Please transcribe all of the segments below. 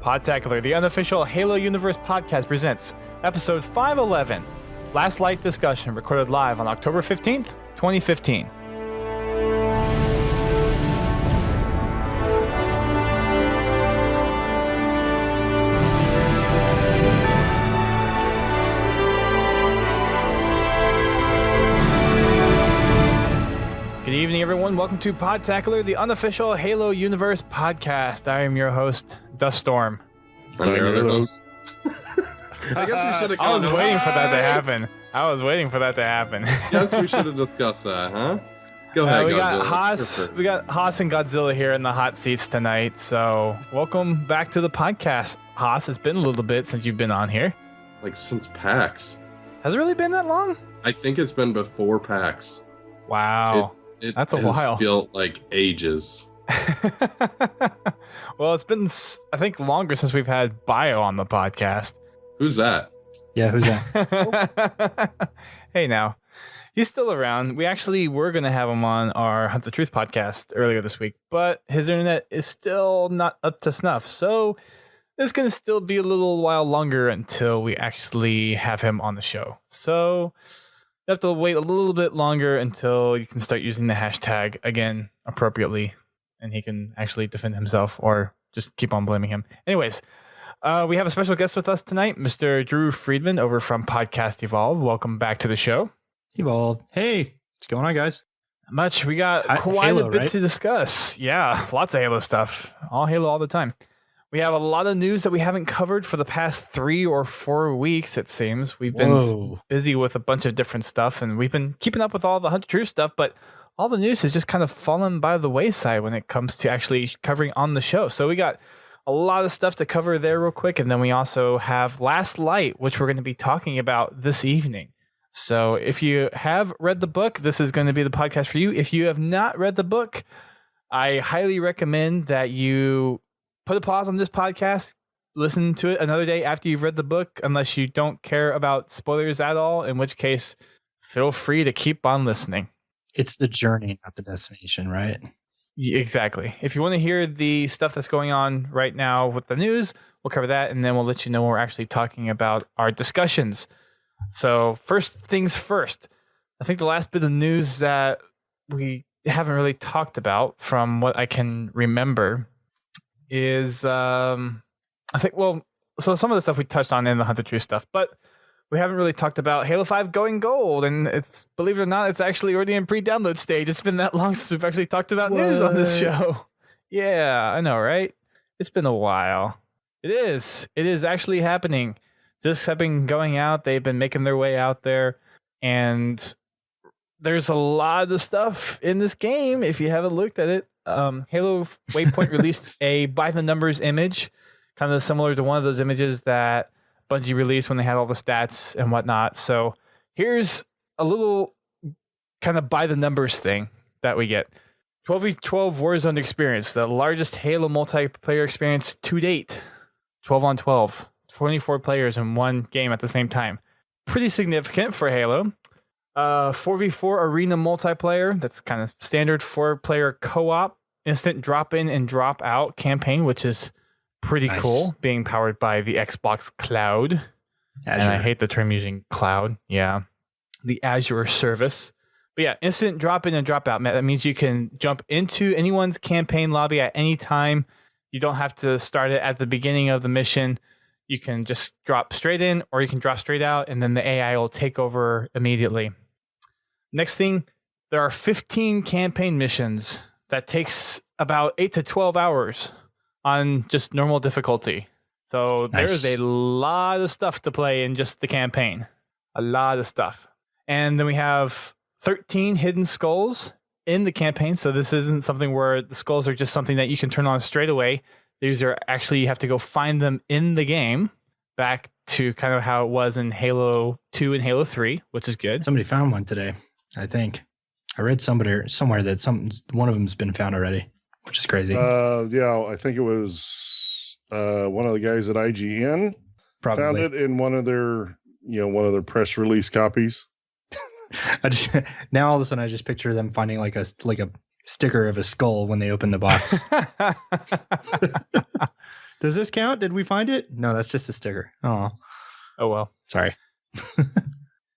Podtacular, the unofficial Halo Universe podcast, presents episode 511, Last Light Discussion, recorded live on October 15th, 2015. Good evening, everyone. Welcome to Podtacular, the unofficial Halo Universe podcast. I am your host, Duststorm. I'm your other host. I guess we should have. I was waiting for that to happen. Guess we should have discussed that, huh? Go ahead. We got Haas and Godzilla here in the hot seats tonight. So welcome back to the podcast, Haas. It's been a little bit since you've been on here. Like since PAX. Has it really been that long? I think it's been before PAX. Wow. That's a while. Feel like ages. Well, it's been, I think, longer since we've had Bio on the podcast. Who's that? Yeah, who's that? Hey, now. He's still around. We actually were going to have him on our Hunt the Truth podcast earlier this week, but his internet is still not up to snuff. So it's going to still be a little while longer until we actually have him on the show. So you have to wait a little bit longer until you can start using the hashtag again appropriately, and he can actually defend himself or just keep on blaming him. Anyways, we have a special guest with us tonight, Mr. Drew Friedman over from Podcast Evolve. Welcome back to the show. Evolve. Hey, what's going on, guys? Not much. We got quite Halo, a bit right? to discuss. Yeah, lots of Halo stuff. All Halo all the time. We have a lot of news that we haven't covered for the past 3 or 4 weeks, it seems. We've been busy with a bunch of different stuff, and we've been keeping up with all the Hunt the Truth stuff, but all the news has just kind of fallen by the wayside when it comes to actually covering on the show. So we got a lot of stuff to cover there real quick, and then we also have Last Light, which we're going to be talking about this evening. So if you have read the book, this is going to be the podcast for you. If you have not read the book, I highly recommend that you put a pause on this podcast, listen to it another day after you've read the book, unless you don't care about spoilers at all, in which case, feel free to keep on listening. It's the journey, not the destination, right? Exactly. If you want to hear the stuff that's going on right now with the news, we'll cover that, and then we'll let you know when we're actually talking about our discussions. So first things first, I think the last bit of news that we haven't really talked about from what I can remember is, so some of the stuff we touched on in the Hunt the Truth stuff, but we haven't really talked about Halo 5 going gold, and it's, believe it or not, it's actually already in pre-download stage. It's been that long since we've actually talked about news on this show. Yeah, I know, right? It's been a while. It is actually happening. Discs have been going out. They've been making their way out there, and there's a lot of stuff in this game if you haven't looked at it. Halo Waypoint released a by the numbers image, kind of similar to one of those images that Bungie released when they had all the stats and whatnot. So here's a little kind of by the numbers thing that we get. 12v12 Warzone experience, the largest Halo multiplayer experience to date. 12 on 12, 24 players in one game at the same time. Pretty significant for Halo. 4v4 arena multiplayer, that's kind of standard 4-player co-op, instant drop-in and drop-out campaign, which is pretty cool, being powered by the Xbox Cloud. Azure. And I hate the term using cloud. Yeah. The Azure service. But yeah, instant drop-in and drop-out. That means you can jump into anyone's campaign lobby at any time. You don't have to start it at the beginning of the mission. You can just drop straight in, or you can drop straight out, and then the AI will take over immediately. Next thing, there are 15 campaign missions that takes about 8 to 12 hours on just normal difficulty. So there's a lot of stuff to play in just the campaign. A lot of stuff. And then we have 13 hidden skulls in the campaign. So this isn't something where the skulls are just something that you can turn on straight away. These are actually, you have to go find them in the game, back to kind of how it was in Halo 2 and Halo 3, which is good. Somebody found one today, I think. I read somewhere that one of them's been found already, which is crazy. Yeah, I think it was one of the guys at IGN Probably found it in one of their press release copies. Now all of a sudden I just picture them finding like a sticker of a skull when they open the box. Does this count? Did we find it? No, that's just a sticker. Oh, well. sorry.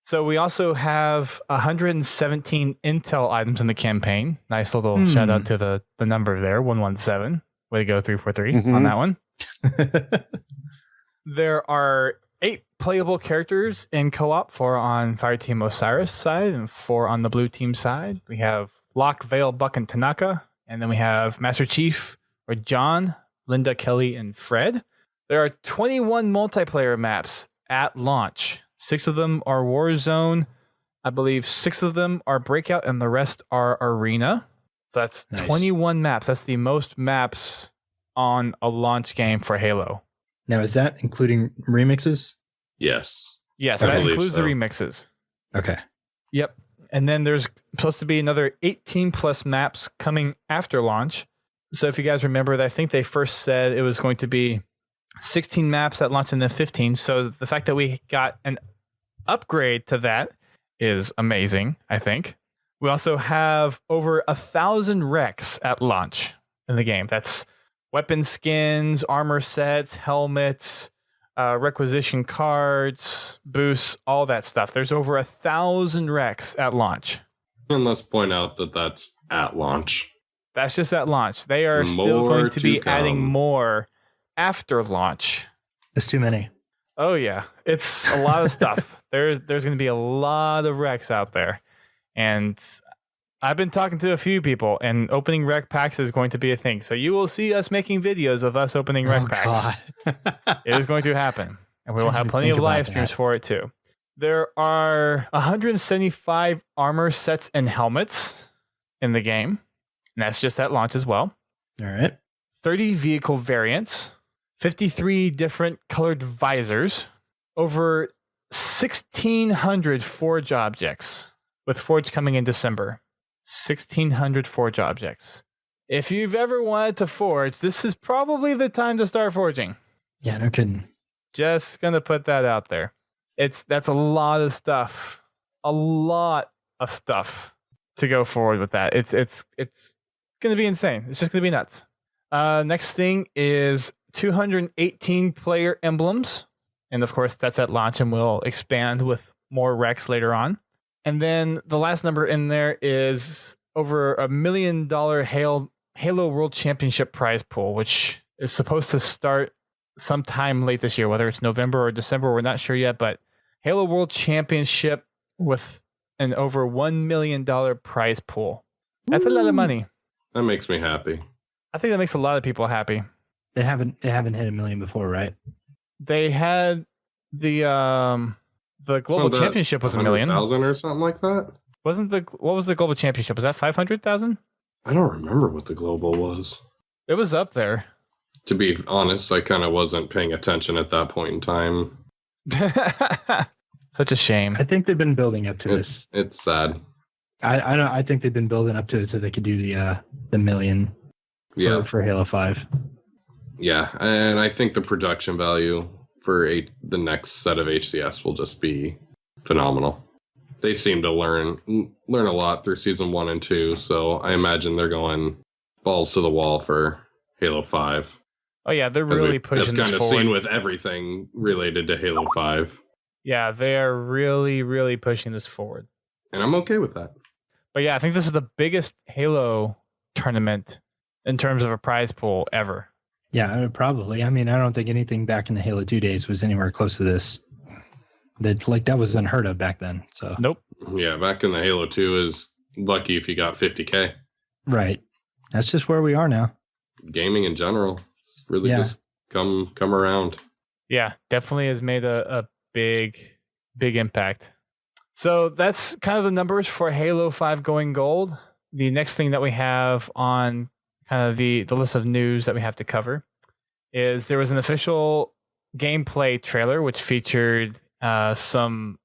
So we also have 117 intel items in the campaign. Nice little shout out to the number there, 117. Way to go, 343 on that one. There are 8 playable characters in co-op, 4 on Fireteam Osiris side and 4 on the blue team side. We have Locke, Vale, Buck, and Tanaka. And then we have Master Chief, or John, Linda, Kelly, and Fred. There are 21 multiplayer maps at launch. 6 of them are Warzone. I believe 6 of them are Breakout, and the rest are Arena. So that's nice. 21 maps. That's the most maps on a launch game for Halo. Now, is that including remixes? Yes. Yes, that includes the remixes. Okay. Yep. And then there's supposed to be another 18 plus maps coming after launch. So if you guys remember, I think they first said it was going to be 16 maps at launch and then 15. So the fact that we got an upgrade to that is amazing, I think. We also have over 1,000 recs at launch in the game. That's weapon skins, armor sets, helmets, requisition cards, boosts, all that stuff. There's over 1,000 recs at launch. And let's point out that that's at launch. That's just at launch. They are still going to be adding more after launch. It's too many. Oh yeah, it's a lot of stuff. There's going to be a lot of recs out there, and I've been talking to a few people, and opening rec packs is going to be a thing. So you will see us making videos of us opening rec packs. It is going to happen, and we will have plenty of live streams for it too. There are 175 armor sets and helmets in the game, and that's just at launch as well. All right. 30 vehicle variants, 53 different colored visors, over 1,600 forge objects, with forge coming in December. 1,600 forge objects. If you've ever wanted to forge, this is probably the time to start forging. Yeah, no kidding. Just gonna put that out there. That's a lot of stuff. A lot of stuff to go forward with that. It's gonna be insane. It's just gonna be nuts. Next thing is 218 player emblems. And of course, that's at launch, and we'll expand with more recs later on. And then the last number in there is over $1 million Halo World Championship prize pool, which is supposed to start sometime late this year, whether it's November or December, we're not sure yet. But Halo World Championship with an over $1 million prize pool. That's a lot of money. That makes me happy. I think that makes a lot of people happy. They haven't hit $1 million before, right? They had the global championship was $1 million. 100,000 or something like that. What was the global championship? Was that 500,000? I don't remember what the global was. It was up there. To be honest, I kind of wasn't paying attention at that point in time. Such a shame. I think they've been building up to this. It's sad. I think they've been building up to it so they could do the million. Yeah. For Halo 5. Yeah, and I think the production value for the next set of HCS will just be phenomenal. They seem to learn a lot through season 1 and 2, so I imagine they're going balls to the wall for Halo 5. Oh yeah, they're really pushing this forward. Just kind of seen with everything related to Halo 5. Yeah, they are really, really pushing this forward. And I'm okay with that. But yeah, I think this is the biggest Halo tournament in terms of a prize pool ever. Yeah, probably. I mean, I don't think anything back in the Halo 2 days was anywhere close to this. That was unheard of back then. So nope. Yeah, back in the Halo 2 is lucky if you got 50K. Right. That's just where we are now. Gaming in general. It's really just come around. Yeah, definitely has made a big impact. So that's kind of the numbers for Halo 5 going gold. The next thing that we have on kind of the list of news that we have to cover is there was an official gameplay trailer which featured some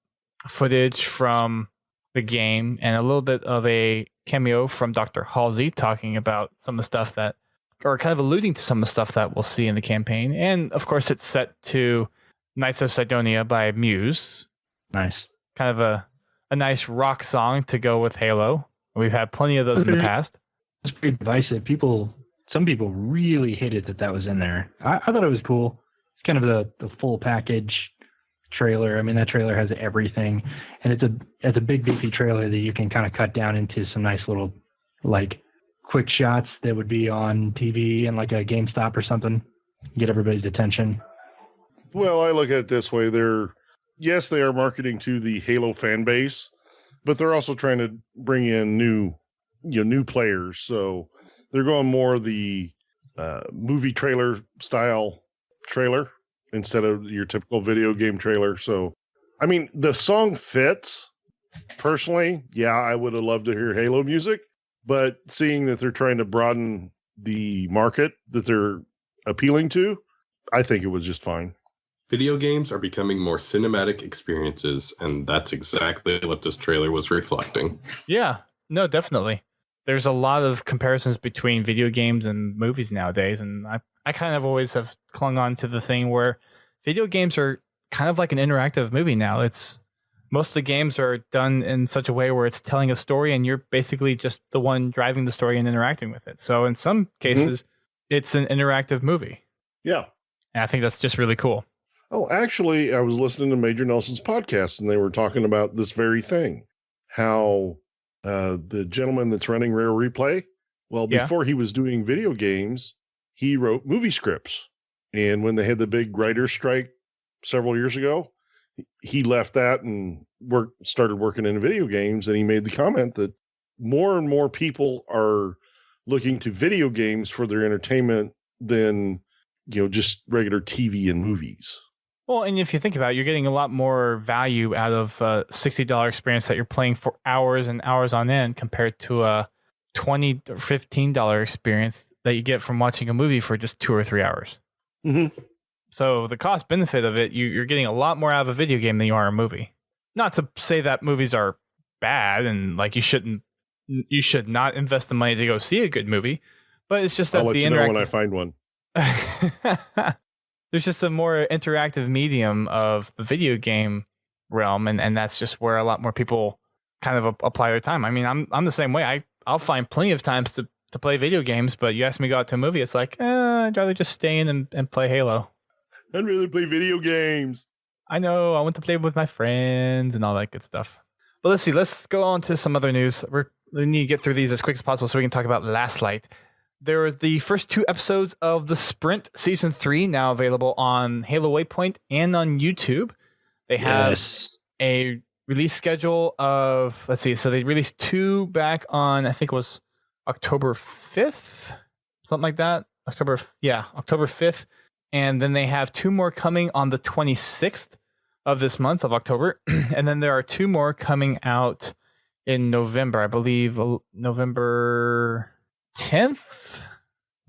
footage from the game and a little bit of a cameo from Dr. Halsey talking about some of the stuff that, or kind of alluding to some of the stuff that we'll see in the campaign. And of course it's set to Knights of Sidonia by Muse. Nice. Kind of a nice rock song to go with Halo. We've had plenty of those in the past. It's pretty divisive. People some people really hated that was in there. I thought it was cool. It's kind of the full package trailer. I mean, that trailer has everything, and it's a big beefy trailer that you can kind of cut down into some nice little like quick shots that would be on TV and like a GameStop or something, get everybody's attention. Well, I look at it this way. They are marketing to the Halo fan base, but they're also trying to bring in new players. So they're going more the movie trailer style trailer instead of your typical video game trailer. So, I mean, the song fits. Personally, yeah, I would have loved to hear Halo music, but seeing that they're trying to broaden the market that they're appealing to, I think it was just fine. Video games are becoming more cinematic experiences, and that's exactly what this trailer was reflecting. Yeah, no, definitely. There's a lot of comparisons between video games and movies nowadays, and I kind of always have clung on to the thing where video games are kind of like an interactive movie now. Most of the games are done in such a way where it's telling a story, and you're basically just the one driving the story and interacting with it. So in some cases, it's an interactive movie. Yeah. And I think that's just really cool. Oh, actually, I was listening to Major Nelson's podcast, and they were talking about this very thing, how the gentleman that's running Rare Replay, before he was doing video games, he wrote movie scripts. And when they had the big writer's strike several years ago, he left that and started working in video games. And he made the comment that more and more people are looking to video games for their entertainment than, just regular TV and movies. Well, and if you think about it, you're getting a lot more value out of a $60 experience that you're playing for hours and hours on end compared to a $20 or $15 experience that you get from watching a movie for just 2 or 3 hours. Mm-hmm. So the cost benefit of it, you're getting a lot more out of a video game than you are a movie. Not to say that movies are bad and like you should not invest the money to go see a good movie, but it's just that I'll let you know when I find one. There's just a more interactive medium of the video game realm, and that's just where a lot more people kind of apply their time. I mean, I'm the same way. I'll find plenty of times to play video games, but you ask me to go out to a movie, it's like, I'd rather just stay in and play Halo. I'd rather play video games. I know, I want to play with my friends and all that good stuff. But let's see, let's go on to some other news. We need to get through these as quick as possible so we can talk about Last Light. There are the first 2 episodes of The Sprint Season 3 now available on Halo Waypoint and on YouTube. They have a release schedule of, let's see, so they released 2 back on, I think it was October 5th, something like that. October 5th. And then they have 2 more coming on the 26th of this month of October. And then there are 2 more coming out in November, I believe, November 10th,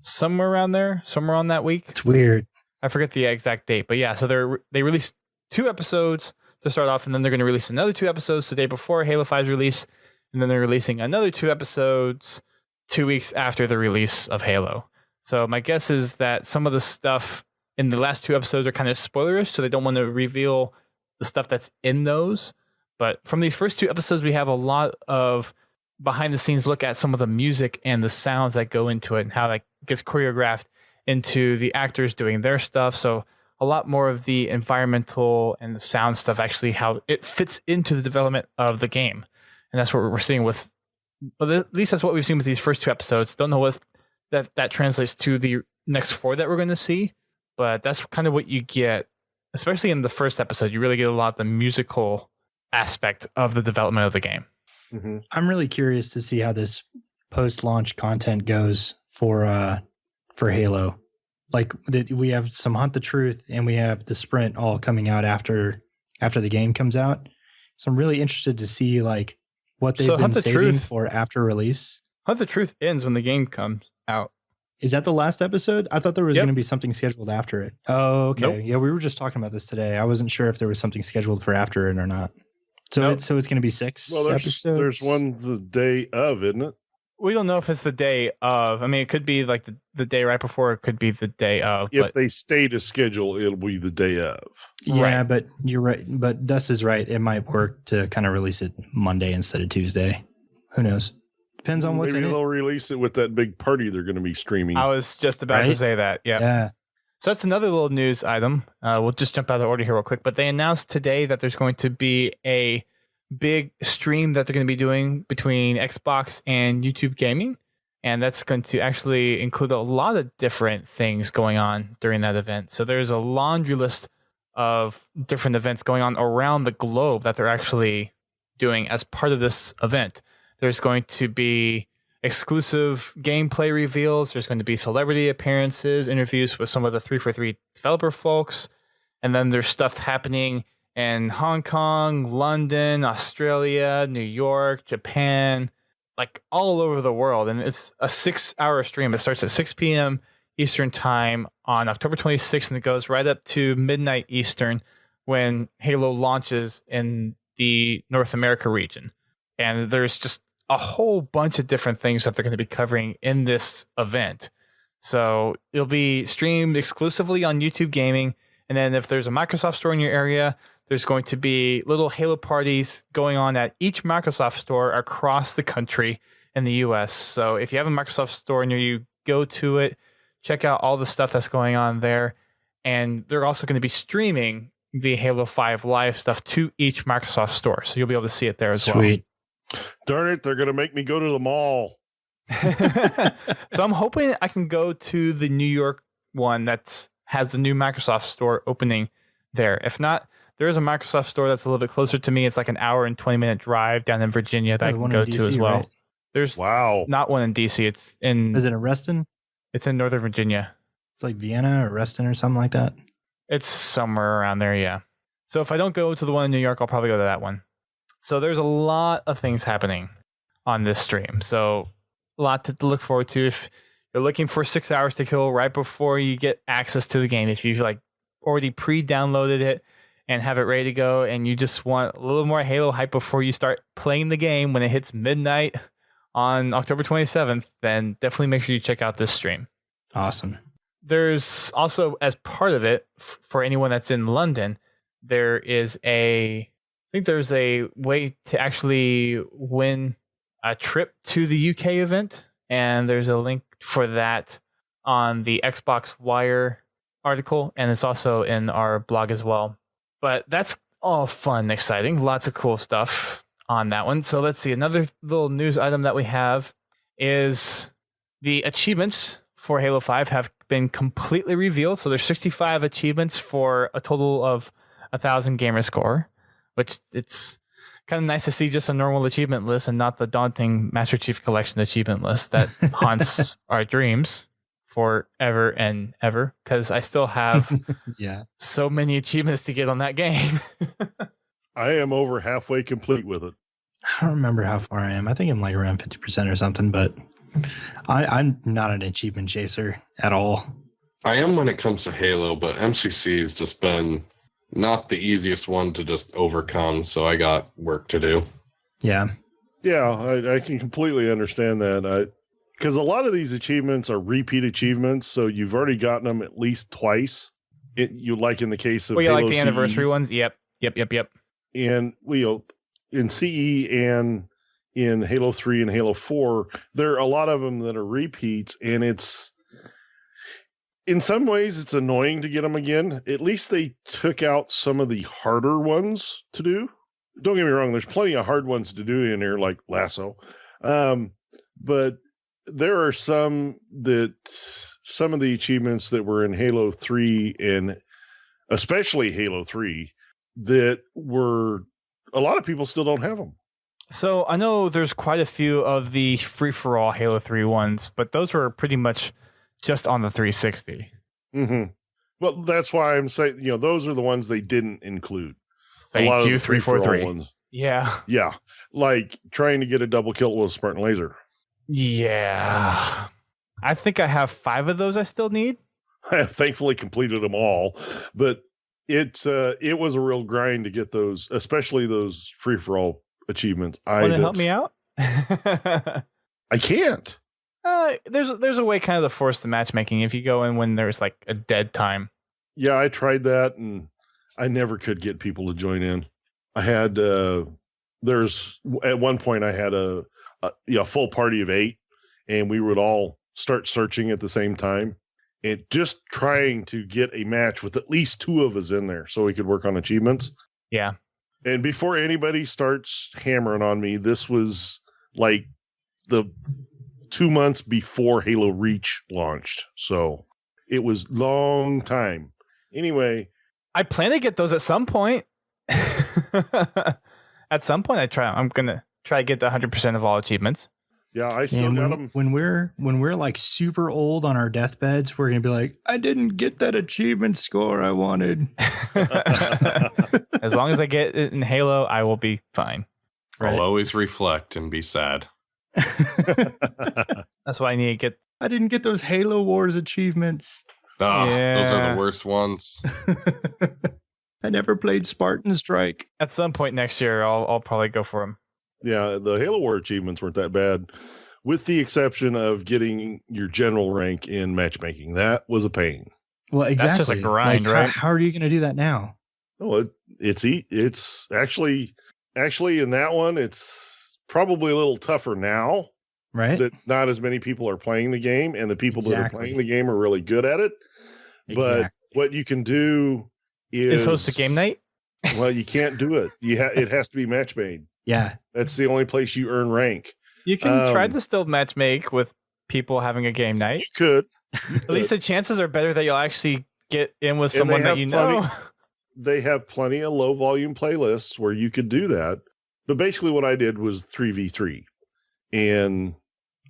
somewhere around there, somewhere on that week. It's weird. I forget the exact date, but yeah, so they released 2 episodes to start off, and then they're going to release another 2 episodes the day before Halo 5's release, and then they're releasing another 2 episodes 2 weeks after the release of Halo. So my guess is that some of the stuff in the last 2 episodes are kind of spoilerish, so they don't want to reveal the stuff that's in those. But from these first 2 episodes, we have a lot of behind the scenes look at some of the music and the sounds that go into it and how that gets choreographed into the actors doing their stuff. So a lot more of the environmental and the sound stuff, actually how it fits into the development of the game. And that's what we're seeing with, well, at least that's what we've seen with these first 2 episodes. Don't know what that translates to the next 4 that we're going to see, but that's kind of what you get, especially in the first episode. You really get a lot of the musical aspect of the development of the game. Mm-hmm. I'm really curious to see how this post-launch content goes for Halo. Like we have some Hunt the Truth and we have the Sprint all coming out after the game comes out. So I'm really interested to see like what they've been saving for after release. Hunt the Truth ends when the game comes out. Is that the last episode? I thought there was going to be something scheduled after it. Oh, okay. Nope. Yeah, we were just talking about this today. I wasn't sure if there was something scheduled for after it or not. So it's going to be 6 episodes? There's one the day of, isn't it? We don't know if it's the day of. I mean, it could be like the day right before. It could be the day of. If they stay to schedule, it'll be the day of. Yeah, right. But you're right. But Dust is right. It might work to kind of release it Monday instead of Tuesday. Who knows? Depends on what's Maybe in it. they'll release it with that big party they're going to be streaming. I was just about to Right? say that. Yeah. Yeah. So that's another little news item. We'll just jump out of order here real quick. But they announced today that there's going to be a big stream that they're going to be doing between Xbox and YouTube Gaming. And that's going to actually include a lot of different things going on during that event. So there's a laundry list of different events going on around the globe that they're actually doing as part of this event. There's going to be exclusive gameplay reveals. There's going to be celebrity appearances, interviews with some of the 343 developer folks. And then there's stuff happening in Hong Kong, London, Australia, New York, Japan, like all over the world. And it's a 6-hour stream. It starts at 6 p.m. Eastern time on October 26th, and it goes right up to midnight Eastern when Halo launches in the North America region. And there's just a whole bunch of different things that they're going to be covering in this event. So it'll be streamed exclusively on YouTube Gaming. And then if there's a Microsoft store in your area, there's going to be little Halo parties going on at each Microsoft store across the country in the US. So if you have a Microsoft store near you, go to it, check out all the stuff that's going on there. And they're also going to be streaming the Halo 5 Live stuff to each Microsoft store. So you'll be able to see it there as well. Sweet. Darn it, they're going to make me go to the mall. So I'm hoping I can go to the New York one that has the new Microsoft store opening there. If not, there is a Microsoft store that's a little bit closer to me. It's like an hour and 20-minute drive down in Virginia that I can go to as well. Right? There's Wow. not one in DC. It's in Is it in Reston? it's in Northern Virginia. It's like Vienna or Reston or something like that. It's somewhere around there, yeah. So if I don't go to the one in New York, I'll probably go to that one. So there's a lot of things happening on this stream. So a lot to look forward to. If you're looking for 6 hours to kill right before you get access to the game, if you've like already pre-downloaded it and have it ready to go, and you just want a little more Halo hype before you start playing the game when it hits midnight on October 27th, then definitely make sure you check out this stream. Awesome. There's also, as part of it, for anyone that's in London, there's a way to actually win a trip to the UK event, and there's a link for that on the Xbox Wire article, and it's also in our blog as well. But that's all fun and exciting. Lots of cool stuff on that one. So let's see. Another little news item that we have is the achievements for Halo 5 have been completely revealed. So there's 65 achievements for a total of 1,000 gamer score, which it's kind of nice to see just a normal achievement list and not the daunting Master Chief Collection achievement list that haunts our dreams forever and ever, because I still have Yeah. so many achievements to get on that game. I am over halfway complete with it. I don't remember how far I am. I think I'm like around 50% or something, but I'm not an achievement chaser at all. I am when it comes to Halo, but MCC has just been not the easiest one to just overcome, so I got work to do. Yeah. Yeah, I can completely understand that. Because a lot of these achievements are repeat achievements, so you've already gotten them at least twice. You like in the case of Well, you Halo like the CE, anniversary ones? Yep. and in CE and in Halo 3 and Halo 4, there are a lot of them that are repeats, and it's in some ways it's annoying to get them again. At least they took out some of the harder ones to do. Don't get me wrong, there's plenty of hard ones to do in there, like Lasso. But there are some of the achievements that were in Halo 3 and especially Halo 3 that were, a lot of people still don't have them. So I know there's quite a few of the free-for-all Halo 3 ones, but those were pretty much just on the 360. Mm-hmm. Well, that's why I'm saying, those are the ones they didn't include. Thank a lot you, of the free-for-all 343. ones. Yeah. Yeah. Like trying to get a double kill with a Spartan laser. Yeah. I think I have 5 of those I still need. I have thankfully completed them all, but it was a real grind to get those, especially those free-for-all achievements. Want to help me out? I can't. There's a way kind of to force the matchmaking if you go in when there's like a dead time. Yeah, I tried that and I never could get people to join in. I had there's at one point I had a full party of 8, and we would all start searching at the same time and just trying to get a match with at least 2 of us in there so we could work on achievements. Yeah. And before anybody starts hammering on me, this was like the 2 months before Halo Reach launched. So it was long time. Anyway, I plan to get those at some point. At some point, I'm gonna try to get the 100% of all achievements. yeah, I still got them. When we're like super old on our deathbeds, we're gonna be like, I didn't get that achievement score I wanted. As long as I get it in Halo, I will be fine. Right. I'll always reflect and be sad. That's why I need to get. I didn't get those Halo Wars achievements. Oh, those are Yeah. the worst ones. I never played Spartan Strike. At some point next year, I'll probably go for them. Yeah, the Halo War achievements weren't that bad, with the exception of getting your general rank in matchmaking. That was a pain. Well, exactly. That's just a grind, Like, right? How are you going to do that now? Oh, it's actually in that one, it's probably a little tougher now Right? that not as many people are playing the game, and the people that are Exactly. playing the game are really good at it. But Exactly. what you can do is Host a game night? Well, you can't do it. It has to be match made. Yeah. That's the only place you earn rank. You can try Um, to still match make with people having a game night. You could. At least the chances are better that you'll actually get in with And someone they that have you plenty- know. They have plenty of low volume playlists where you could do that. But basically what I did was 3v3. And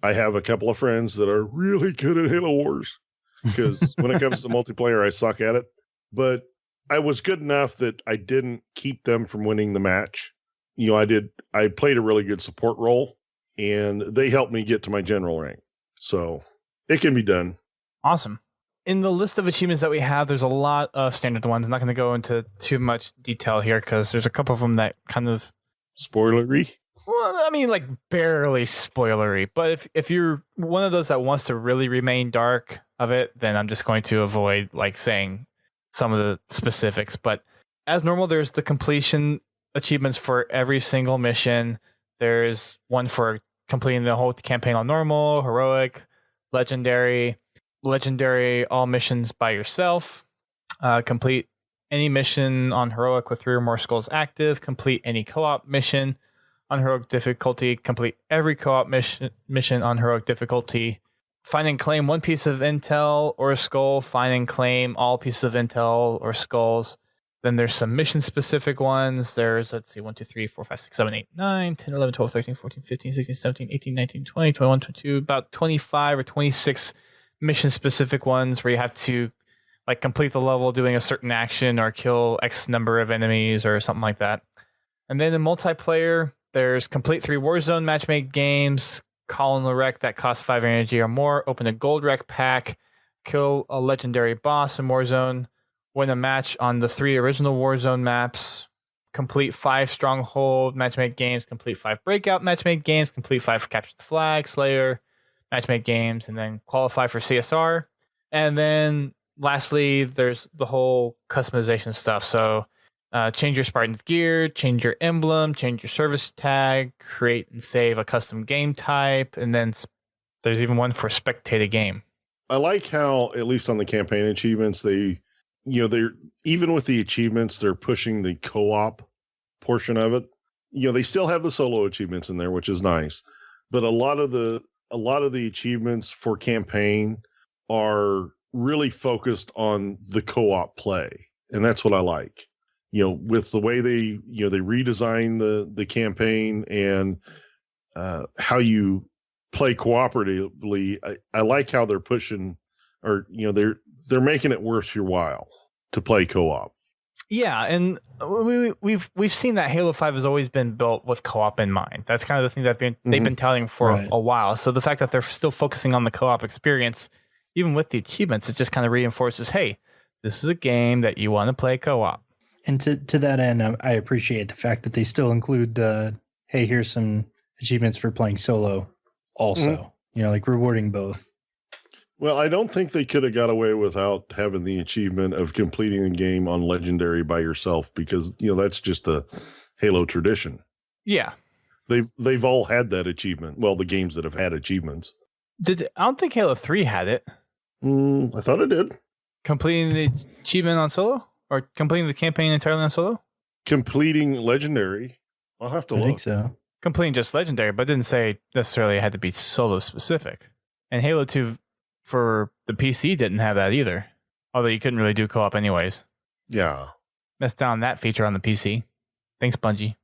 I have a couple of friends that are really good at Halo Wars, because when it comes to multiplayer, I suck at it. But I was good enough that I didn't keep them from winning the match. I played a really good support role, and they helped me get to my general rank. So it can be done. Awesome. In the list of achievements that we have, there's a lot of standard ones. I'm not going to go into too much detail here because there's a couple of them that kind of, Spoilery. well, I mean, like barely spoilery. But if you're one of those that wants to really remain dark of it, then I'm just going to avoid like saying some of the specifics. But as normal, there's the completion achievements for every single mission. There's one for completing the whole campaign on normal, heroic, legendary, all missions by yourself, complete any mission on heroic with 3 or more skulls active, complete any co-op mission on heroic difficulty, complete every co-op mission on heroic difficulty, find and claim 1 piece of intel or a skull, find and claim all pieces of intel or skulls. Then there's some mission specific ones. There's, let's see, 1, 2, 3, 4, 5, 6, 7, 8, 9, 10, 11, 12, 13, 14, 15, 16, 17, 18, 19, 20, 21, 22, about 25 or 26 mission specific ones where you have to like complete the level doing a certain action or kill X number of enemies or something like that. And then in multiplayer, there's complete 3 Warzone matchmade games, call in a wreck that costs 5 energy or more, open a gold wreck pack, kill a legendary boss in Warzone, win a match on the 3 original Warzone maps, complete 5 stronghold matchmade games, complete 5 breakout matchmade games, complete 5 capture the flag, Slayer matchmade games, and then qualify for CSR. And then lastly, there's the whole customization stuff. So change your Spartan's gear, change your emblem, change your service tag, create and save a custom game type, and then there's even one for spectate a game. I like how, at least on the campaign achievements, they're even with the achievements, they're pushing the co-op portion of it. They still have the solo achievements in there, which is nice, but a lot of the achievements for campaign are really focused on the co-op play, and that's what I like. With the way they redesign the campaign and how you play cooperatively, I like how they're pushing, or they're making it worth your while to play co-op. Yeah, and we've seen that Halo 5 has always been built with co-op in mind. That's kind of the thing that they've been touting for Right. a while. So the fact that they're still focusing on the co-op experience, even with the achievements, it just kind of reinforces, hey, this is a game that you want to play co-op. And to that end, I appreciate the fact that they still include hey, here's some achievements for playing solo also. Like rewarding both. Well, I don't think they could have got away without having the achievement of completing the game on Legendary by yourself, because that's just a Halo tradition. Yeah. They've all had that achievement. Well, the games that have had achievements. I don't think Halo 3 had it. I thought it did. Completing the achievement on solo? Or completing the campaign entirely on solo? Completing legendary. I'll have to look. I think so. Completing just legendary, but it didn't say necessarily it had to be solo specific. And Halo 2 for the PC didn't have that either. Although you couldn't really do co-op anyways. Yeah. Messed down that feature on the PC. Thanks, Bungie.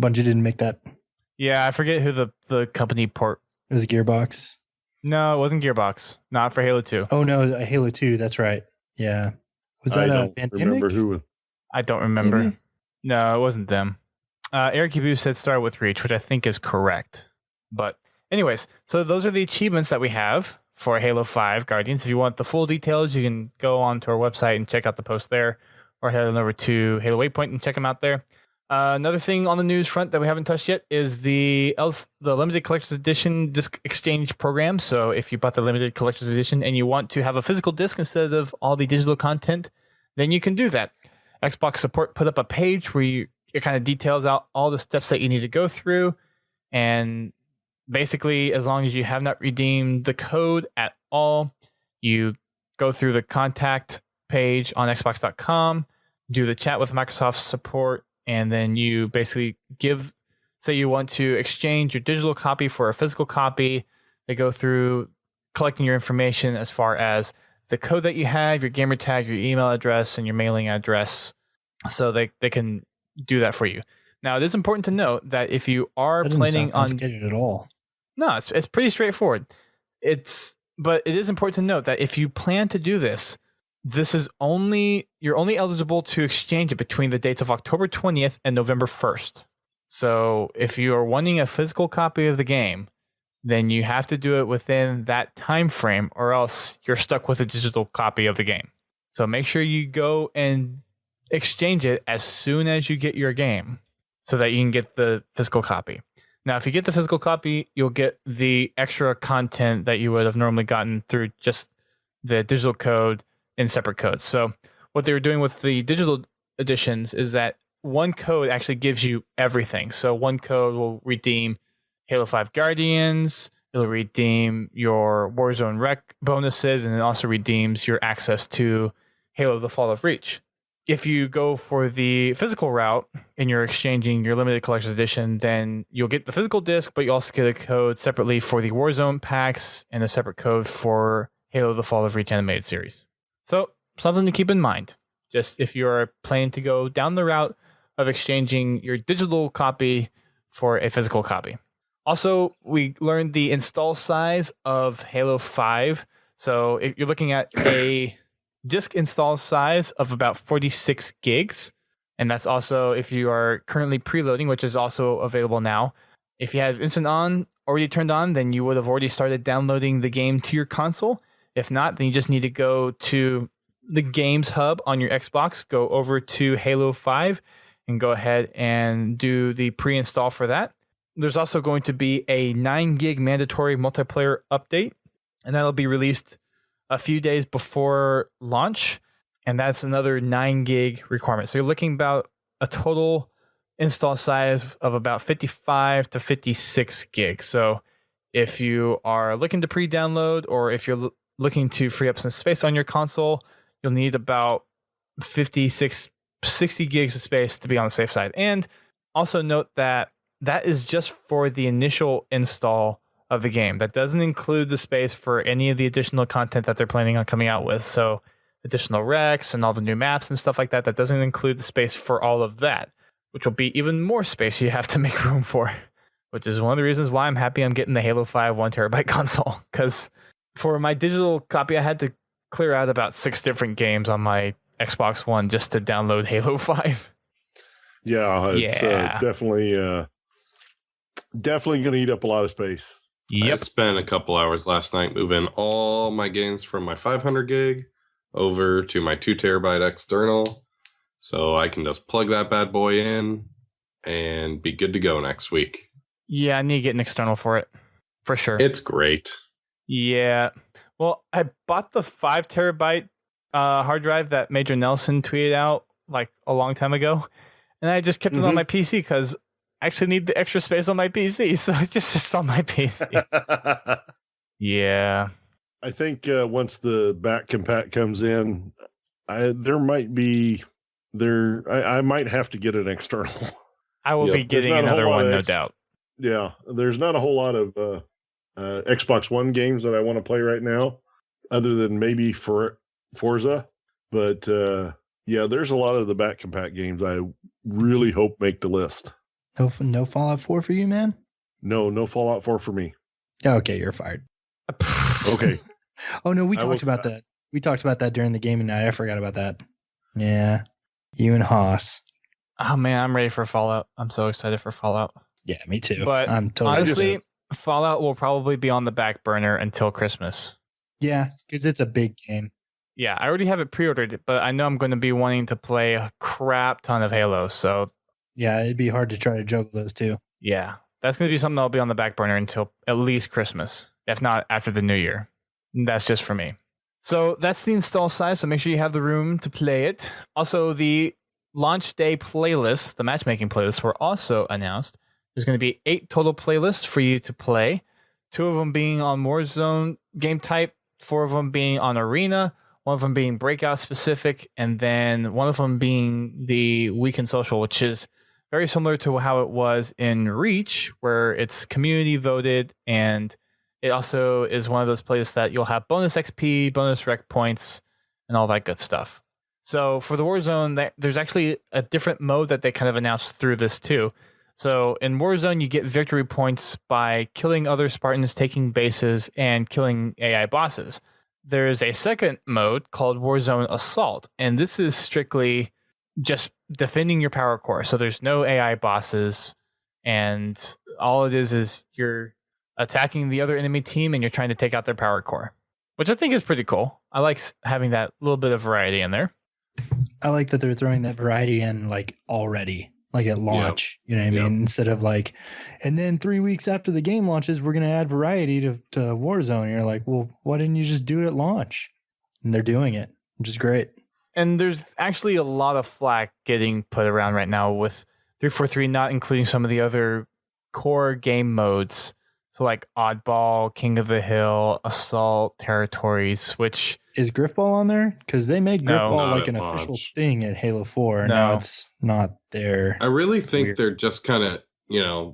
Bungie didn't make that. Yeah, I forget who the company port. It was Gearbox. No, it wasn't Gearbox. Not for Halo 2. Oh no, Halo 2. That's right. Yeah. Was I that a don't pandemic? remember who. I don't remember. Maybe? No, it wasn't them. Eric Yabu said start with Reach, which I think is correct. But anyways, so those are the achievements that we have for Halo 5 Guardians. If you want the full details, you can go on to our website and check out the post there, or head on over to Halo Waypoint and check them out there. Another thing on the news front that we haven't touched yet is the limited collector's edition disc exchange program. So if you bought the limited collector's edition and you want to have a physical disc instead of all the digital content, then you can do that. Xbox support put up a page where it kind of details out all the steps that you need to go through. And basically, as long as you have not redeemed the code at all, you go through the contact page on Xbox.com, do the chat with Microsoft support, and then you basically say you want to exchange your digital copy for a physical copy. They go through collecting your information as far as the code that you have, your gamer tag, your email address, and your mailing address. So they can do that for you. Now, it is important to note that if you are That doesn't planning sound on... complicated at all. No, it's pretty straightforward. But it is important to note that if you plan to do this, you're only eligible to exchange it between the dates of October 20th and November 1st. So if you are wanting a physical copy of the game, then you have to do it within that time frame, or else you're stuck with a digital copy of the game. So make sure you go and exchange it as soon as you get your game so that you can get the physical copy. Now, if you get the physical copy, you'll get the extra content that you would have normally gotten through just the digital code in separate codes. So what they were doing with the digital editions is that one code actually gives you everything. So one code will redeem Halo 5 Guardians, it'll redeem your Warzone Rec bonuses, and it also redeems your access to Halo The Fall of Reach. If you go for the physical route and you're exchanging your limited collector's edition, then you'll get the physical disc, but you also get a code separately for the Warzone packs and a separate code for Halo The Fall of Reach animated series. So something to keep in mind, just if you're planning to go down the route of exchanging your digital copy for a physical copy. Also, we learned the install size of Halo 5. So if you're looking at a disk install size of about 46 gigs. And that's also if you are currently preloading, which is also available now. If you have Instant On already turned on, then you would have already started downloading the game to your console. If not, then you just need to go to the Games Hub on your Xbox, go over to Halo 5, and go ahead and do the pre-install for that. There's also going to be a 9 gig mandatory multiplayer update, and that'll be released a few days before launch, and that's another 9 gig requirement. So you're looking about a total install size of about 55 to 56 gigs. So if you are looking to pre-download, or if you're looking to free up some space on your console, you'll need about 60 gigs of space to be on the safe side. And also note that that is just for the initial install of the game. That doesn't include the space for any of the additional content that they're planning on coming out with. So additional recs and all the new maps and stuff like that. That doesn't include the space for all of that, which will be even more space you have to make room for, which is one of the reasons why I'm happy I'm getting the Halo 5 1 terabyte console. Because for my digital copy, I had to clear out about 6 different games on my Xbox One just to download Halo 5. Yeah, it's definitely going to eat up a lot of space. Yep. I spent a couple hours last night moving all my games from my 500 gig over to my 2 terabyte external. So I can just plug that bad boy in and be good to go next week. Yeah, I need to get an external for it. For sure. It's great. Yeah. Well, I bought the 5 terabyte hard drive that Major Nelson tweeted out like a long time ago. And I just kept it on my PC because actually need the extra space on my PC, so it just sits on my PC. Yeah. I think once the back compat comes in, I might have to get an external. I will Yep. be getting There's not a whole another lot one, of no doubt. Yeah, there's not a whole lot of Xbox One games that I want to play right now, other than maybe for Forza. But yeah, there's a lot of the back compat games I really hope make the list. No Fallout 4 for you, man? No Fallout 4 for me. Okay, you're fired. Okay. Oh no, we I talked will- about that. We talked about that during the gaming night. I forgot about that. Yeah. You and Haas. Oh man, I'm ready for Fallout. I'm so excited for Fallout. Yeah, me too. But I'm totally honestly, excited. Fallout will probably be on the back burner until Christmas. Yeah, because it's a big game. Yeah, I already have it pre-ordered, but I know I'm going to be wanting to play a crap ton of Halo. So Yeah, it'd be hard to try to juggle those two. yeah, that's going to be something that'll be on the back burner until at least Christmas, if not after the new year. That's just for me. So that's the install size. So make sure you have the room to play it. Also, the launch day playlists, the matchmaking playlists, were also announced. There's going to be 8 total playlists for you to play. 2 of them being on Warzone game type, 4 of them being on Arena, 1 of them being Breakout specific, and then 1 of them being the Weekend Social, which is very similar to how it was in Reach, where it's community voted, and it also is one of those playlists that you'll have bonus XP, bonus rec points, and all that good stuff. So for the Warzone, there's actually a different mode that they kind of announced through this too. So in Warzone, you get victory points by killing other Spartans, taking bases, and killing AI bosses. There's a second mode called Warzone Assault, and this is strictly just defending your power core. So there's no AI bosses, and all it is you're attacking the other enemy team and you're trying to take out their power core, which I think is pretty cool. I like having that little bit of variety in there. I like that they're throwing that variety in like already, like at launch. You know what I mean? Instead of like, and then 3 weeks after the game launches, we're going to add variety to Warzone. You're like, well, why didn't you just do it at launch? And they're doing it, which is great. And there's actually a lot of flack getting put around right now with 343 not including some of the other core game modes. So like Oddball, King of the Hill, Assault, Territories, which... Is Griffball on there? Because they made No. Griffball Not like an at official launch. thing at Halo 4. No. Now it's not there. I really think Weird. they're just kind of,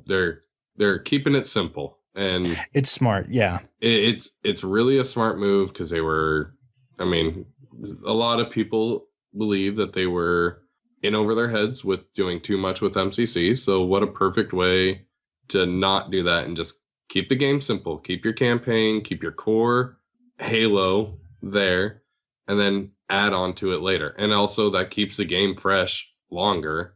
they're keeping it simple, and It's smart, yeah. it's really a smart move because they were, I mean, a lot of people believe that they were in over their heads with doing too much with MCC. So what a perfect way to not do that and just keep the game simple, keep your campaign, keep your core Halo there, and then add on to it later. And also that keeps the game fresh longer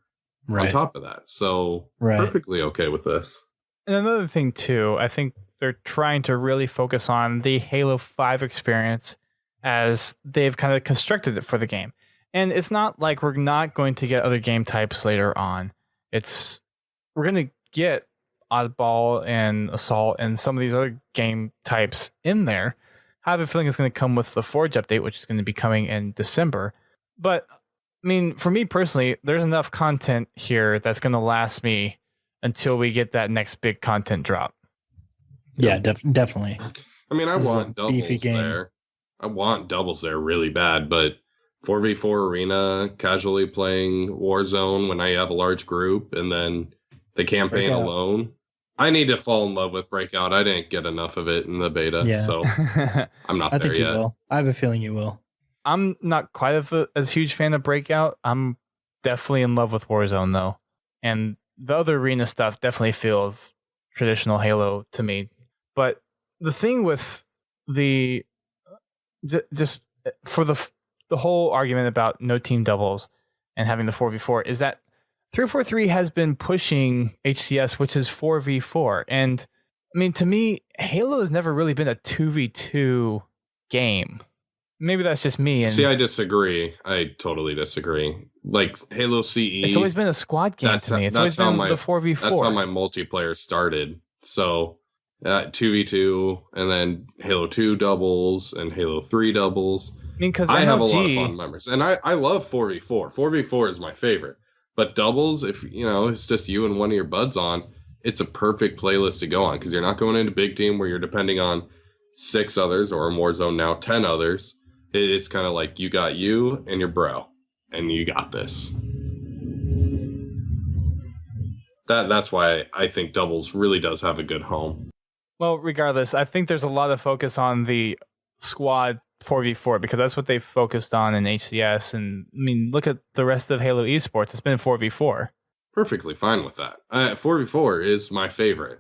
on top of that. So perfectly okay with this. And another thing too, I think they're trying to really focus on the Halo 5 experience as they've kind of constructed it for the game. And it's not like we're not going to get other game types later on. We're going to get Oddball and Assault and some of these other game types in there. I have a feeling it's going to come with the Forge update, which is going to be coming in December. But, I mean, for me personally, there's enough content here that's going to last me until we get that next big content drop. Yeah, definitely. I mean, I This is want a doubles beefy game. there. I want doubles there really bad, but 4v4 arena, casually playing Warzone when I have a large group, and then the campaign Breakout. alone. I need to fall in love with Breakout. I didn't get enough of it in the beta, Yeah. so I'm not I there think you yet. will. I have a feeling you will. I'm not quite as huge fan of Breakout. I'm definitely in love with Warzone though, and the other arena stuff definitely feels traditional Halo to me. But the thing with the just for the whole argument about no team doubles and having the 4v4 is that 343 has been pushing HCS, which is 4v4, and I mean, to me, Halo has never really been a 2v2 game. Maybe that's just me. And See, I disagree. I totally disagree. Like Halo CE, it's always been a squad game to me. It's always been the 4v4. That's how my multiplayer started. So 2v2, and then Halo 2 doubles and Halo 3 doubles. I mean, because I have a lot of fun memories, and I love 4v4. 4v4 is my favorite. But doubles, if it's just you and one of your buds on, it's a perfect playlist to go on because you're not going into big team where you're depending on 6 others or in Warzone now 10 others. It's kind of like you got you and your bro, and you got this. That's why I think doubles really does have a good home. Well, regardless, I think there's a lot of focus on the squad 4v4 because that's what they've focused on in HCS. And I mean, look at the rest of Halo esports. It's been 4v4. Perfectly fine with that. 4v4 is my favorite,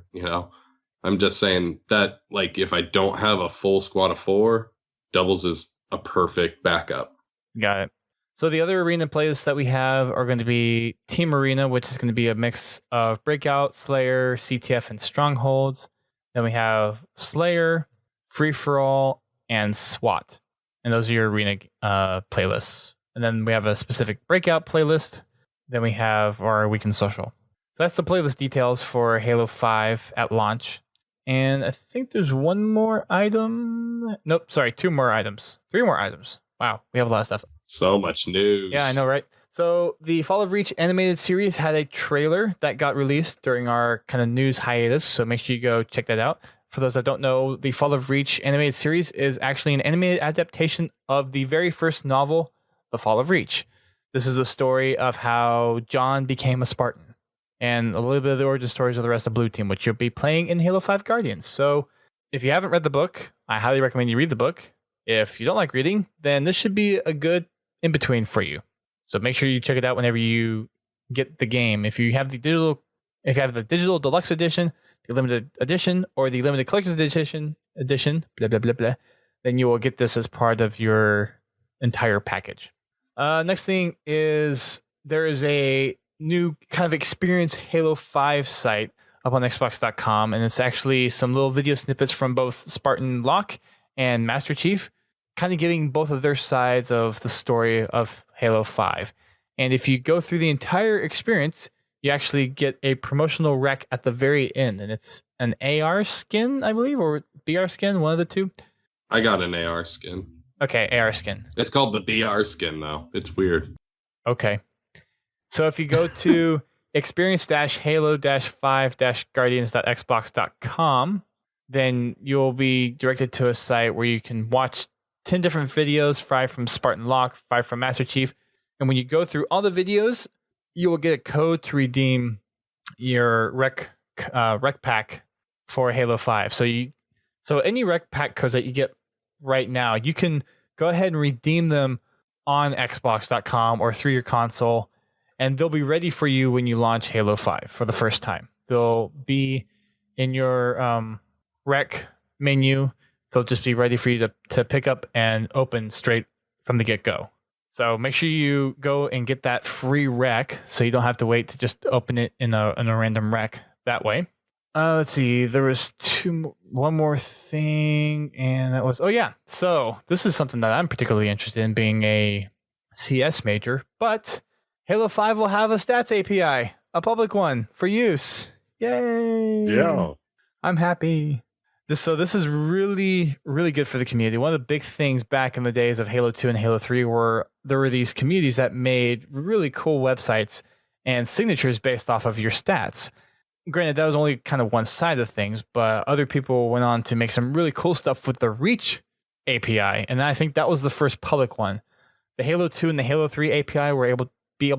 I'm just saying that, like, if I don't have a full squad of 4, doubles is a perfect backup. Got it. So the other arena playlists that we have are going to be Team Arena, which is going to be a mix of Breakout, Slayer, CTF, and Strongholds. Then we have Slayer, Free For All, and SWAT. And those are your arena playlists. And then we have a specific Breakout playlist. Then we have our Weekend Social. So that's the playlist details for Halo 5 at launch. And I think there's one more item. Nope, sorry, 2 more items. 3 more items. Wow, we have a lot of stuff. So much news. Yeah, I know, right? So the Fall of Reach animated series had a trailer that got released during our kind of news hiatus. So make sure you go check that out. For those that don't know, the Fall of Reach animated series is actually an animated adaptation of the very first novel, The Fall of Reach. This is the story of how John became a Spartan and a little bit of the origin stories of the rest of Blue Team, which you'll be playing in Halo 5 Guardians. So if you haven't read the book, I highly recommend you read the book. If you don't like reading, then this should be a good in-between for you. So make sure you check it out whenever you get the game. If you have the digital deluxe edition, the limited edition, or the limited collector's edition, blah, blah, blah, blah, then you will get this as part of your entire package. Next thing is there is a new kind of experience Halo 5 site up on Xbox.com, and it's actually some little video snippets from both Spartan Locke and Master Chief, kind of giving both of their sides of the story of Halo 5. And if you go through the entire experience, you actually get a promotional rec at the very end, and it's an AR skin, I believe, or BR skin, one of the two. I got an AR skin. Okay, AR skin. It's called the BR skin, though. It's weird. Okay. So if you go to experience-halo-5-guardians.xbox.com, then you'll be directed to a site where you can watch 10 different videos, 5 from Spartan Locke, 5 from Master Chief. And when you go through all the videos, you will get a code to redeem your rec pack for Halo 5. So any rec pack codes that you get right now, you can go ahead and redeem them on Xbox.com or through your console, and they'll be ready for you when you launch Halo 5 for the first time. They'll be in your rec menu. They'll just be ready for you to pick up and open straight from the get-go. So make sure you go and get that free rec so you don't have to wait to just open it in a random rec that way. Let's see. There was one more thing, and that was, so this is something that I'm particularly interested in, being a CS major, but Halo 5 will have a stats API, a public one for use. Yay! Yeah. I'm happy. This is really, really good for the community. One of the big things back in the days of Halo 2 and Halo 3 were there were these communities that made really cool websites and signatures based off of your stats. Granted, that was only kind of one side of things, but other people went on to make some really cool stuff with the Reach API, and I think that was the first public one. The Halo 2 and the Halo 3 API were able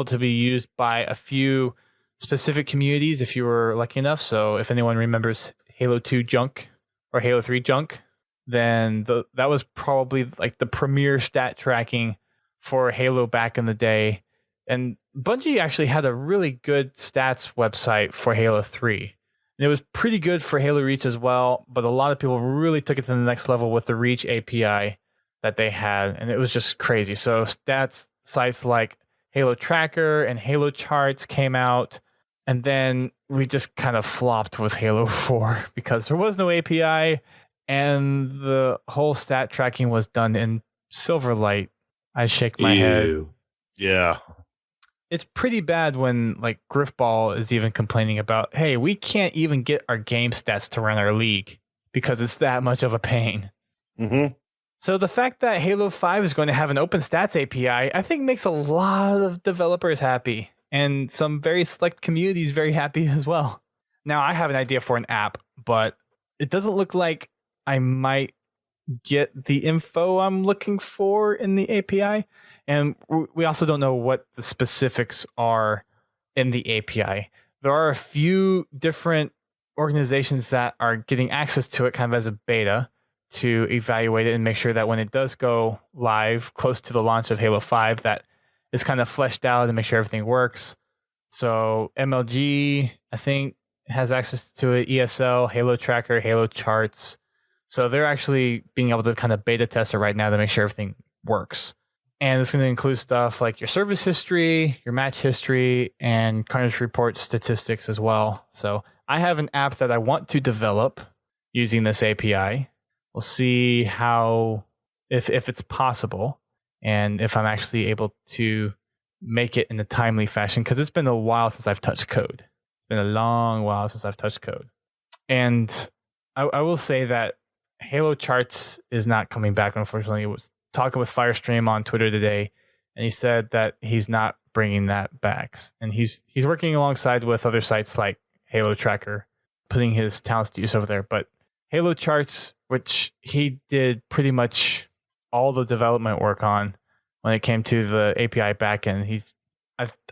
to be used by a few specific communities if you were lucky enough. So if anyone remembers Halo 2 junk or Halo 3 junk, then that was probably like the premier stat tracking for Halo back in the day. And Bungie actually had a really good stats website for Halo 3. And it was pretty good for Halo Reach as well, but a lot of people really took it to the next level with the Reach API that they had, and it was just crazy. So stats sites like Halo Tracker and Halo Charts came out, and then we just kind of flopped with Halo 4 because there was no API, and the whole stat tracking was done in Silverlight. I shake my head. Yeah. It's pretty bad when like Griffball is even complaining about, hey, we can't even get our game stats to run our league because it's that much of a pain. Mm-hmm. So the fact that Halo 5 is going to have an open stats API, I think makes a lot of developers happy. and some very select communities very happy as well. Now, I have an idea for an app, but it doesn't look like I might get the info I'm looking for in the API. And we also don't know what the specifics are in the API. There are a few different organizations that are getting access to it kind of as a beta to evaluate it and make sure that when it does go live close to the launch of Halo 5, that it's kind of fleshed out and make sure everything works. So MLG, I think, has access to it, ESL, Halo Tracker, Halo Charts. So they're actually being able to kind of beta test it right now to make sure everything works. And it's going to include stuff like your service history, your match history, and Carnage Report statistics as well. So I have an app that I want to develop using this API. We'll see how, if it's possible, and if I'm actually able to make it in a timely fashion, because it's been a while since I've touched code. It's been a long while since I've touched code. And I will say that Halo Charts is not coming back, unfortunately. It was talking with Firestream on Twitter today, and he said that he's not bringing that back. And he's working alongside with other sites like Halo Tracker, putting his talents to use over there. But Halo Charts, which he did pretty much all the development work on when it came to the API backend,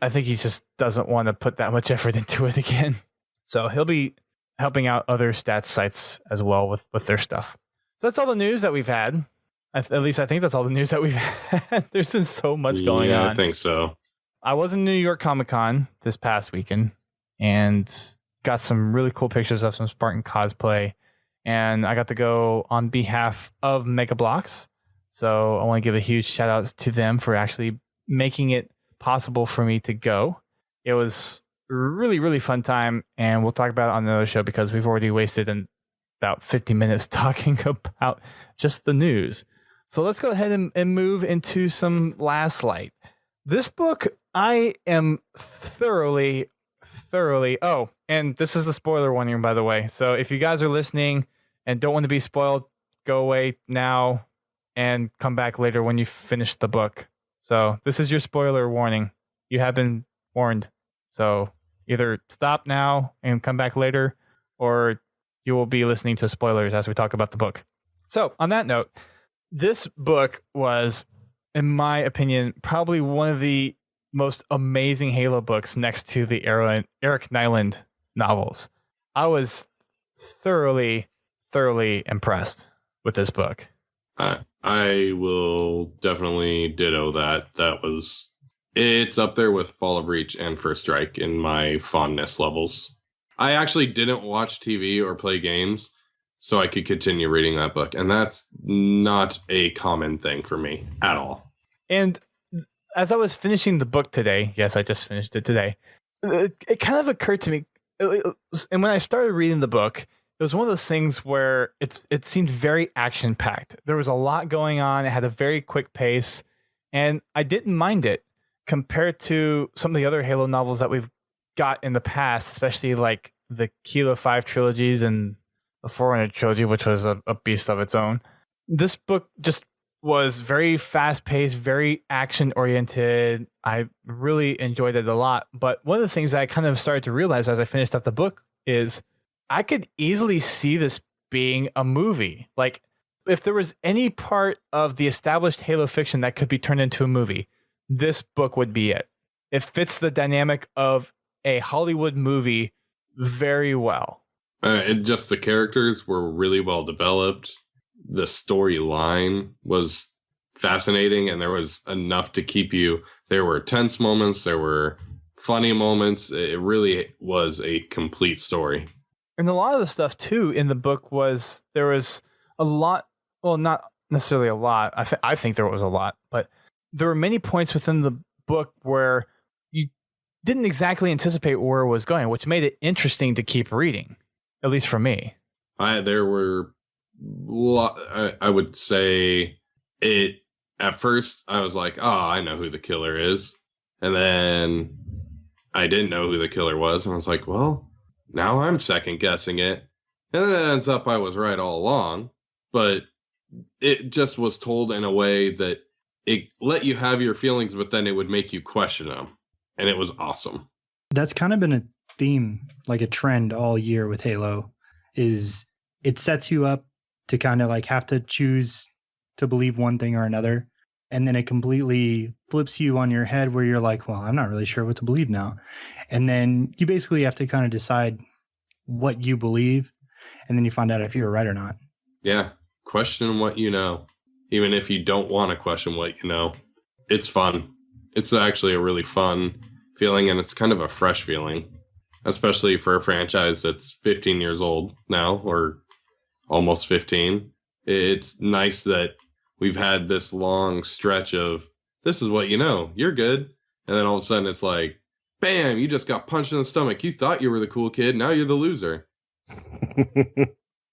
I think he just doesn't want to put that much effort into it again. So he'll be helping out other stats sites as well with their stuff. So that's all the news that we've had. At least I think that's all the news that we've had. There's been so much going on. I think so. I was in New York Comic Con this past weekend and got some really cool pictures of some Spartan cosplay. And I got to go on behalf of Mega Bloks. So I want to give a huge shout out to them for actually making it possible for me to go. It was a really, really fun time. And we'll talk about it on another show because we've already wasted about 50 minutes talking about just the news. So let's go ahead and move into some Last Light. This book, I am thoroughly, oh, and this is the spoiler warning, by the way. So if you guys are listening and don't want to be spoiled, go away now and come back later when you finish the book. So this is your spoiler warning. You have been warned. So either stop now and come back later, or you will be listening to spoilers as we talk about the book. So on that note, this book was, in my opinion, probably one of the most amazing Halo books next to the Eric Nyland novels. I was thoroughly impressed with this book. I will definitely ditto that. It's up there with Fall of Reach and First Strike in my fondness levels. I actually didn't watch TV or play games so I could continue reading that book. And that's not a common thing for me at all. And as I was finishing the book today, yes, I just finished it today, it kind of occurred to me, and when I started reading the book, it was one of those things where it seemed very action-packed. There was a lot going on. It had a very quick pace, and I didn't mind it compared to some of the other Halo novels that we've got in the past, especially like the Kilo 5 trilogies and the Forerunner trilogy, which was a beast of its own. This book just was very fast-paced, very action-oriented. I really enjoyed it a lot. But one of the things that I kind of started to realize as I finished up the book is I could easily see this being a movie. Like, if there was any part of the established Halo fiction that could be turned into a movie, this book would be it. It fits the dynamic of a Hollywood movie very well. And just the characters were really well developed. The storyline was fascinating, and there was enough to keep you. There were tense moments. There were funny moments. It really was a complete story. And a lot of the stuff, too, in the book there was a lot, well, not necessarily a lot. I think there was a lot, but there were many points within the book where you didn't exactly anticipate where it was going, which made it interesting to keep reading, at least for me. There were, I would say, at first I was like, oh, I know who the killer is. And then I didn't know who the killer was. And I was like, well, now I'm second guessing it. And then it ends up I was right all along. But it just was told in a way that it let you have your feelings, but then it would make you question them. and it was awesome. That's kind of been a theme, like a trend all year with Halo, is it sets you up to kind of like have to choose to believe one thing or another. And then it completely flips you on your head where you're like, well, I'm not really sure what to believe now. And then you basically have to kind of decide what you believe. And then you find out if you're right or not. Yeah. Question what you know. Even if you don't want to question what you know. It's fun. It's actually a really fun feeling, and it's kind of a fresh feeling, especially for a franchise that's 15 years old now, or almost 15. It's nice that we've had this long stretch of, this is what you know, you're good. And then all of a sudden it's like, bam, you just got punched in the stomach. You thought you were the cool kid. Now you're the loser.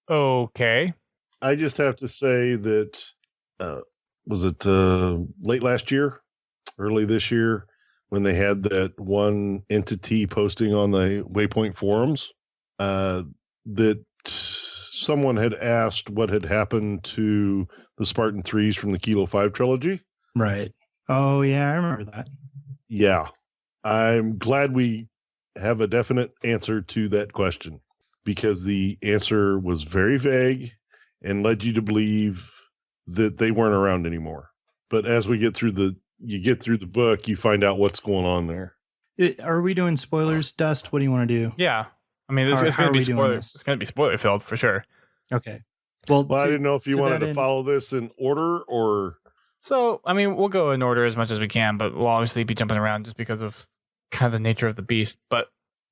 Okay. I just have to say that, was it late last year, early this year, when they had that one entity posting on the Waypoint forums, that someone had asked what had happened to the Spartan IIIs from the Kilo 5 trilogy. Right. Oh, yeah, I remember that. Yeah. I'm glad we have a definite answer to that question, because the answer was very vague and led you to believe that they weren't around anymore. But as we get through the book, you find out what's going on there. Are we doing spoilers, Dust? What do you want to do? Yeah. I mean, it's going to be spoiler. It's going to be spoiler filled for sure. Okay. Well, I didn't know if you wanted to follow this in order or. So, I mean, we'll go in order as much as we can, but we'll obviously be jumping around just because of kind of the nature of the beast. But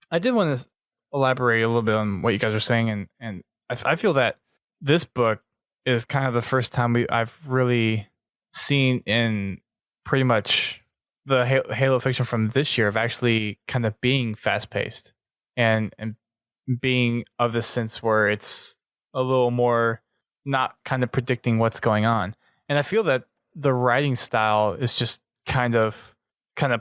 I did want to elaborate a little bit on what you guys are saying, and I feel that this book is kind of the first time I've really seen in pretty much the Halo fiction from this year of actually kind of being fast paced and being of the sense where it's a little more not kind of predicting what's going on. And I feel that the writing style is just kind of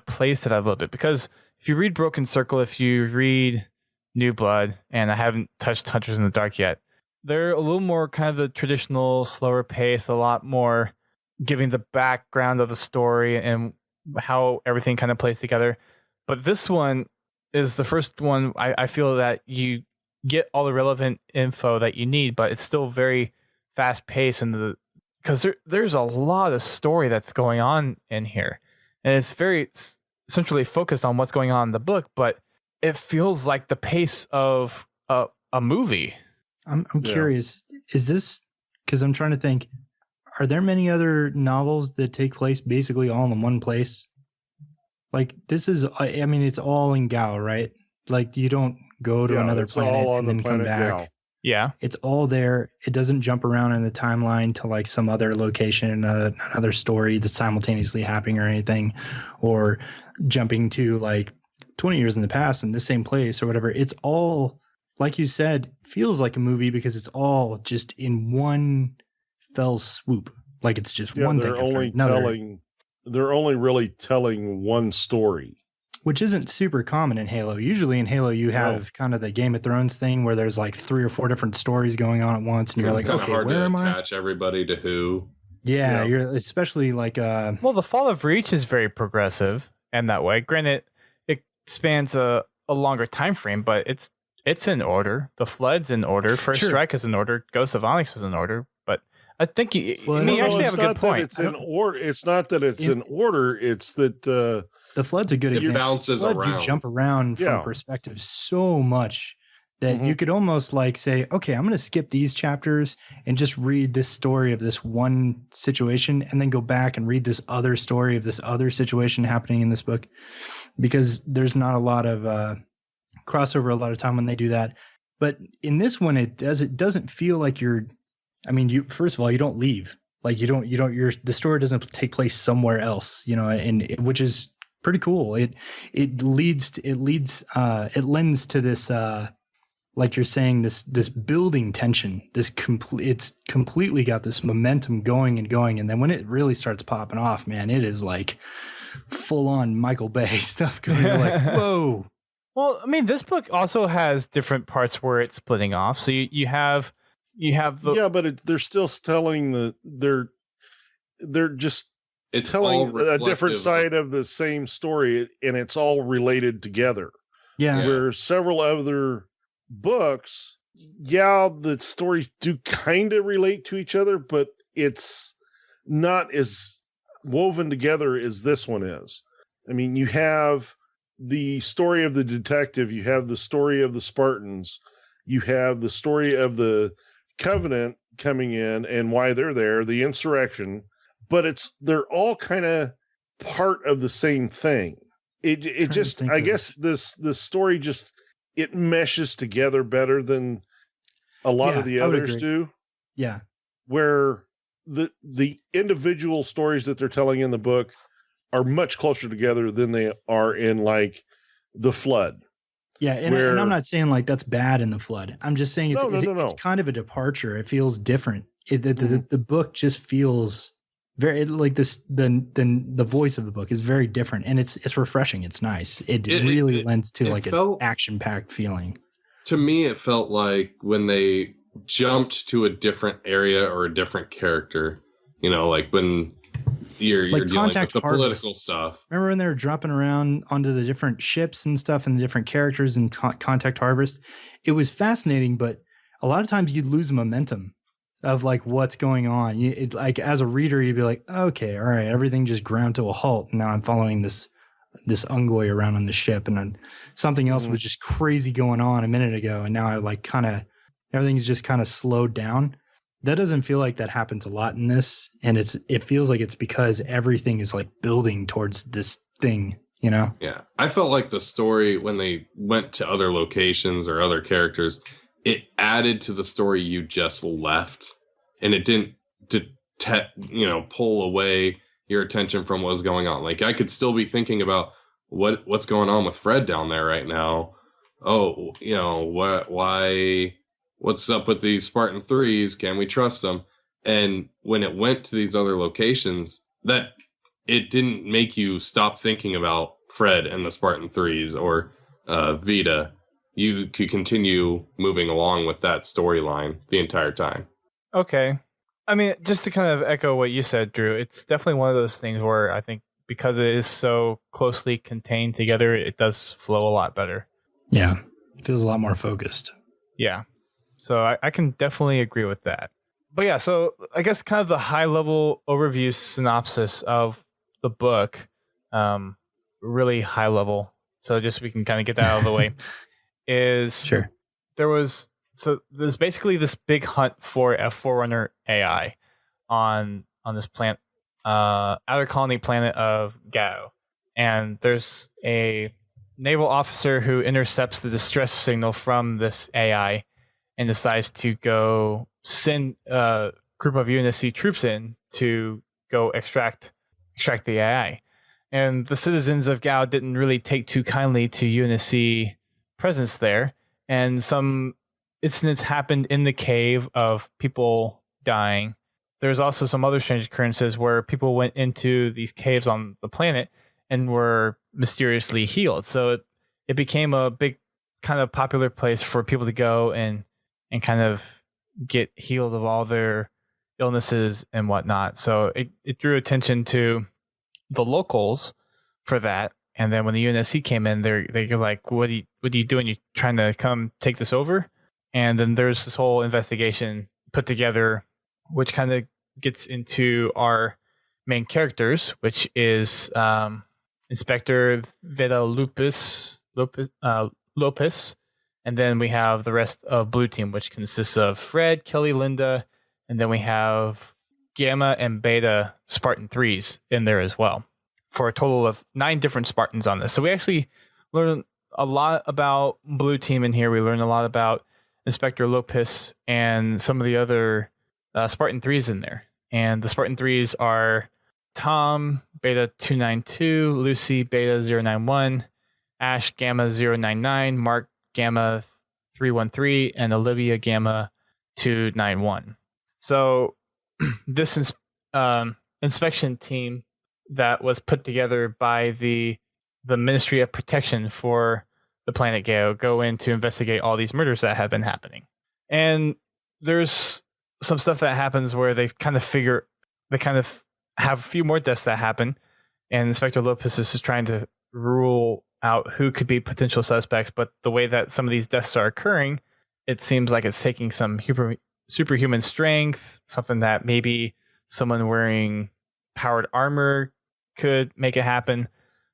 plays to that a little bit, because if you read Broken Circle, if you read New Blood, and I haven't touched Hunters in the Dark yet, they're a little more kind of the traditional slower pace, a lot more giving the background of the story and how everything kind of plays together. But this one is the first one I feel that you get all the relevant info that you need, but it's still very fast paced, and because there's a lot of story that's going on in here, and it's very centrally focused on what's going on in the book, but it feels like the pace of a movie. I'm curious, is this, because I'm trying to think, are there many other novels that take place basically all in one place? Like, this is, I mean, it's all in Gao, right? Like, you don't go to another planet and then come back. Gao. Yeah. It's all there. It doesn't jump around in the timeline to like some other location, another story that's simultaneously happening or anything, or jumping to like 20 years in the past in the same place or whatever. It's all, like you said, feels like a movie because it's all just in one fell swoop. Like it's just one thing after another. They're only really telling one story, which isn't super common in Halo. Usually in Halo, you have kind of the Game of Thrones thing where there's like 3 or 4 different stories going on at once, and you're like, okay, where am I? Attach everybody to who? Yeah, you're especially like. Well, the Fall of Reach is very progressive in that way. Granted, it spans a longer time frame, but it's in order. The Flood's in order. First Strike is in order. Ghost of Onyx is in order. But I think you actually have a good point. It's in order. It's not that it's in order. It's that the Flood's a good example. It bounces around. You jump around from perspective so much that you could almost like say, okay, I'm going to skip these chapters and just read this story of this one situation, and then go back and read this other story of this other situation happening in this book, because there's not a lot of crossover a lot of time when they do that. But in this one, it doesn't feel like you're. I mean, you first of all, you don't leave. Like the story doesn't take place somewhere else, and which is pretty cool. It lends to this, like you're saying, this building tension. It's completely got this momentum going, and then when it really starts popping off, man, it is like full on Michael Bay stuff. Because you're like, whoa. Well, I mean, this book also has different parts where it's splitting off. So you have the, but they're still telling they're just it's telling all a different reflective side of the same story, and it's all related together. Yeah. Where several other books, the stories do kind of relate to each other, but it's not as woven together as this one is. I mean, you have the story of the detective, you have the story of the Spartans, you have the story of the Covenant coming in and why they're there, the insurrection, but they're all kind of part of the same thing. It just, I guess this story just, it meshes together better than a lot of the others do. Yeah. Where the individual stories that they're telling in the book are much closer together than they are in like the Flood. Yeah, and I'm not saying like that's bad in the Flood. I'm just saying it's kind of a departure. It feels different. The book just feels very like this. The voice of the book is very different, and it's refreshing. It's nice. It really lends to like an action-packed feeling. To me, it felt like when they jumped to a different area or a different character, like when you're dealing with the political stuff. Remember when they were dropping around onto the different ships and stuff and the different characters in Contact Harvest? It was fascinating, but a lot of times you'd lose momentum of like what's going on. Like as a reader, you'd be like, okay, all right, everything just ground to a halt. Now I'm following this Ungoi around on the ship, and then something else was just crazy going on a minute ago, and now I like everything's just kind of slowed down. That doesn't feel like that happens a lot in this, and it feels like it's because everything is like building towards this thing, Yeah, I felt like the story when they went to other locations or other characters, it added to the story you just left, and it didn't pull away your attention from what was going on. Like I could still be thinking about what's going on with Fred down there right now. Oh, why? What's up with these Spartan IIIs? Can we trust them? And when it went to these other locations, that it didn't make you stop thinking about Fred and the Spartan IIIs or Veta. You could continue moving along with that storyline the entire time. Okay. I mean, just to kind of echo what you said, Drew, it's definitely one of those things where I think because it is so closely contained together, it does flow a lot better. Yeah. It feels a lot more focused. Yeah. So I can definitely agree with that. But yeah, so I guess kind of the high level overview synopsis of the book, really high level. So just we can kind of get that out of the way is sure. There's basically this big hunt for a Forerunner AI on this planet, outer colony planet of Gao. And there's a naval officer who intercepts the distress signal from this AI and decides to go send a group of UNSC troops in to go extract the AI. And the citizens of Gao didn't really take too kindly to UNSC presence there. And some incidents happened in the cave of people dying. There's also some other strange occurrences where people went into these caves on the planet and were mysteriously healed. So it became a big kind of popular place for people to go and kind of get healed of all their illnesses and whatnot. So it drew attention to the locals for that. And then when the UNSC came in, they're like, what are you doing? You trying to come take this over? And then there's this whole investigation put together, which kind of gets into our main characters, which is Inspector Veta Lopis, and then we have the rest of Blue Team, which consists of Fred, Kelly, Linda, and then we have Gamma and Beta Spartan IIIs in there as well, for a total of 9 different Spartans on this. So we actually learn a lot about Blue Team in here. We learn a lot about Inspector Lopis and some of the other Spartan IIIs in there. And the Spartan IIIs are Tom, Beta 292, Lucy, Beta 091, Ash, Gamma 099, Mark, Gamma 313, and Olivia, Gamma 291. So this inspection team that was put together by the Ministry of Protection for the planet Gao go in to investigate all these murders that have been happening. And there's some stuff that happens where they kind of have a few more deaths that happen, and Inspector Lopis is just trying to rule out who could be potential suspects. But the way that some of these deaths are occurring, it seems like it's taking some superhuman strength, something that maybe someone wearing powered armor could make it happen.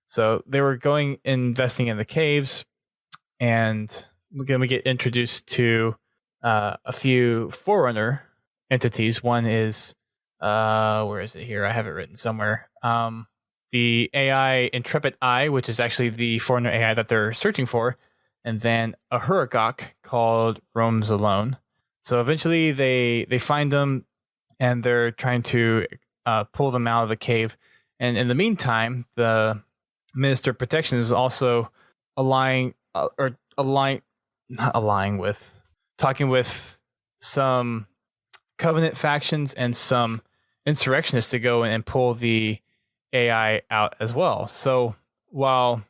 So they were investing in the caves, and then we get introduced to a few Forerunner entities. One is, where is it here? I have it written somewhere. The AI Intrepid Eye, which is actually the Forerunner AI that they're searching for, and then a Huragok called Roams Alone. So eventually they find them, and they're trying to pull them out of the cave. And in the meantime, the Minister of Protection is also talking with some Covenant factions and some insurrectionists to go and pull the AI out as well. So while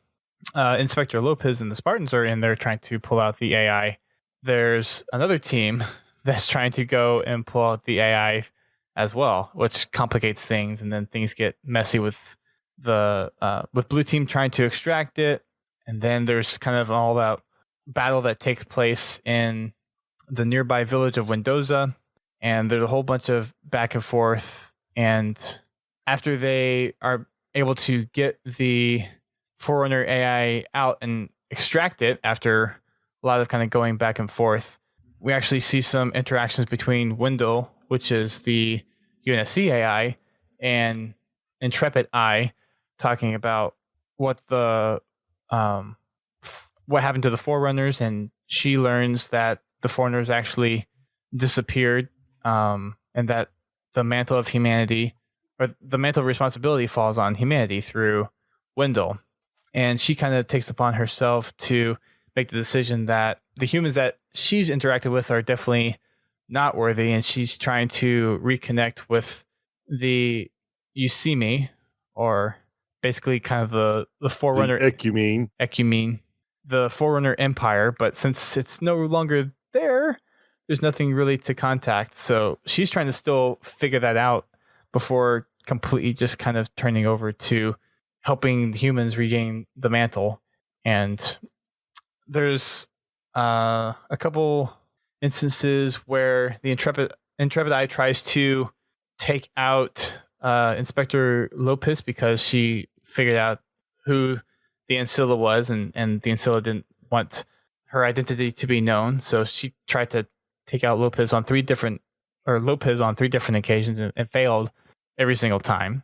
Inspector Lopis and the Spartans are in there trying to pull out the AI, there's another team that's trying to go and pull out the AI as well, which complicates things, and then things get messy with the with Blue Team trying to extract it, and then there's kind of all that battle that takes place in the nearby village of Mendoza, and there's a whole bunch of back and forth. And after they are able to get the Forerunner AI out and extract it, after a lot of kind of going back and forth, we actually see some interactions between Wendell, which is the UNSC AI, and Intrepid Eye, talking about what happened to the Forerunners, and she learns that the Forerunners actually disappeared, and that the mantle of humanity, or the mantle of responsibility, falls on humanity through Wendell. And she kind of takes upon herself to make the decision that the humans that she's interacted with are definitely not worthy, and she's trying to reconnect with the Usimi, or basically kind of the Forerunner Ecumene, the Forerunner Empire. But since it's no longer there, there's nothing really to contact. So she's trying to still figure that out before completely just kind of turning over to helping the humans regain the mantle. And there's a couple instances where the Intrepid Eye tries to take out Inspector Lopis because she figured out who the Ancilla was, and the Ancilla didn't want her identity to be known. So she tried to take out Lopis on three different occasions and failed every single time.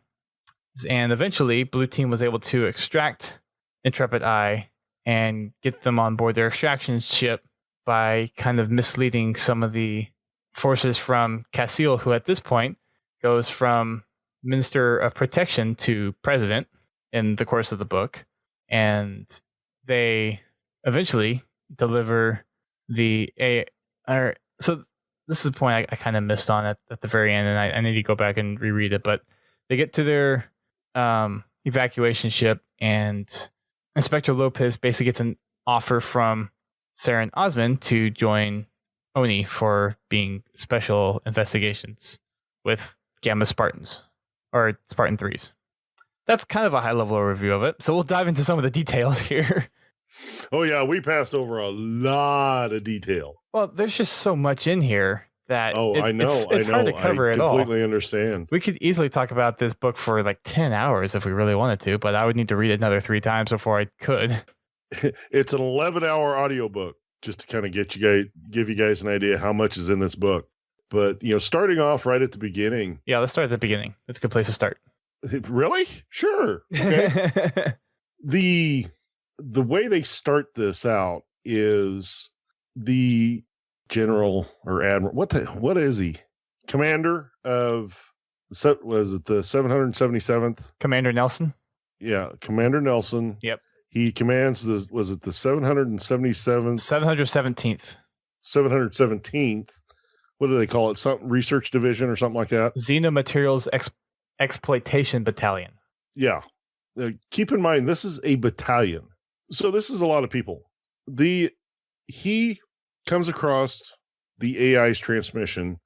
And eventually, Blue Team was able to extract Intrepid Eye and get them on board their extraction ship by kind of misleading some of the forces from Casil, who at this point goes from Minister of Protection to President in the course of the book. And they eventually deliver the so this is the point I kind of missed on at the very end, and I need to go back and reread it. But they get to their evacuation ship, and Inspector Lopis basically gets an offer from Saren Osman to join Oni for being special investigations with Gamma Spartans, or Spartan 3s. That's kind of a high-level overview of it. So we'll dive into some of the details here. Oh, yeah, we passed over a lot of detail. Well, there's just so much in here that I know. It's hard to cover it all. I completely understand. We could easily talk about this book for like 10 hours if we really wanted to, but I would need to read it another 3 times before I could. It's an 11-hour audiobook, just to kind of give you guys an idea how much is in this book. But, starting off right at the beginning. Yeah, let's start at the beginning. That's a good place to start. Really? Sure. Okay. The way they start this out is the general or admiral. What is he? Commander of, was it the 777th? Commander Nelson? Yeah, Commander Nelson. Yep. He commands was it the 777th? 717th. 717th. What do they call it? Something research division or something like that? Xenomaterials Exploitation Battalion. Yeah. Keep in mind, this is a battalion. So this is a lot of people. He comes across the AI's transmission,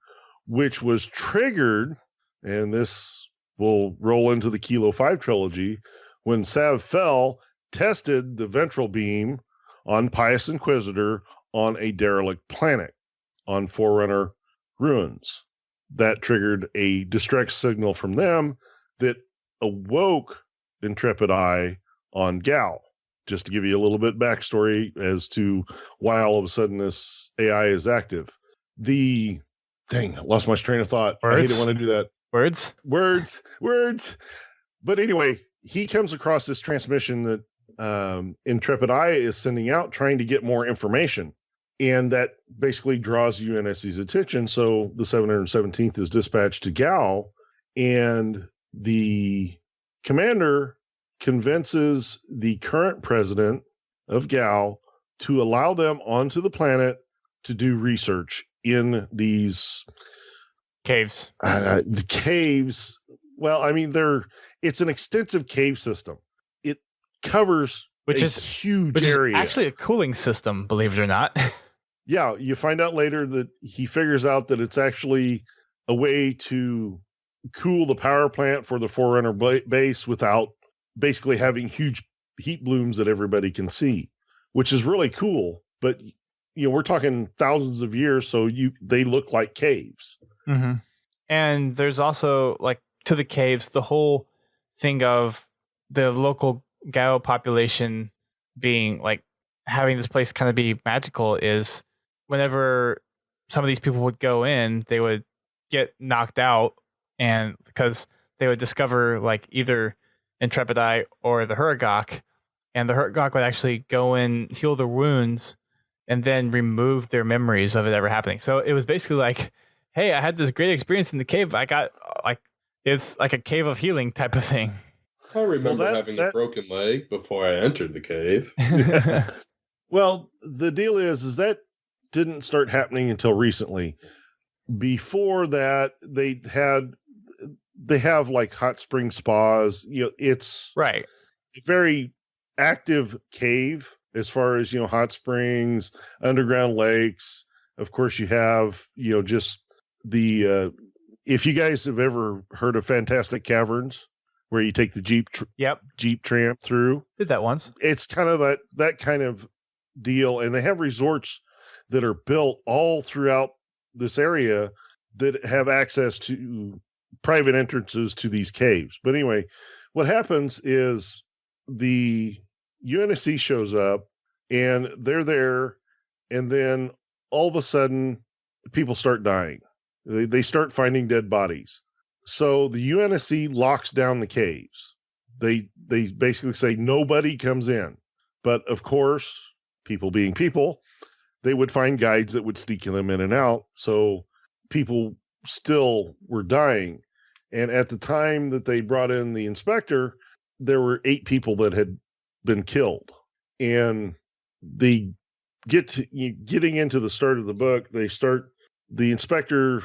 which was triggered, and this we'll roll into the Kilo 5 trilogy when Sav Fel tested the ventral beam on Pious Inquisitor on a derelict planet on Forerunner ruins. That triggered a distress signal from them that awoke Intrepid Eye on Gao. Just to give you a little bit backstory as to why all of a sudden this AI is active. Dang, I lost my train of thought. Words? I hate it when I do that. Words. But anyway, he comes across this transmission that Intrepid Eye is sending out, trying to get more information. And that basically draws UNSC's attention. So the 717th is dispatched to Gao, and the commander convinces the current president of Gao to allow them onto the planet to do research in these caves. The caves. Well, I mean, it's an extensive cave system. It covers which a is huge area. Actually a cooling system, believe it or not. Yeah, you find out later that he figures out that it's actually a way to cool the power plant for the Forerunner base without basically having huge heat blooms that everybody can see, which is really cool. But we're talking thousands of years, so they look like caves. Mm-hmm. And there's also, like, to the caves, the whole thing of the local Gao population being like having this place kind of be magical is whenever some of these people would go in, they would get knocked out, and because they would discover like either Intrepid Eye or the Huragok, and the Huragok would actually go in, heal the wounds, and then remove their memories of it ever happening. So it was basically like, hey, I had this great experience in the cave. I got like, it's like a cave of healing type of thing. I remember having a broken leg before I entered the cave. Well, the deal is that didn't start happening until recently. Before that, they have like hot spring spas. It's right. A very active cave as far as hot springs, underground lakes. Of course, you have just the if you guys have ever heard of Fantastic Caverns, where you take the Jeep tramp through. Did that once. It's kind of that kind of deal, and they have resorts that are built all throughout this area that have access to private entrances to these caves. But anyway, what happens is the UNSC shows up and they're there, and then all of a sudden people start dying. They start finding dead bodies. So the UNSC locks down the caves. They basically say nobody comes in. But of course, people being people, they would find guides that would sneak them in and out. So people still were dying. And at the time that they brought in the inspector, there were 8 people that had been killed. And they getting into the start of the book, the inspector,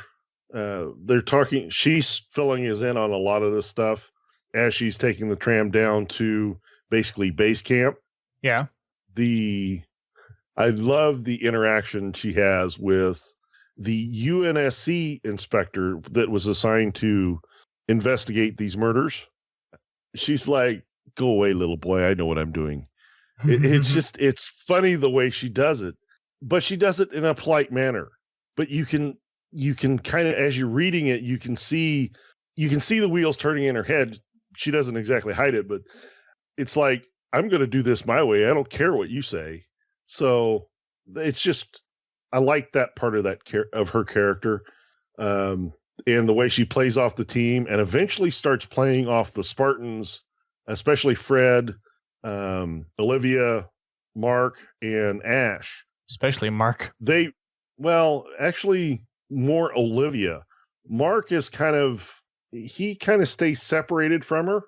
they're talking, she's filling us in on a lot of this stuff as she's taking the tram down to basically base camp. Yeah. I love the interaction she has with the UNSC inspector that was assigned to investigate these murders. She's like, "Go away, little boy. I know what I'm doing." It's funny the way she does it, but she does it in a polite manner. But you can kind of, as you're reading it, you can see the wheels turning in her head. She doesn't exactly hide it, but it's like, I'm going to do this my way. I don't care what you say. So it's just, I like that part of of her character, and the way she plays off the team, and eventually starts playing off the Spartans, especially Fred, Olivia, Mark, and Ash. Especially Mark. Actually more Olivia. Mark is he kind of stays separated from her.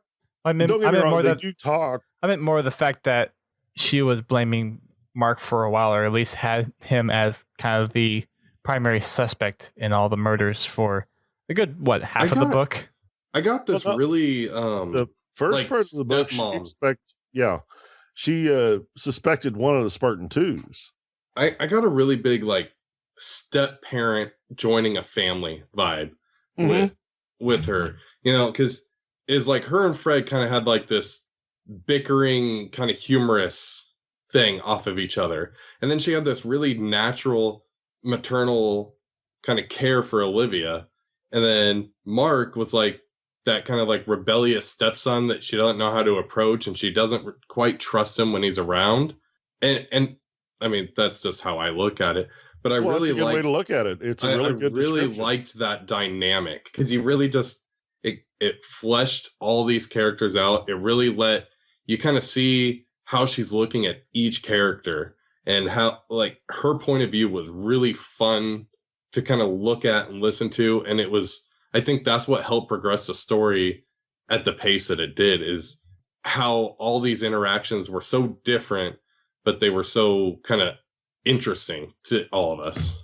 Don't get me wrong, they do talk. I meant more the fact that she was blaming Mark for a while, or at least had him as kind of the primary suspect in all the murders for a good, half of the book? I got this really... the first part of the book, she suspected one of the Spartan IIs. I got a really big, step parent joining a family vibe with her, because is like her and Fred kind of had like this bickering kind of humorous thing off of each other. And then she had this really natural maternal kind of care for Olivia. And then Mark was like that kind of like rebellious stepson that she doesn't know how to approach, and she doesn't quite trust him when he's around. And I mean, that's just how I look at it. But I really it's a good way to look at it. It's a really good really description. liked that dynamic because he really just it fleshed all these characters out. It really let you kind of see how she's looking at each character, and how like her point of view was really fun to kind of look at and listen to. And it was, I think that's what helped progress the story at the pace that it did, is how all these interactions were so different, but they were so kind of interesting to all of us.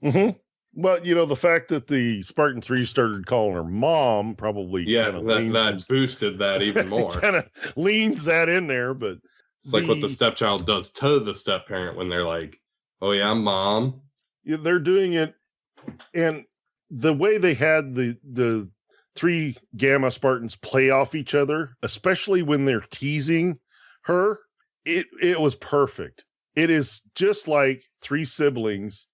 Mm-hmm. Well, the fact that the Spartan 3 started calling her mom probably that boosted that even more. Kind of leans that in there, but it's like what the stepchild does to the step parent when they're like, "Oh yeah, mom." Yeah, they're doing it, and the way they had the 3 Gamma Spartans play off each other, especially when they're teasing her, it was perfect. It is just like 3 siblings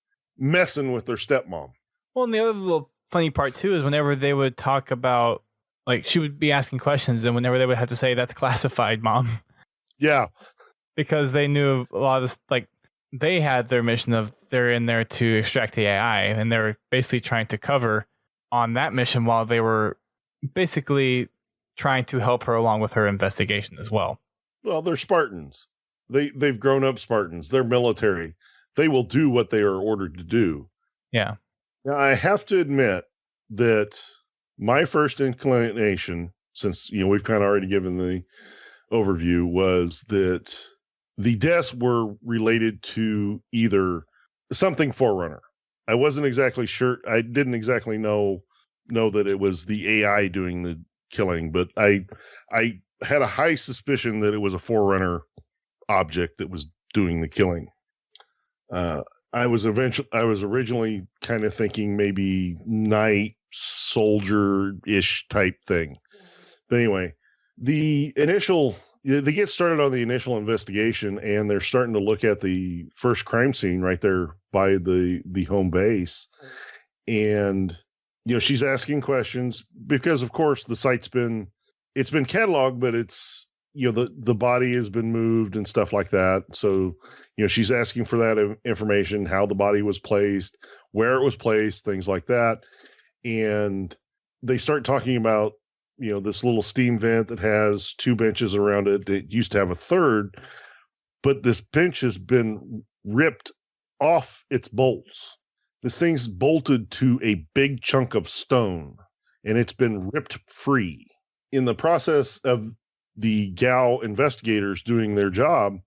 messing with their stepmom. Well, and the other little funny part too is whenever they would talk about, like, she would be asking questions, and whenever they would have to say, "That's classified, mom." Yeah. Because they knew a lot of this, like, they had their mission of they're in there to extract the AI, and they were basically trying to cover on that mission while they were basically trying to help her along with her investigation as well. Well, they're Spartans. They've grown up Spartans. They're military. They will do what they are ordered to do. Yeah. Now, I have to admit that my first inclination, since we've kind of already given the overview, was that the deaths were related to either something Forerunner. I wasn't exactly sure. I didn't exactly know that it was the AI doing the killing, but I had a high suspicion that it was a Forerunner object that was doing the killing. I was originally kind of thinking maybe night soldier-ish type thing. But anyway, they get started on the initial investigation, and they're starting to look at the first crime scene right there by the home base. And, she's asking questions because, of course, the site's been cataloged, but it's, the body has been moved and stuff like that. So, she's asking for that information, how the body was placed, where it was placed, things like that. And they start talking about, this little steam vent that has 2 benches around it. It used to have a third, but this bench has been ripped off its bolts. This thing's bolted to a big chunk of stone, and it's been ripped free. In the process of the Gao investigators doing their job,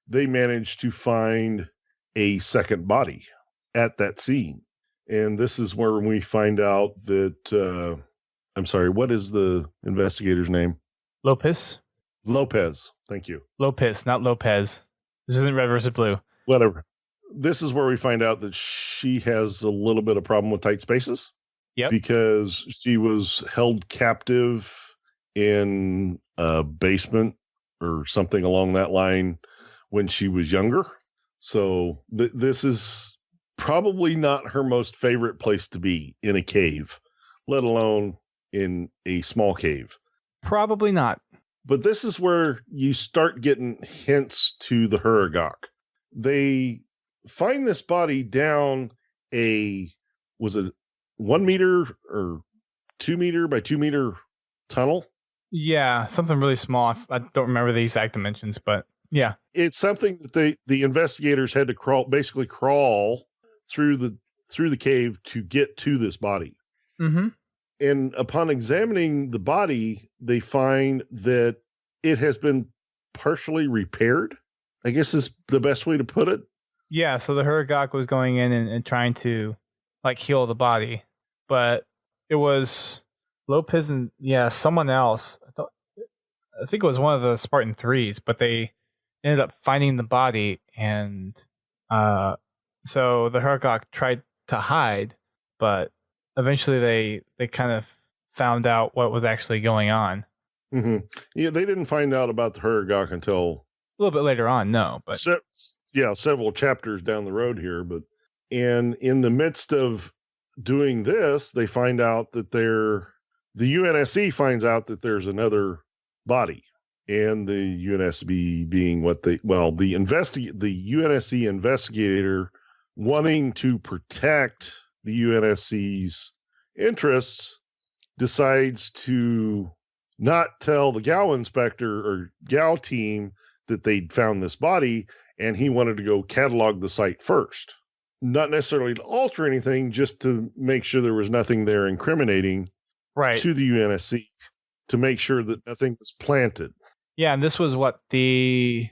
they managed to find a second body at that scene. And this is where we find out that, I'm sorry, what is the investigator's name? Lopis. Thank you. Lopis, not Lopez. This isn't red versus blue. Whatever. This is where we find out that she has a little bit of problem with tight spaces. Yep. Because she was held captive in a basement or something along that line when she was younger. So this is probably not her most favorite place to be, in a cave, let alone in a small cave. Probably not. But this is where you start getting hints to the Huragok. They find this body down was it 1 meter or 2 meter by 2 meter tunnel? Yeah, something really small. I don't remember the exact dimensions, but yeah. It's something that the investigators had to crawl through the cave to get to this body. Mm-hmm. And upon examining the body, they find that it has been partially repaired, I guess is the best way to put it. Yeah, so the Huragok was going in and trying to, like, heal the body, but it was Lopez and someone else. I think it was one of the Spartan 3s, but they ended up finding the body, and so the Huragok tried to hide, but eventually they kind of found out what was actually going on. Hmm. Yeah, they didn't find out about the Huragok until A little bit later on, no, but several chapters down the road here. But and in the midst of doing this, they find out that the UNSC finds out that there's another body, and the UNSC being the UNSC investigator wanting to protect the UNSC's interests decides to not tell the Gao inspector or Gao team that they'd found this body, and he wanted to go catalog the site first. Not necessarily to alter anything, just to make sure there was nothing there incriminating right. to the UNSC, to make sure that nothing was planted. Yeah, and this was what the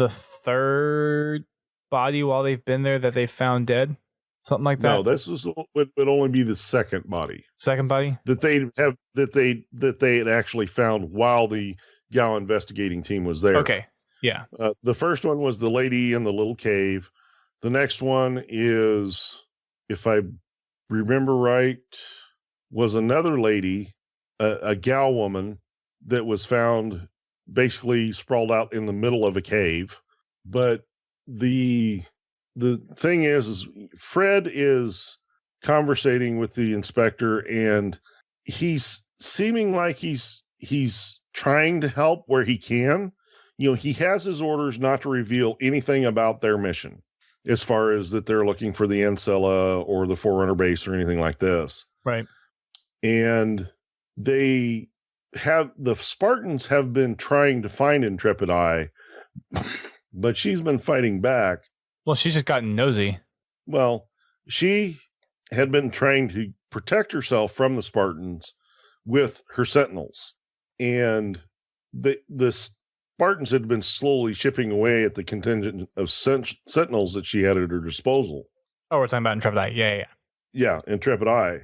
third body while they've been there that they found dead, something like that. No, this would only be the second body. Second body that they had actually found while the Gao investigating team was there. Okay, yeah. The first one was the lady in the little cave. The next one is, if I remember right, was another lady, a Gao woman that was found basically sprawled out in the middle of a cave. But the thing is Fred is conversating with the inspector, and he's seeming like he's trying to help where he can. He has his orders not to reveal anything about their mission, as far as that they're looking for the Ancella or the Forerunner base or anything like this. Right. And the Spartans have been trying to find Intrepid Eye, but she's been fighting back. Well, she's just gotten nosy. Well, she had been trying to protect herself from the Spartans with her sentinels. And the Spartans had been slowly chipping away at the contingent of sentinels that she had at her disposal. Oh, we're talking about Intrepid Eye. Yeah. Yeah, Intrepid Eye.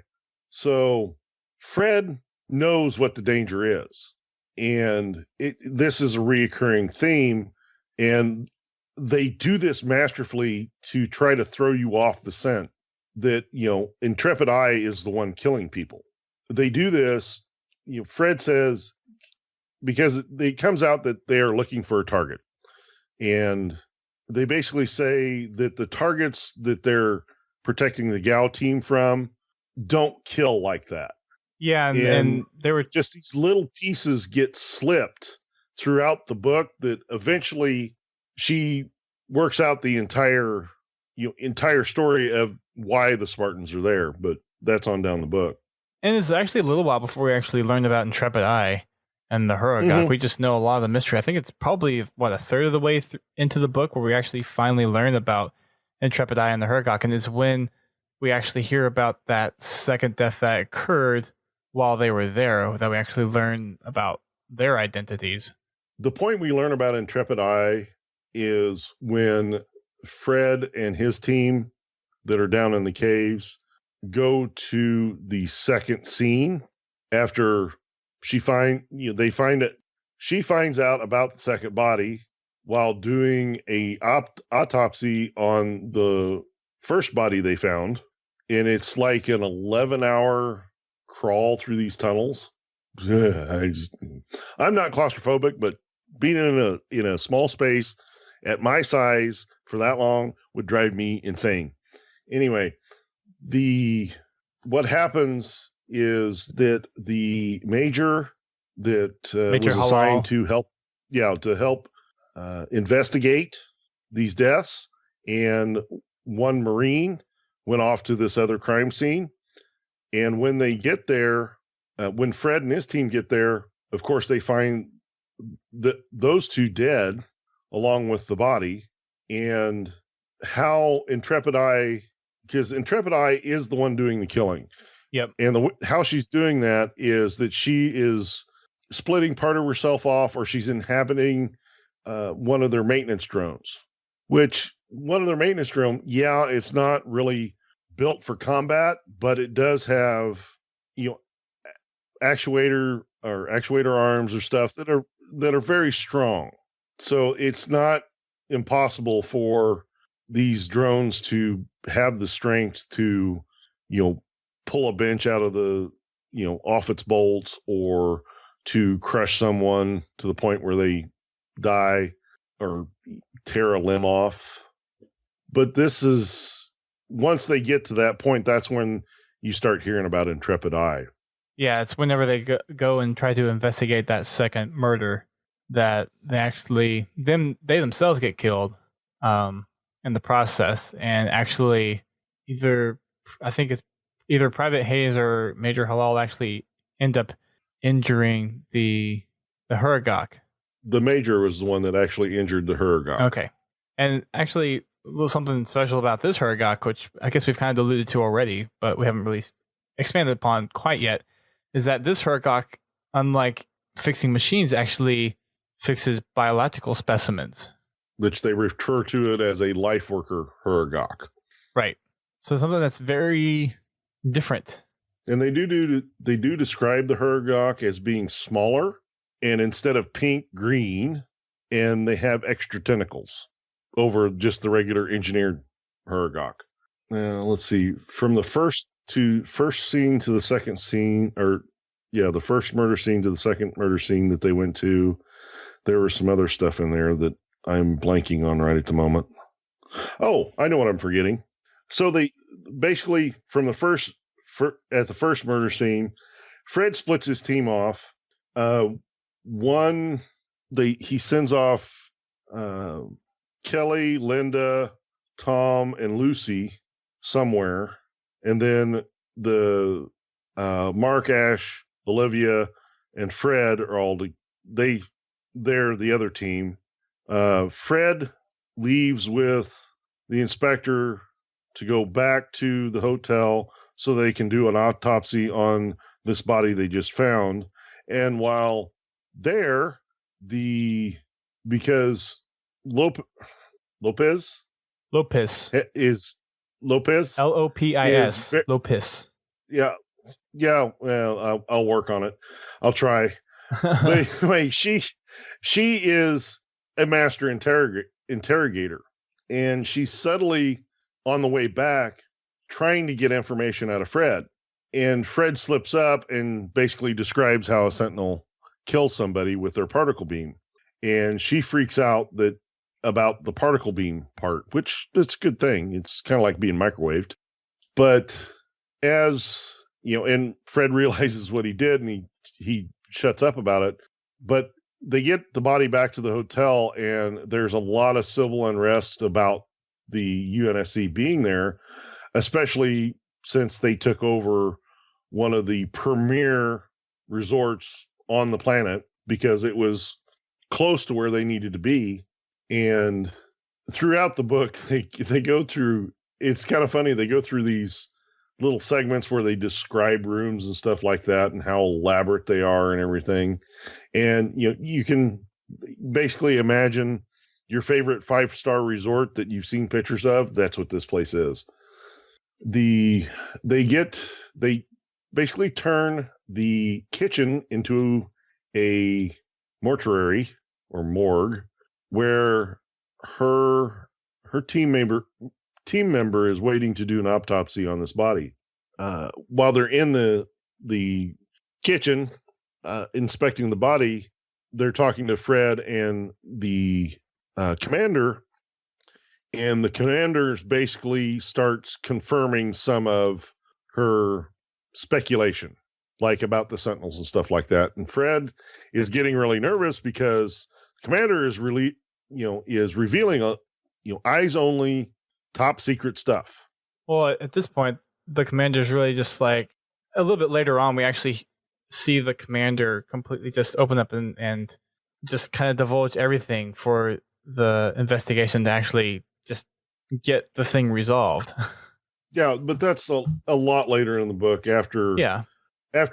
So Fred knows what the danger is. And this is a reoccurring theme. And they do this masterfully to try to throw you off the scent that, Intrepid Eye is the one killing people. They do this, Fred says, because it comes out that they are looking for a target. And they basically say that the targets that they're protecting the Gao team from don't kill like that. Yeah, and there were just these little pieces get slipped throughout the book that eventually she works out the entire story of why the Spartans are there, but that's on down the book. And it's actually a little while before we actually learned about Intrepid Eye and the Huragok. Mm-hmm. We just know a lot of the mystery. I think it's probably, a third of the way into the book where we actually finally learn about Intrepid Eye and the Huragok, and it's when we actually hear about that second death that occurred while they were there that we actually learn about their identities. The point we learn about Intrepid Eye is when Fred and his team that are down in the caves go to the second scene after she finds out about the second body while doing a autopsy on the first body they found. And it's like an 11-hour crawl through these tunnels. I'm not claustrophobic, but being in a small space at my size for that long would drive me insane. Anyway, what happens is that the major that was assigned to help investigate these deaths, and one Marine went off to this other crime scene. And when they get there, when Fred and his team get there, of course, they find those two dead along with the body. And how Intrepid Eye, because Intrepid Eye is the one doing the killing. Yep. And how she's doing that is that she is splitting part of herself off, or she's inhabiting one of their maintenance drones, which one of their maintenance drone, it's not really built for combat, but it does have, actuator arms or stuff that are very strong. So it's not impossible for these drones to have the strength to, pull a bench out of the, off its bolts, or to crush someone to the point where they die or tear a limb off. But this is, once they get to that point, that's when you start hearing about Intrepid Eye. Yeah, it's whenever they go and try to investigate that second murder that they themselves get killed in the process, and actually I think it's either Private Hayes or Major Halal actually end up injuring the Huragok. The Major was the one that actually injured the Huragok. Okay, and actually a little something special about this Huragok, which I guess we've kind of alluded to already, but we haven't really expanded upon quite yet, is that this Huragok, unlike fixing machines, actually fixes biological specimens. Which they refer to it as a life worker Huragok. Right. So something that's very different. And they do describe the Huragok as being smaller, and instead of pink, green, and they have extra tentacles over just the regular engineered Huragok. Let's see. From the first scene to the second scene, the first murder scene to the second murder scene that they went to, there was some other stuff in there that I'm blanking on right at the moment. Oh, I know what I'm forgetting. So they basically, from the first murder scene, Fred splits his team off. He sends off Kelly, Linda, Tom, and Lucy somewhere, and then the Mark, Ash, Olivia, and Fred are all they're the other team. Fred leaves with the inspector to go back to the hotel so they can do an autopsy on this body they just found. And while there, because Lopis is Lopis Lopis Lopis. Yeah. Well, I'll work on it. I'll try. Wait, she is a master interrogator, and she's subtly on the way back trying to get information out of Fred. And Fred slips up and basically describes how a sentinel kills somebody with their particle beam. And she freaks out about the particle beam part, which it's a good thing. It's kind of like being microwaved. But as you know, and Fred realizes what he did, and he shuts up about it. But they get the body back to the hotel, and there's a lot of civil unrest about the UNSC being there, especially since they took over one of the premier resorts on the planet because it was close to where they needed to be. And throughout the book, they go through, it's kind of funny, they go through these little segments where they describe rooms and stuff like that and how elaborate they are and everything. And you can basically imagine your favorite 5-star resort that you've seen pictures of. That's what this place is. They basically turn the kitchen into a mortuary or morgue where her team member is waiting to do an autopsy on this body. While they're in the kitchen inspecting the body, they're talking to Fred and the commander, and the commander basically starts confirming some of her speculation, like about the sentinels and stuff like that. And Fred is getting really nervous because the commander is really, is revealing eyes only, top secret stuff. Well, at this point, the commander's really just like, a little bit later on, we actually see the commander completely just open up and just kind of divulge everything for the investigation to actually just get the thing resolved. Yeah, but that's a lot later in the book after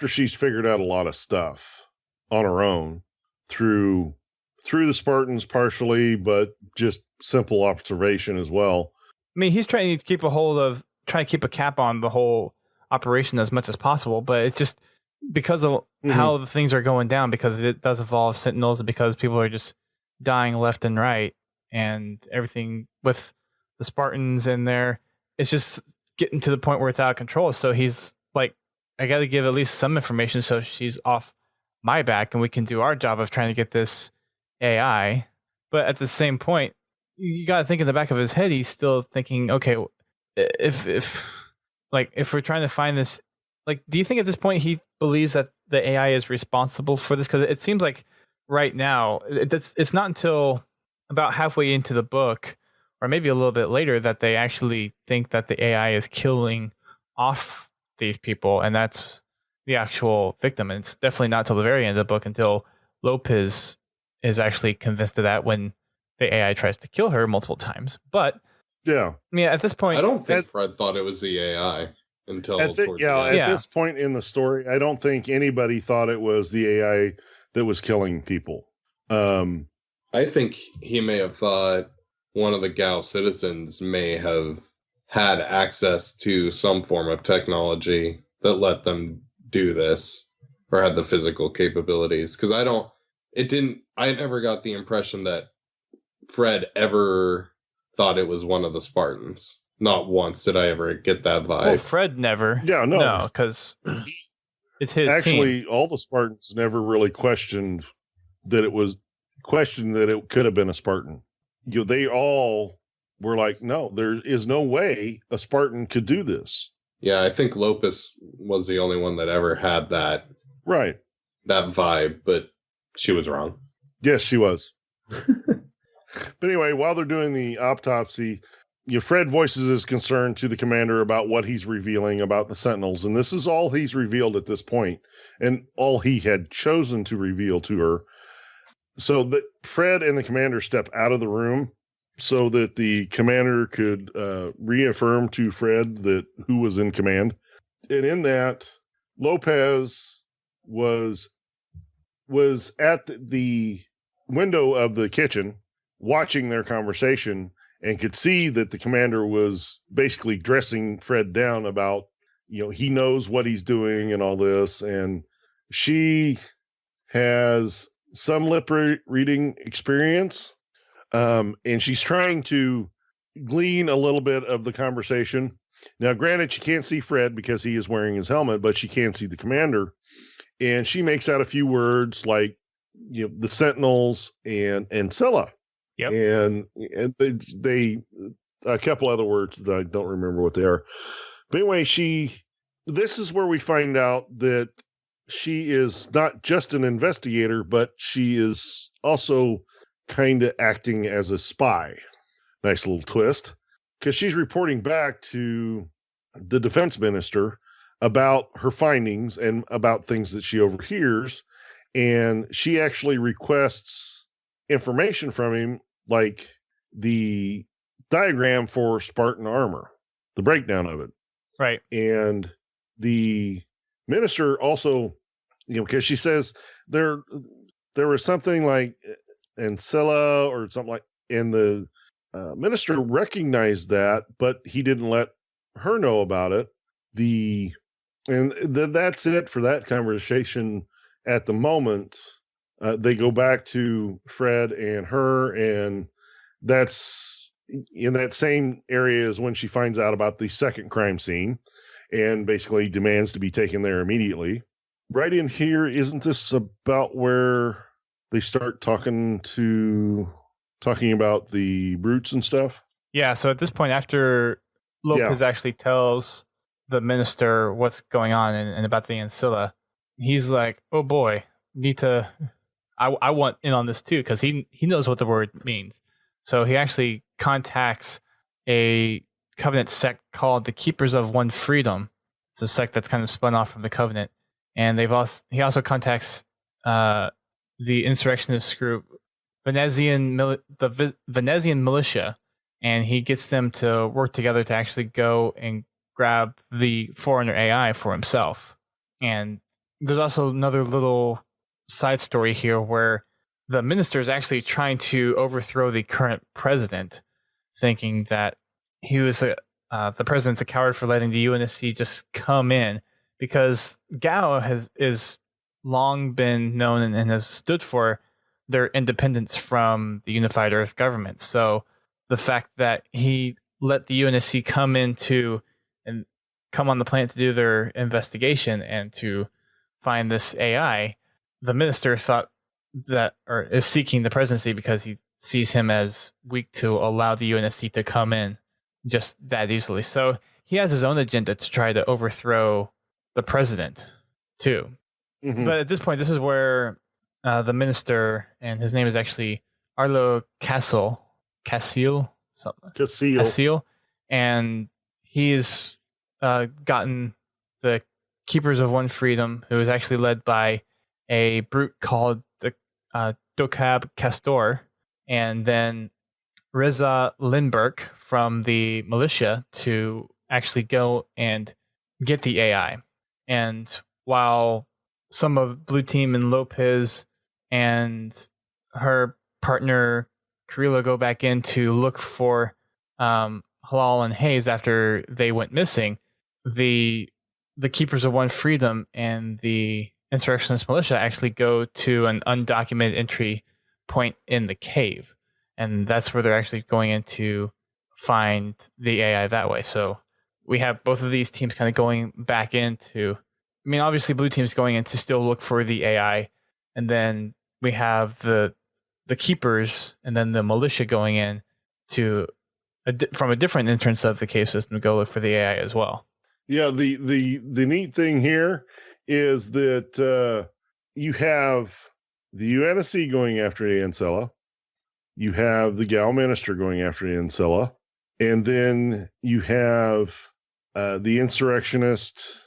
she's figured out a lot of stuff on her own through the Spartans partially, but just simple observation as well. I mean, he's trying to keep a cap on the whole operation as much as possible, but it's just because of how the things are going down, because it does involve sentinels, because people are just dying left and right, and everything with the Spartans in there, it's just getting to the point where it's out of control. So he's like, I got to give at least some information so she's off my back and we can do our job of trying to get this AI. But at the same point, you got to think in the back of his head, he's still thinking, okay, if we're trying to find this, like, do you think at this point he believes that the AI is responsible for this? Because it seems like right now, it's not until about halfway into the book, or maybe a little bit later, that they actually think that the AI is killing off these people, and that's the actual victim. And it's definitely not till the very end of the book until Lopis is actually convinced of that when the AI tries to kill her multiple times. But yeah, I mean, at this point, I don't think Fred thought it was the AI until at this point in the story, I don't think anybody thought it was the AI that was killing people. I think he may have thought one of the Gao citizens may have had access to some form of technology that let them do this, or had the physical capabilities. Because I never got the impression that Fred ever thought it was one of the Spartans. Not once did I ever get that vibe. well, Fred never. Yeah, no, because it's his actually, team. all the Spartans never really questioned that it could have been a Spartan. They all were like, no, there is no way a Spartan could do this. Yeah, I think Lopis was the only one that ever had that vibe, but she was wrong. Yes, she was. But anyway, while they're doing the autopsy, Fred voices his concern to the commander about what he's revealing about the Sentinels. And this is all he's revealed at this point, and all he had chosen to reveal to her. So that Fred and the commander step out of the room so that the commander could reaffirm to Fred that who was in command. And in that, Lopez was at the window of the kitchen watching their conversation, and could see that the commander was basically dressing Fred down about, he knows what he's doing and all this. And she has some lip reading experience. And she's trying to glean a little bit of the conversation. Now, granted, she can't see Fred because he is wearing his helmet, but she can see the commander. And she makes out a few words like, the Sentinels and Scylla. Yep. And they a couple other words that I don't remember what they are. But anyway, this is where we find out that she is not just an investigator, but she is also kind of acting as a spy. Nice little twist, because she's reporting back to the defense minister about her findings and about things that she overhears. And she actually requests information from him, like the diagram for Spartan armor, the breakdown of it. Right. And the minister also, because she says there was something like Ancilla or something like, and the minister recognized that, but he didn't let her know about it. That's it for that conversation. At the moment, they go back to Fred and her, and that's in that same area as when she finds out about the second crime scene and basically demands to be taken there immediately. Right in here, isn't this about where they start talking about the brutes and stuff? Yeah, so at this point, after Lopez actually tells the minister what's going on and about the Ancilla, he's like, oh boy, I want in on this too, because he knows what the word means. So he actually contacts a Covenant sect called the Keepers of One Freedom. It's a sect that's kind of spun off from the Covenant. And he also contacts the insurrectionist group, the Venetian militia, and he gets them to work together to actually go and grab the Forerunner AI for himself. And there's also another little side story here where the minister is actually trying to overthrow the current president, thinking that he was the president's a coward for letting the UNSC just come in, because Gao is long been known and has stood for their independence from the unified Earth government. So the fact that he let the UNSC come on the planet to do their investigation and to find this AI, the minister thought that, or is seeking the presidency because he sees him as weak to allow the UNSC to come in just that easily. So he has his own agenda to try to overthrow the president too. Mhm. But at this point, this is where the minister, and his name is actually Arlo Casile, something. Casile. And he's gotten the Keepers of One Freedom, who is actually led by a brute called the Dokab Castor, and then Reza Lindbergh from the militia to actually go and get the AI. And while some of Blue Team and Lopez and her partner Karila go back in to look for Halal and Hayes after they went missing, the Keepers of One Freedom and the insurrectionist militia actually go to an undocumented entry point in the cave, and that's where they're actually going in to find the AI that way. So we have both of these teams kind of going back into, I mean, obviously Blue Team's going in to still look for the AI, and then we have the Keepers and then the militia going in to from a different entrance of the cave system to go look for the AI as well. Yeah, the neat thing here is that you have the UNSC going after Ancilla, you have the Gao minister going after Ancilla, and then you have the insurrectionist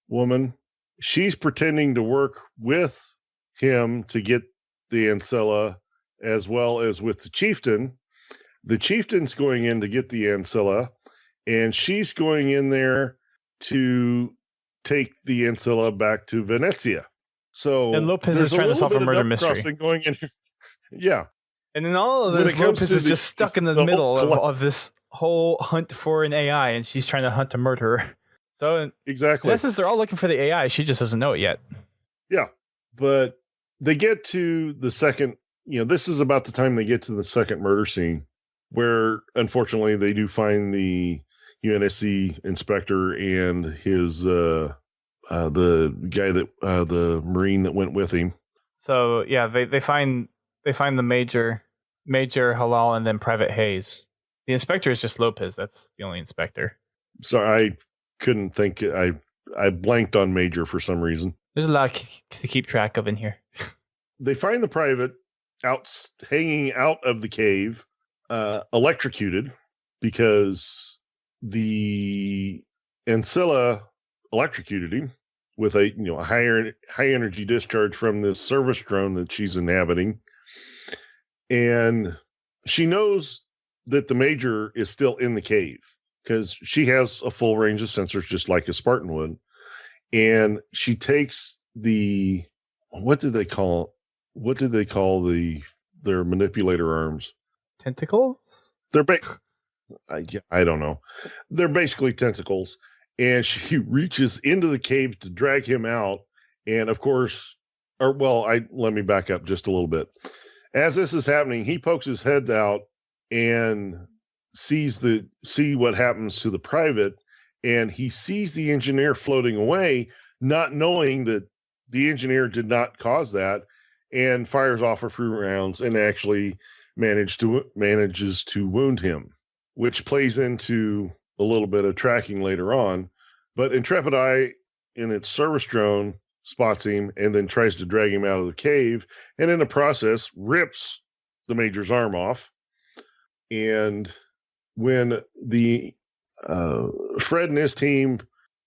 woman. She's pretending to work with him to get the Ancilla, as well as with the chieftain. The chieftain's going in to get the Ancilla, and she's going in there to take the Ancilla back to Venezia. So and Lopez is trying to solve a murder mystery going in here. Yeah. And in all of this, Lopez is just stuck in the middle of this whole hunt for an AI, and she's trying to hunt a murderer. So exactly. This is they're all looking for the AI. She just doesn't know it yet. Yeah. But they get to the second, this is about the time they get to the second murder scene, where unfortunately they do find the UNSC inspector and his the guy that the Marine that went with him. So yeah, they find the major Halal and then Private Hayes. The inspector is just Lopez. That's the only inspector. Sorry, I couldn't think. I blanked on Major for some reason. There's a lot to keep track of in here. They find the private hanging out of the cave, electrocuted, because the Ancilla electrocuted him with a high energy discharge from this service drone that she's inhabiting, and she knows that the major is still in the cave because she has a full range of sensors just like a Spartan would, and she takes the what did they call their manipulator arms? Tentacles? They're I don't know. They're basically tentacles. And she reaches into the cave to drag him out. And of course, let me back up just a little bit. As this is happening, he pokes his head out and see what happens to the private. And he sees the engineer floating away, not knowing that the engineer did not cause that, and fires off a few rounds and actually manages to wound him, which plays into a little bit of tracking later on. But Intrepid Eye, in its service drone, spots him and then tries to drag him out of the cave, and in the process rips the major's arm off. And when the Fred and his team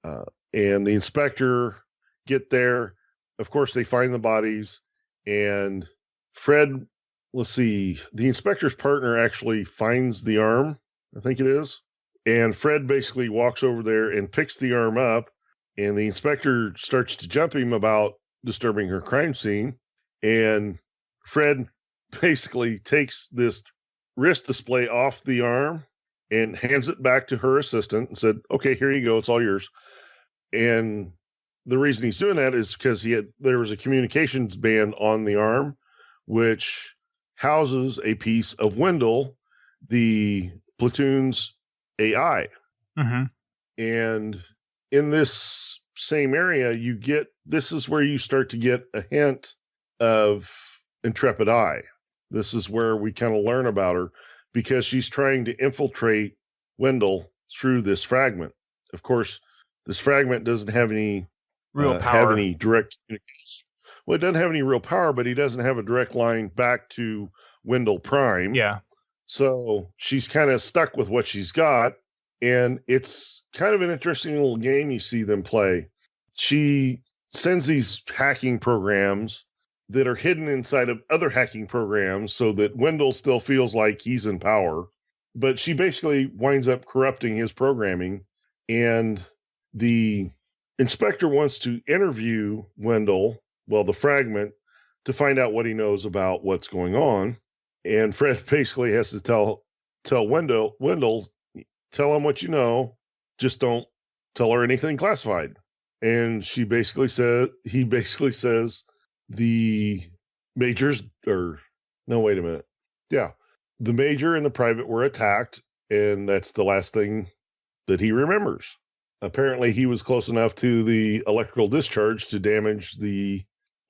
and the inspector get there, of course they find the bodies, and Fred, the inspector's partner actually finds the arm, I think it is. And Fred basically walks over there and picks the arm up, and the inspector starts to jump him about disturbing her crime scene. And Fred basically takes this wrist display off the arm and hands it back to her assistant and said, "Okay, here you go. It's all yours." And the reason he's doing that is because there was a communications band on the arm, which houses a piece of Wendell, the platoon's AI. Mm-hmm. And in this same area, this is where you start to get a hint of Intrepid Eye. This is where we kind of learn about her because she's trying to infiltrate Wendell through this fragment. Of course, this fragment doesn't have any Real power. have any direct communication. Well, it doesn't have any real power, but he doesn't have a direct line back to Wendell Prime. Yeah. So she's kind of stuck with what she's got. And it's kind of an interesting little game you see them play. She sends these hacking programs that are hidden inside of other hacking programs so that Wendell still feels like he's in power. But she basically winds up corrupting his programming. And the inspector wants to interview Wendell, well, the fragment, to find out what he knows about what's going on. And Fred basically has to tell Wendell, tell him what you know, just don't tell her anything classified. And he basically says the majors, or no, wait a minute. Yeah. The major and the private were attacked, and that's the last thing that he remembers. Apparently he was close enough to the electrical discharge to damage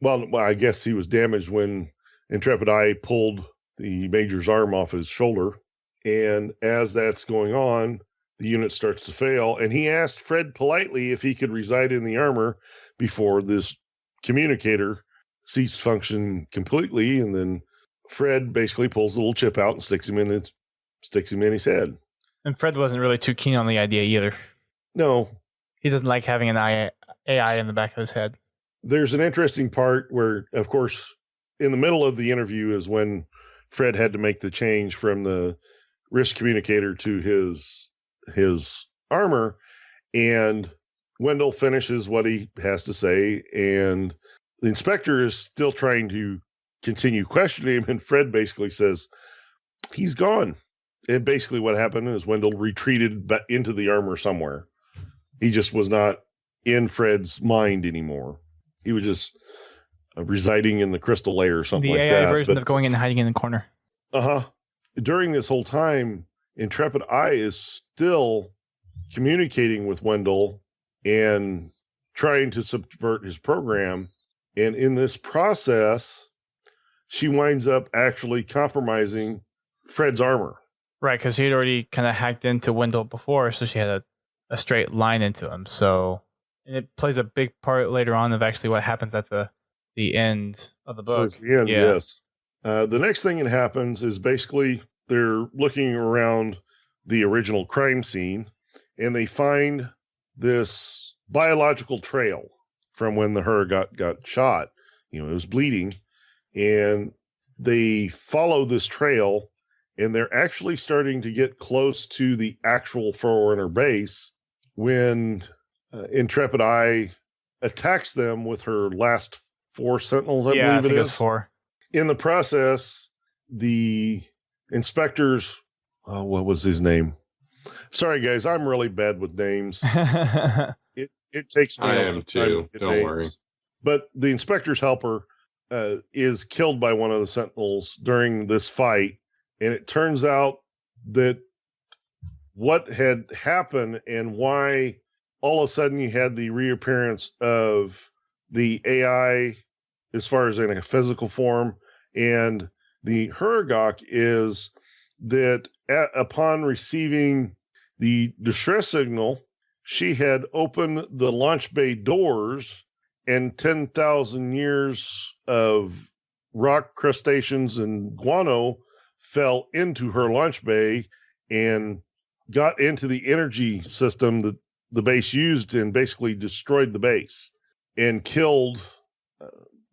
well, I guess he was damaged when Intrepid Eye pulled the major's arm off his shoulder. And as that's going on, the unit starts to fail. And he asked Fred politely if he could reside in the armor before this communicator ceased function completely. And then Fred basically pulls the little chip out and sticks him in his head. And Fred wasn't really too keen on the idea either. No. He doesn't like having an AI in the back of his head. There's an interesting part where, of course, in the middle of the interview is when Fred had to make the change from the wrist communicator to his armor, and Wendell finishes what he has to say, and the inspector is still trying to continue questioning him, and Fred basically says, he's gone. And basically what happened is Wendell retreated back into the armor somewhere. He just was not in Fred's mind anymore. He was just residing in the crystal layer or something like that. The AI version of going and hiding in the corner. Uh-huh. During this whole time, Intrepid Eye is still communicating with Wendell and trying to subvert his program. And in this process, she winds up actually compromising Fred's armor. Right, because he had already kind of hacked into Wendell before, so she had a straight line into him. So, and it plays a big part later on of actually what happens at the end of the book. Towards the end, yes. The next thing that happens is basically they're looking around the original crime scene, and they find this biological trail from when the her got shot. It was bleeding, and they follow this trail, and they're actually starting to get close to the actual Forerunner base when Intrepid Eye attacks them with her last 4 sentinels, I believe it is. 4. In the process, the inspectors, what was his name? Sorry, guys, I'm really bad with names. It takes me. I am too. Don't worry. But the inspector's helper is killed by one of the sentinels during this fight, and it turns out that what had happened and why all of a sudden you had the reappearance of the AI as far as in a physical form and the Hergok is that upon receiving the distress signal, she had opened the launch bay doors, and 10,000 years of rock crustaceans and guano fell into her launch bay and got into the energy system that the base used and basically destroyed the base and killed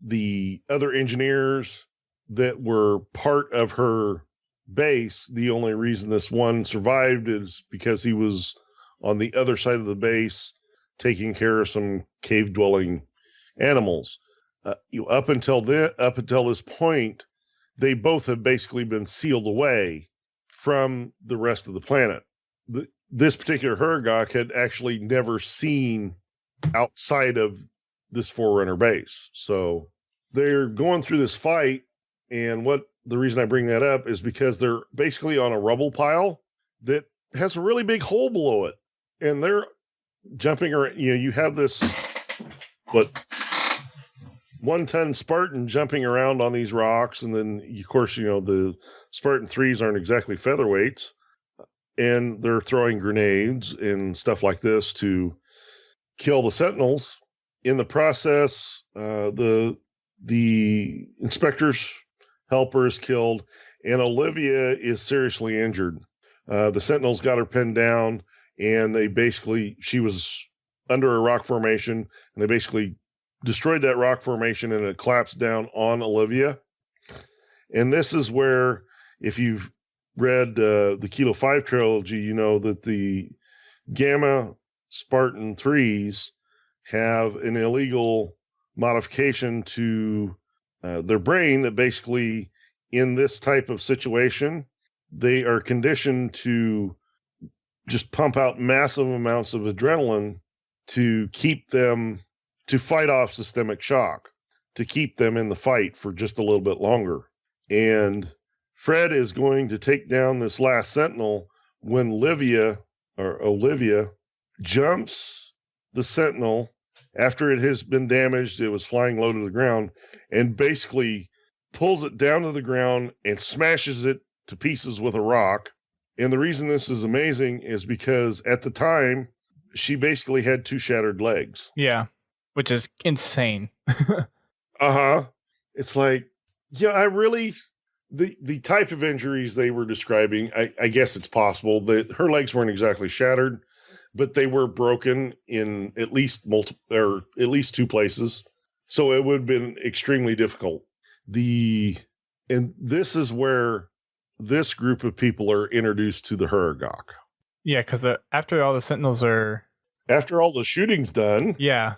the other engineers that were part of her base. The only reason this one survived is because he was on the other side of the base taking care of some cave dwelling animals. Up until this point, they both have basically been sealed away from the rest of the planet. This particular Hergok had actually never seen outside of this Forerunner base. So they're going through this fight, and the reason I bring that up is because they're basically on a rubble pile that has a really big hole below it, and they're jumping around. You have this, what? 1-ton Spartan jumping around on these rocks. And then, of course, the Spartan 3s aren't exactly featherweights. And they're throwing grenades and stuff like this to kill the Sentinels. In the process, the inspector's helper is killed, and Olivia is seriously injured. The Sentinels got her pinned down, and she was under a rock formation, and they basically destroyed that rock formation, and it collapsed down on Olivia. And this is where, if you've read the Kilo 5 trilogy, you know that the Gamma Spartan 3s have an illegal modification to their brain that basically, in this type of situation, they are conditioned to just pump out massive amounts of adrenaline to keep them, to fight off systemic shock, to keep them in the fight for just a little bit longer. And Fred is going to take down this last Sentinel when Olivia jumps the Sentinel after it has been damaged. It was flying low to the ground, and basically pulls it down to the ground and smashes it to pieces with a rock. And the reason this is amazing is because at the time, she basically had 2 shattered legs. Yeah, which is insane. It's like, yeah, the type of injuries they were describing, I guess it's possible that her legs weren't exactly shattered, but they were broken in at least 2 places. So it would have been extremely difficult. And this is where this group of people are introduced to the Huragok. Yeah, because after all the Sentinels after all the shooting's done. Yeah,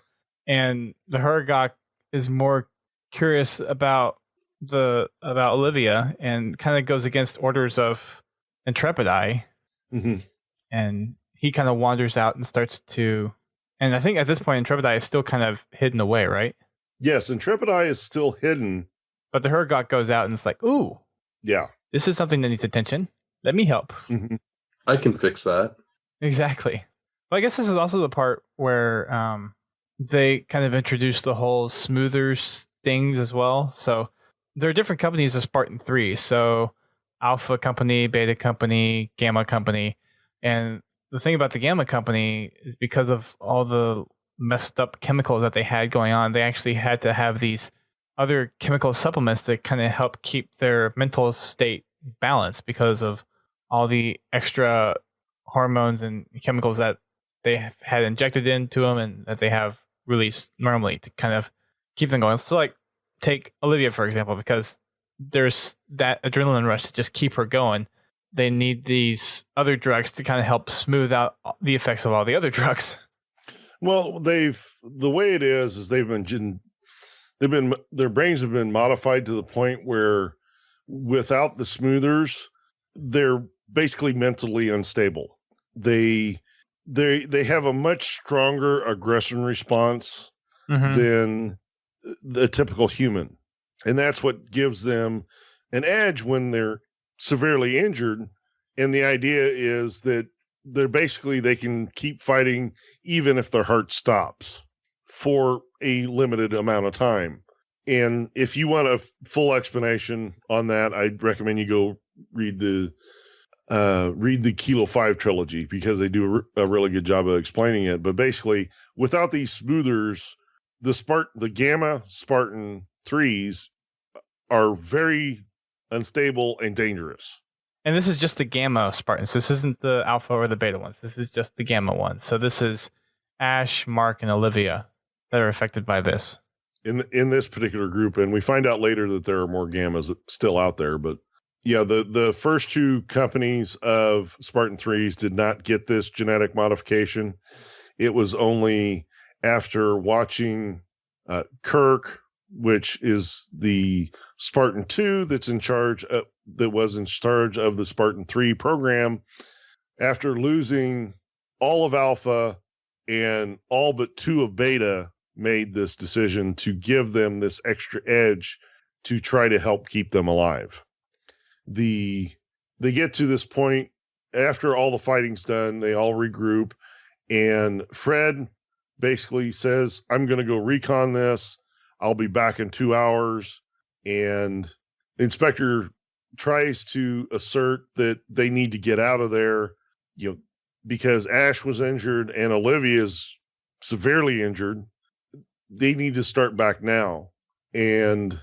and the Huragok is more curious about Olivia and kind of goes against orders of Intrepidi. Mm-hmm. And he kind of wanders out and starts to, and I think at this point Intrepidi is still kind of hidden away, right? Yes, Intrepidi is still hidden. But the Huragok goes out and it's like, ooh, yeah, this is something that needs attention. Let me help. Mm-hmm. I can fix that. Exactly. But I guess this is also the part where they kind of introduce the whole smoothers things as well. So there are different companies of Spartan 3. So Alpha Company, Beta Company, Gamma Company. And the thing about the Gamma Company is because of all the messed up chemicals that they had going on, they actually had to have these other chemical supplements that kind of help keep their mental state balanced because of all the extra hormones and chemicals that they had injected into them and that they have released normally to kind of keep them going. So like take Olivia, for example, because there's that adrenaline rush to just keep her going. They need these other drugs to kind of help smooth out the effects of all the other drugs. Well, the way it is their brains have been modified to the point where without the smoothers, they're basically mentally unstable. They have a much stronger aggression response than the typical human. And that's what gives them an edge when they're severely injured. And the idea is that they can keep fighting even if their heart stops for a limited amount of time. And if you want a full explanation on that, I'd recommend you go read the Kilo 5 trilogy, because they do a really good job of explaining it. But basically, without these smoothers, the Gamma Spartan 3s are very unstable and dangerous. And this is just the Gamma Spartans. This isn't the Alpha or the Beta ones. This is just the Gamma ones. So this is Ash, Mark, and Olivia that are affected by this. In this particular group, and we find out later that there are more Gammas still out there. But yeah, the first 2 companies of Spartan 3s did not get this genetic modification. It was only after watching Kirk, which is the Spartan 2 that was in charge of the Spartan 3 program, after losing all of Alpha and all but 2 of Beta, made this decision to give them this extra edge to try to help keep them alive. They get to this point after all the fighting's done, they all regroup, and Fred basically says, I'm going to go recon this. I'll be back in 2 hours. And the inspector tries to assert that they need to get out of there, because Ash was injured and Olivia's severely injured. They need to start back now. And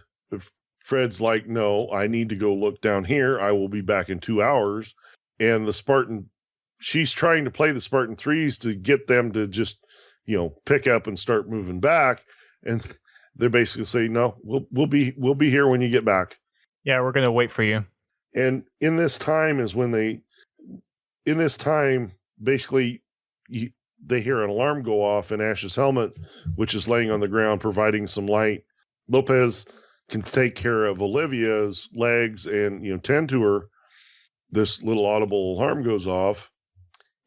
Fred's like, no, I need to go look down here. I will be back in 2 hours. And the Spartan, she's trying to play the Spartan 3s to get them to just, pick up and start moving back. And they're basically saying, no, we'll be here when you get back. Yeah, we're going to wait for you. And in this time is when basically they hear an alarm go off in Ash's helmet, which is laying on the ground, providing some light. Lopez can take care of Olivia's legs and, tend to her. This little audible alarm goes off,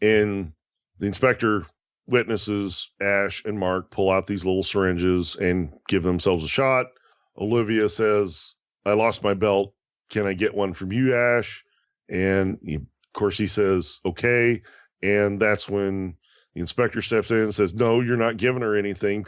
and the inspector witnesses Ash and Mark pull out these little syringes and give themselves a shot. Olivia says, I lost my belt. Can I get one from you, Ash? And of course he says, okay. And that's when the inspector steps in and says, no, you're not giving her anything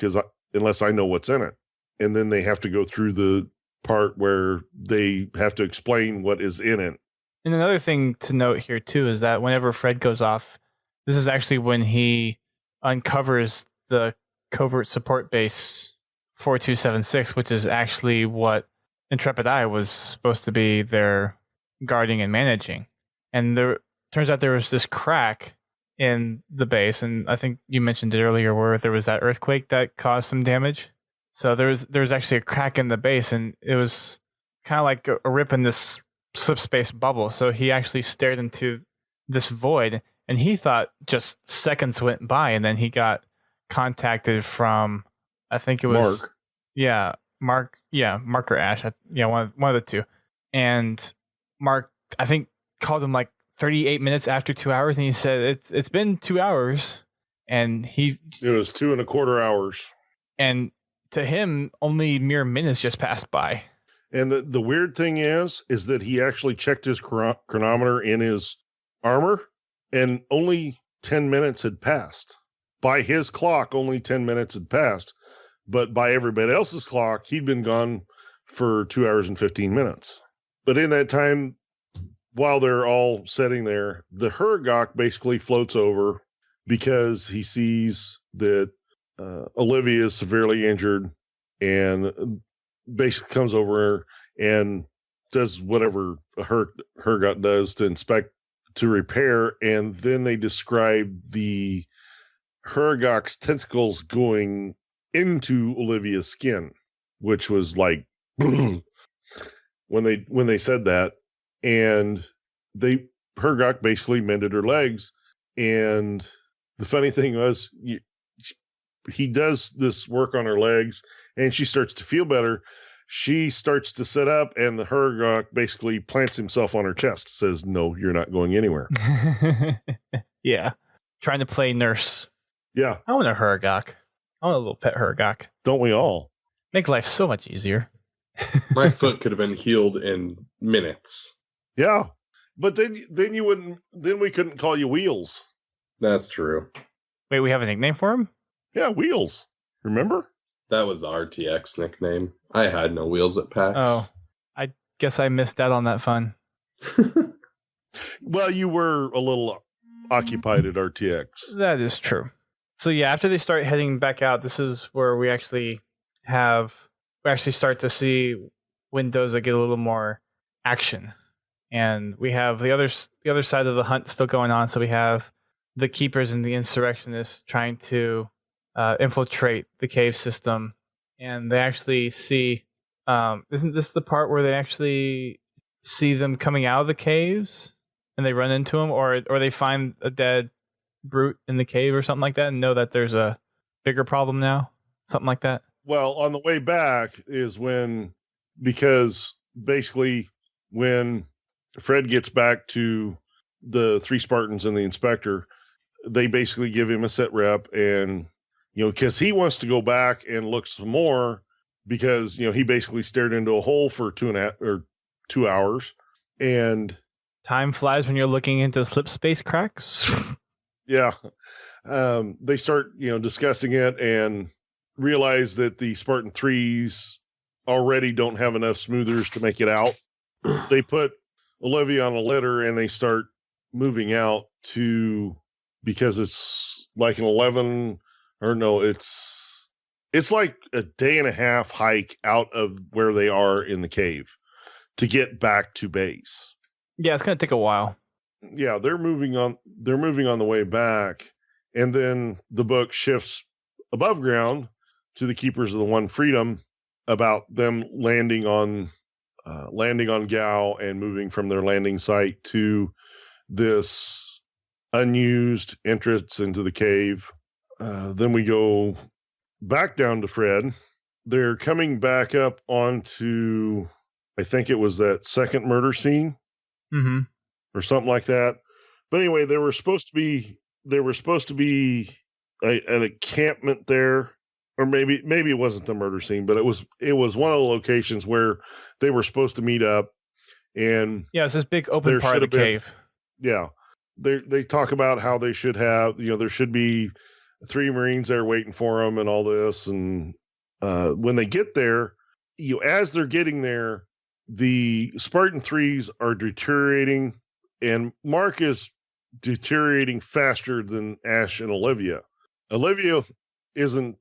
unless I know what's in it. And then they have to go through the part where they have to explain what is in it. And another thing to note here too is that whenever Fred goes off, this is actually when he uncovers the covert support base 4276, which is actually what Intrepid Eye was supposed to be their guarding and managing. And there turns out there was this crack in the base, and I think you mentioned it earlier where there was that earthquake that caused some damage. So there was actually a crack in the base, and it was kind of like a rip in this slip space bubble. So he actually stared into this void, and he thought just seconds went by, and then he got contacted from, I think it was Mark. Yeah, Mark. Yeah, Mark or Ash. One of the two. And Mark, I think, called him like 38 minutes after 2 hours, and he said it's been 2 hours, and it was 2.25 hours. And to him, only mere minutes just passed by. And the weird thing is that he actually checked his chronometer in his armor, and only 10 minutes had passed. By his clock, only 10 minutes had passed. But by everybody else's clock, he'd been gone for 2 hours and 15 minutes. But in that time, while they're all sitting there, the Hergok basically floats over because he sees that Olivia is severely injured, and basically comes over and does whatever Hergok does to repair. And then they describe the Hergok's tentacles going into Olivia's skin, which was like when they said that. And Hergok basically mended her legs. And the funny thing was, he does this work on her legs, and she starts to feel better. She starts to sit up, and the Hergok basically plants himself on her chest, says, no, you're not going anywhere. Yeah. Trying to play nurse. Yeah. I want a Hergok. I want a little pet Hergok. Don't we all? Make life so much easier. My foot could have been healed in minutes. Yeah. But then we couldn't call you Wheels. That's true. Wait, we have a nickname for him? Yeah, Wheels. Remember? That was the RTX nickname. I had no wheels at PAX. Oh, I guess I missed out on that fun. Well, you were a little occupied at RTX. That is true. So yeah, after they start heading back out, this is where we actually start to see windows that get a little more action. And we have the other side of the hunt still going on. So we have the Keepers and the Insurrectionists trying to infiltrate the cave system. And they actually see, isn't this the part where they actually see them coming out of the caves and they run into them, or they find a dead brute in the cave or something like that and know that there's a bigger problem now? Something like that? Well, on the way back is because basically when Fred gets back to the 3 Spartans and the inspector, they basically give him a set rep, and because he wants to go back and look some more, because he basically stared into a hole for 2 hours, and time flies when you're looking into slip space cracks. Yeah. They start discussing it, and realize that the Spartan 3s already don't have enough smoothers to make it out. They put Olivia on a litter and they start moving out because it's like an 11 or no, it's like a day and a half hike out of where they are in the cave to get back to base. Yeah, it's going to take a while. Yeah, they're moving on the way back, and then the book shifts above ground to the Keepers of the One Freedom about them landing on Gao and moving from their landing site to this unused entrance into the cave. Then we go back down to Fred. They're coming back up onto, I think it was that second murder scene, or something like that. But anyway, there were supposed to be an encampment there, or maybe it wasn't the murder scene, but it was one of the locations where they were supposed to meet up. And yeah, it's this big open part of the cave. Yeah, they talk about how they should have, there should be 3 Marines there waiting for them and all this. And when they get there, as they're getting there, the Spartan 3s are deteriorating, and Mark is deteriorating faster than Ash and Olivia. Olivia isn't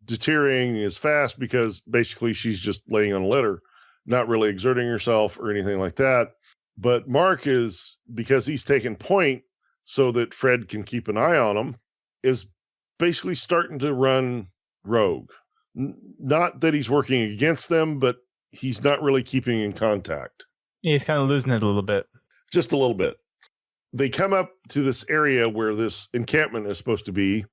deteriorating as fast because basically she's just laying on a litter, not really exerting herself or anything like that. But Mark is, because he's taken point so that Fred can keep an eye on him, is basically starting to run rogue. Not that he's working against them, but he's not really keeping in contact. Yeah, he's kind of losing it a little bit. Just a little bit. They come up to this area where this encampment is supposed to be.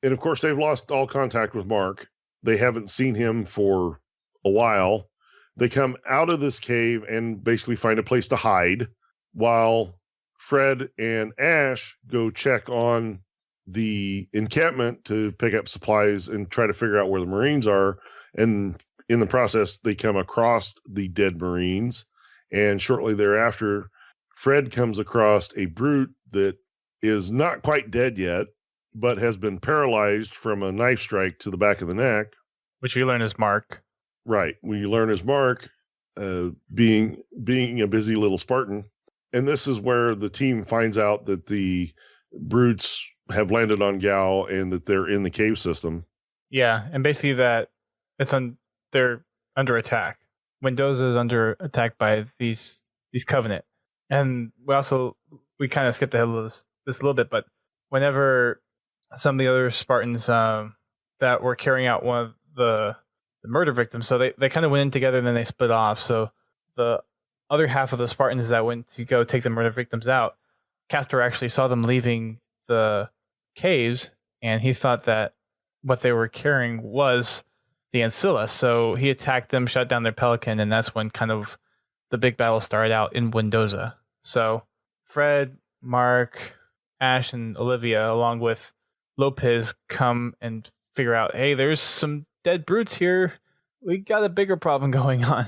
And of course, they've lost all contact with Mark. They haven't seen him for a while. They come out of this cave and basically find a place to hide while Fred and Ash go check on the encampment to pick up supplies and try to figure out where the Marines are. And in the process, they come across the dead Marines. And shortly thereafter, Fred comes across a brute that is not quite dead yet, but has been paralyzed from a knife strike to the back of the neck. Which we learn is Mark. Right. We learn is Mark, being a busy little Spartan. And this is where the team finds out that the brutes have landed on Gao and that they're in the cave system. Yeah, and basically that they're under attack. Mendoza is under attack by these Covenant. And we kind of skipped ahead of this a little bit, but whenever some of the other Spartans that were carrying out one of the murder victims, so they kind of went in together and then they split off. So the other half of the Spartans that went to go take the murder victims out, Castor actually saw them leaving the caves, and he thought that what they were carrying was the Ancilla. So he attacked them, shot down their Pelican, and that's when kind of the big battle started out in Mendoza. So Fred, Mark, Ash, and Olivia, along with Lopis, come and figure out, hey, there's some dead brutes here. We got a bigger problem going on.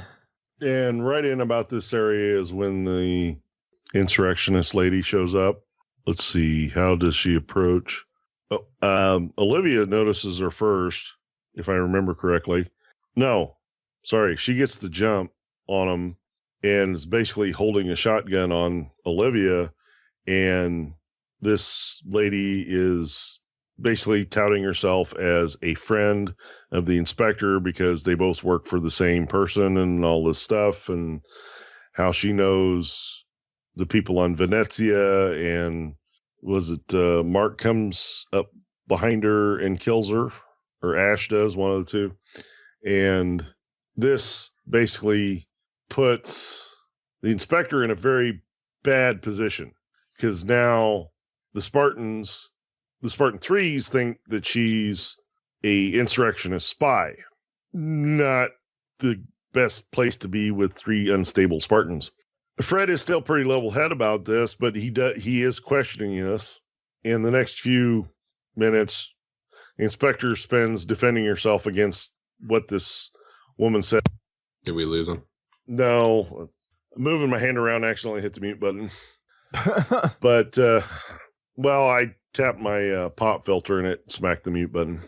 And right in about this area is when the insurrectionist lady shows up. Let's see, how does she approach? Olivia notices her first, if I remember correctly. No, sorry, she gets the jump on him and is basically holding a shotgun on Olivia. And this lady is basically touting herself as a friend of the inspector because they both work for the same person and all this stuff, and how she knows the people on Venezia. And was it Mark comes up behind her and kills her, or Ash does, one of the two. And this basically puts the inspector in a very bad position because now the Spartan 3s think that she's a insurrectionist spy. Not the best place to be with 3 unstable Spartans. Fred is still pretty level-headed about this, but he is questioning this. In the next few minutes, the inspector spends defending herself against what this woman said. Did we lose him? No. Moving my hand around, accidentally hit the mute button. But, I tapped my pop filter and it smacked the mute button.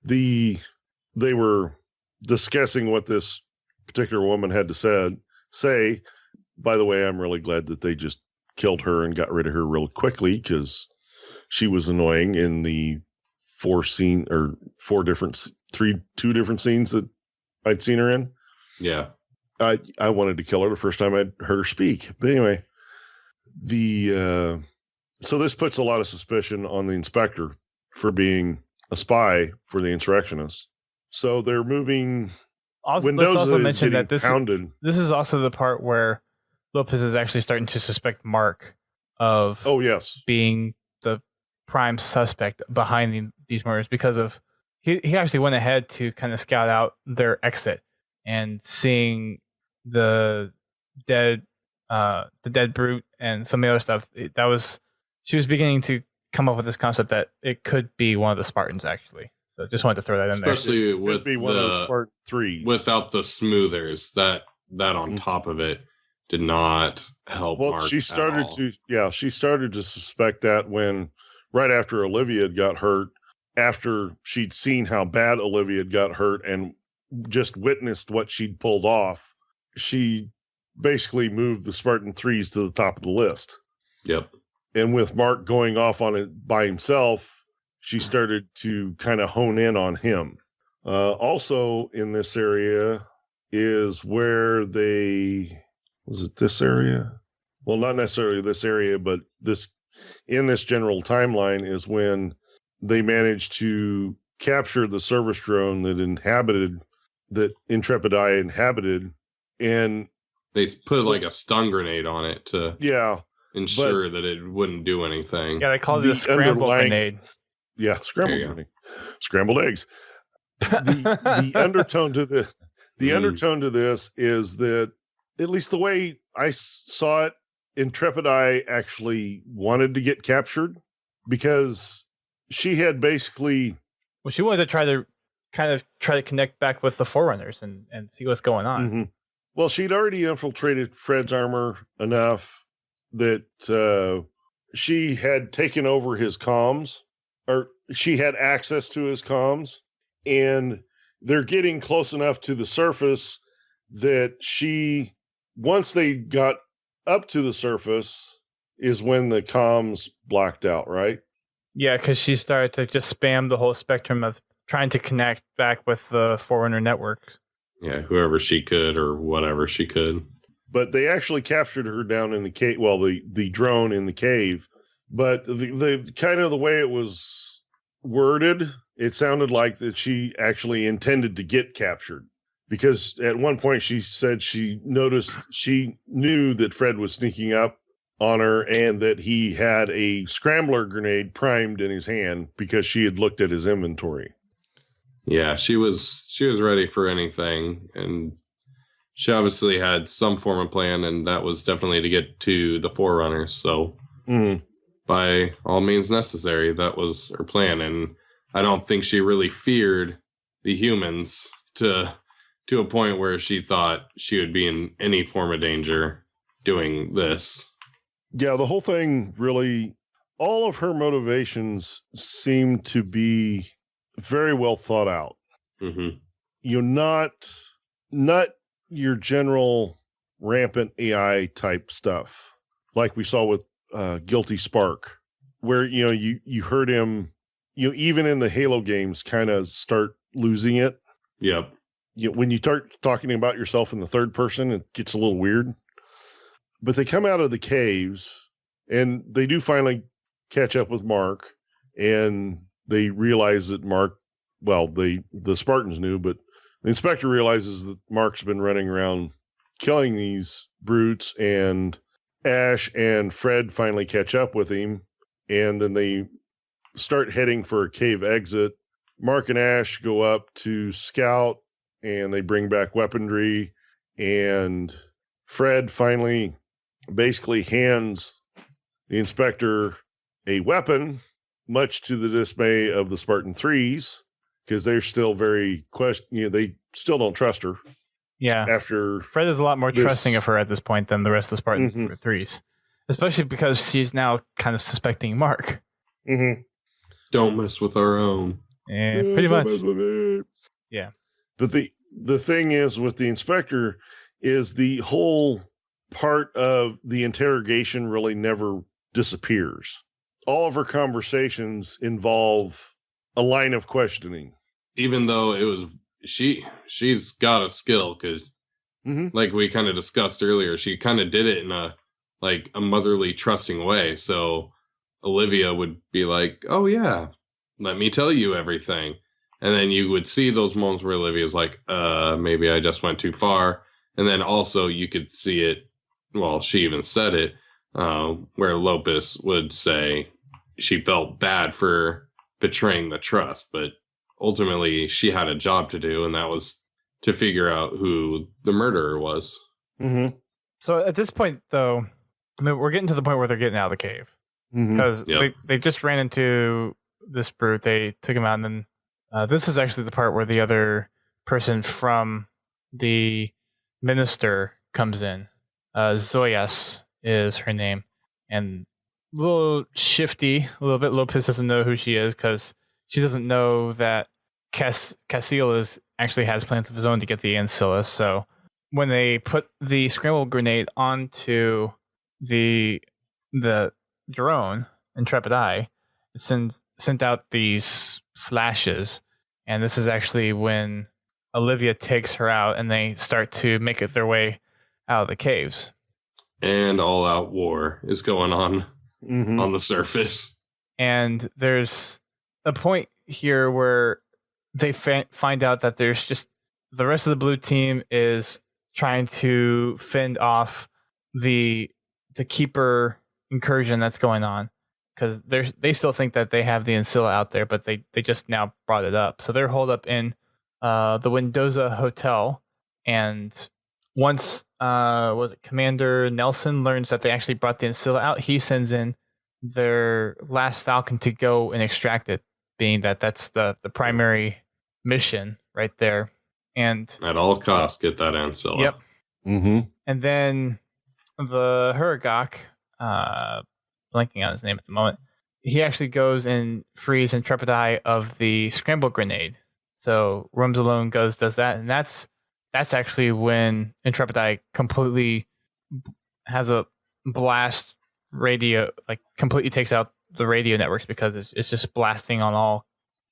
they were discussing what this particular woman had to say. By the way, I'm really glad that they just killed her and got rid of her real quickly, because she was annoying in the two different scenes that I'd seen her in. Yeah. I wanted to kill her the first time I'd heard her speak. But anyway, so this puts a lot of suspicion on the inspector for being a spy for the insurrectionists. So they're moving. Let's also mention that pounded. This is also the part where Lopis is actually starting to suspect Mark of being the prime suspect behind these murders, because of he actually went ahead to kind of scout out their exit, and seeing the dead brute and some of the other stuff. She was beginning to come up with this concept that it could be one of the Spartans, actually. So just wanted to throw that in there. Especially with be one of the Spartan 3s. Without the smoothers, that on top of it did not help. Well, Mark she started to suspect that when right after Olivia had got hurt, after she'd seen how bad Olivia had got hurt and just witnessed what she'd pulled off, she basically moved the Spartan 3s to the top of the list. Yep. And with Mark going off on it by himself, she started to kind of hone in on him. Also in this area is where was it this area? Well, not necessarily this area, but in this general timeline is when they managed to capture the service drone that Intrepid Eye inhabited, and they put like a stun grenade on it to ensure that it wouldn't do anything. Yeah, they called it a scramble grenade. Yeah, scrambled eggs. The undertone to undertone to this is that, at least the way I saw it, Intrepid Eye actually wanted to get captured, because she had basically. Well, she wanted to try to connect back with the Forerunners and see what's going on. Mm-hmm. Well, she'd already infiltrated Fred's armor enough that she had taken over his comms, or she had access to his comms, and they're getting close enough to the surface that once they got up to the surface is when the comms blacked out, right? Yeah, because she started to just spam the whole spectrum of trying to connect back with the Forerunner network. Yeah, whoever she could or whatever she could. But they actually captured her down in the cave. Well, the drone in the cave. But the kind of the way it was worded, it sounded like that she actually intended to get captured. Because at one point she said she knew that Fred was sneaking up on her and that he had a scrambler grenade primed in his hand because she had looked at his inventory. Yeah, she was ready for anything, and she obviously had some form of plan, and that was definitely to get to the Forerunners. So by all means necessary, that was her plan. And I don't think she really feared the humans to a point where she thought she would be in any form of danger doing this. Yeah, the whole thing really, all of her motivations seem to be very well thought out. Mm-hmm. Not your general rampant AI type stuff like we saw with Guilty Spark, where you heard him, even in the Halo games, kind of start losing it. Yep. When you start talking about yourself in the third person, it gets a little weird. But they come out of the caves and they do finally catch up with Mark, and they realize that Mark, well, the Spartans knew, but the inspector realizes that Mark's been running around killing these brutes, and Ash and Fred finally catch up with him, and then they start heading for a cave exit. Mark and Ash go up to scout, and they bring back weaponry, and Fred finally basically hands the inspector a weapon, much to the dismay of the Spartan 3s, because they're still very they still don't trust her. Yeah. After Fred is a lot more trusting of her at this point than the rest of the Spartan 3s, especially because she's now kind of suspecting Mark. Mm-hmm. Don't mess with our own. Yeah, pretty much. Yeah. But the thing is with the inspector is the whole part of the interrogation really never disappears. All of her conversations involve a line of questioning. Even though it was she's got a skill because like we kind of discussed earlier, she kind of did it in a motherly, trusting way. So Olivia would be like, "Oh yeah, let me tell you everything," and then you would see those moments where Olivia's like, maybe I just went too far," and then also you could see it. Well, she even said it where Lopis would say she felt bad for betraying the trust, but ultimately she had a job to do, and that was to figure out who the murderer was. Mm-hmm. So at this point, though, I mean, we're getting to the point where they're getting out of the cave because they just ran into this brute. They took him out, and then this is actually the part where the other person from the minister comes in. Zoyas is her name, and a little shifty, a little bit. Lopis doesn't know who she is because she doesn't know that Casillas actually has plans of his own to get the ancilla. So when they put the scramble grenade onto the drone, Intrepid Eye, it sent out these flashes, and this is actually when Olivia takes her out, and they start to make it their way out of the caves. And all-out war is going on the surface. And there's a point here where they find out that there's just the rest of the blue team is trying to fend off the keeper incursion that's going on, because they still think that they have the ancilla out there, but they just now brought it up. So they're holed up in the Mendoza Hotel, and once Commander Nelson learns that they actually brought the ancilla out, he sends in their last Falcon to go and extract it, being that that's the primary mission right there. And at all costs, get that ancilla. Yep. And then the Huragok, blanking on his name at the moment, he actually goes and frees Intrepid Eye of the scramble grenade. So Roams Alone does that, and that's actually when Intrepid Eye completely has a blast radio, like completely takes out the radio networks, because it's just blasting on all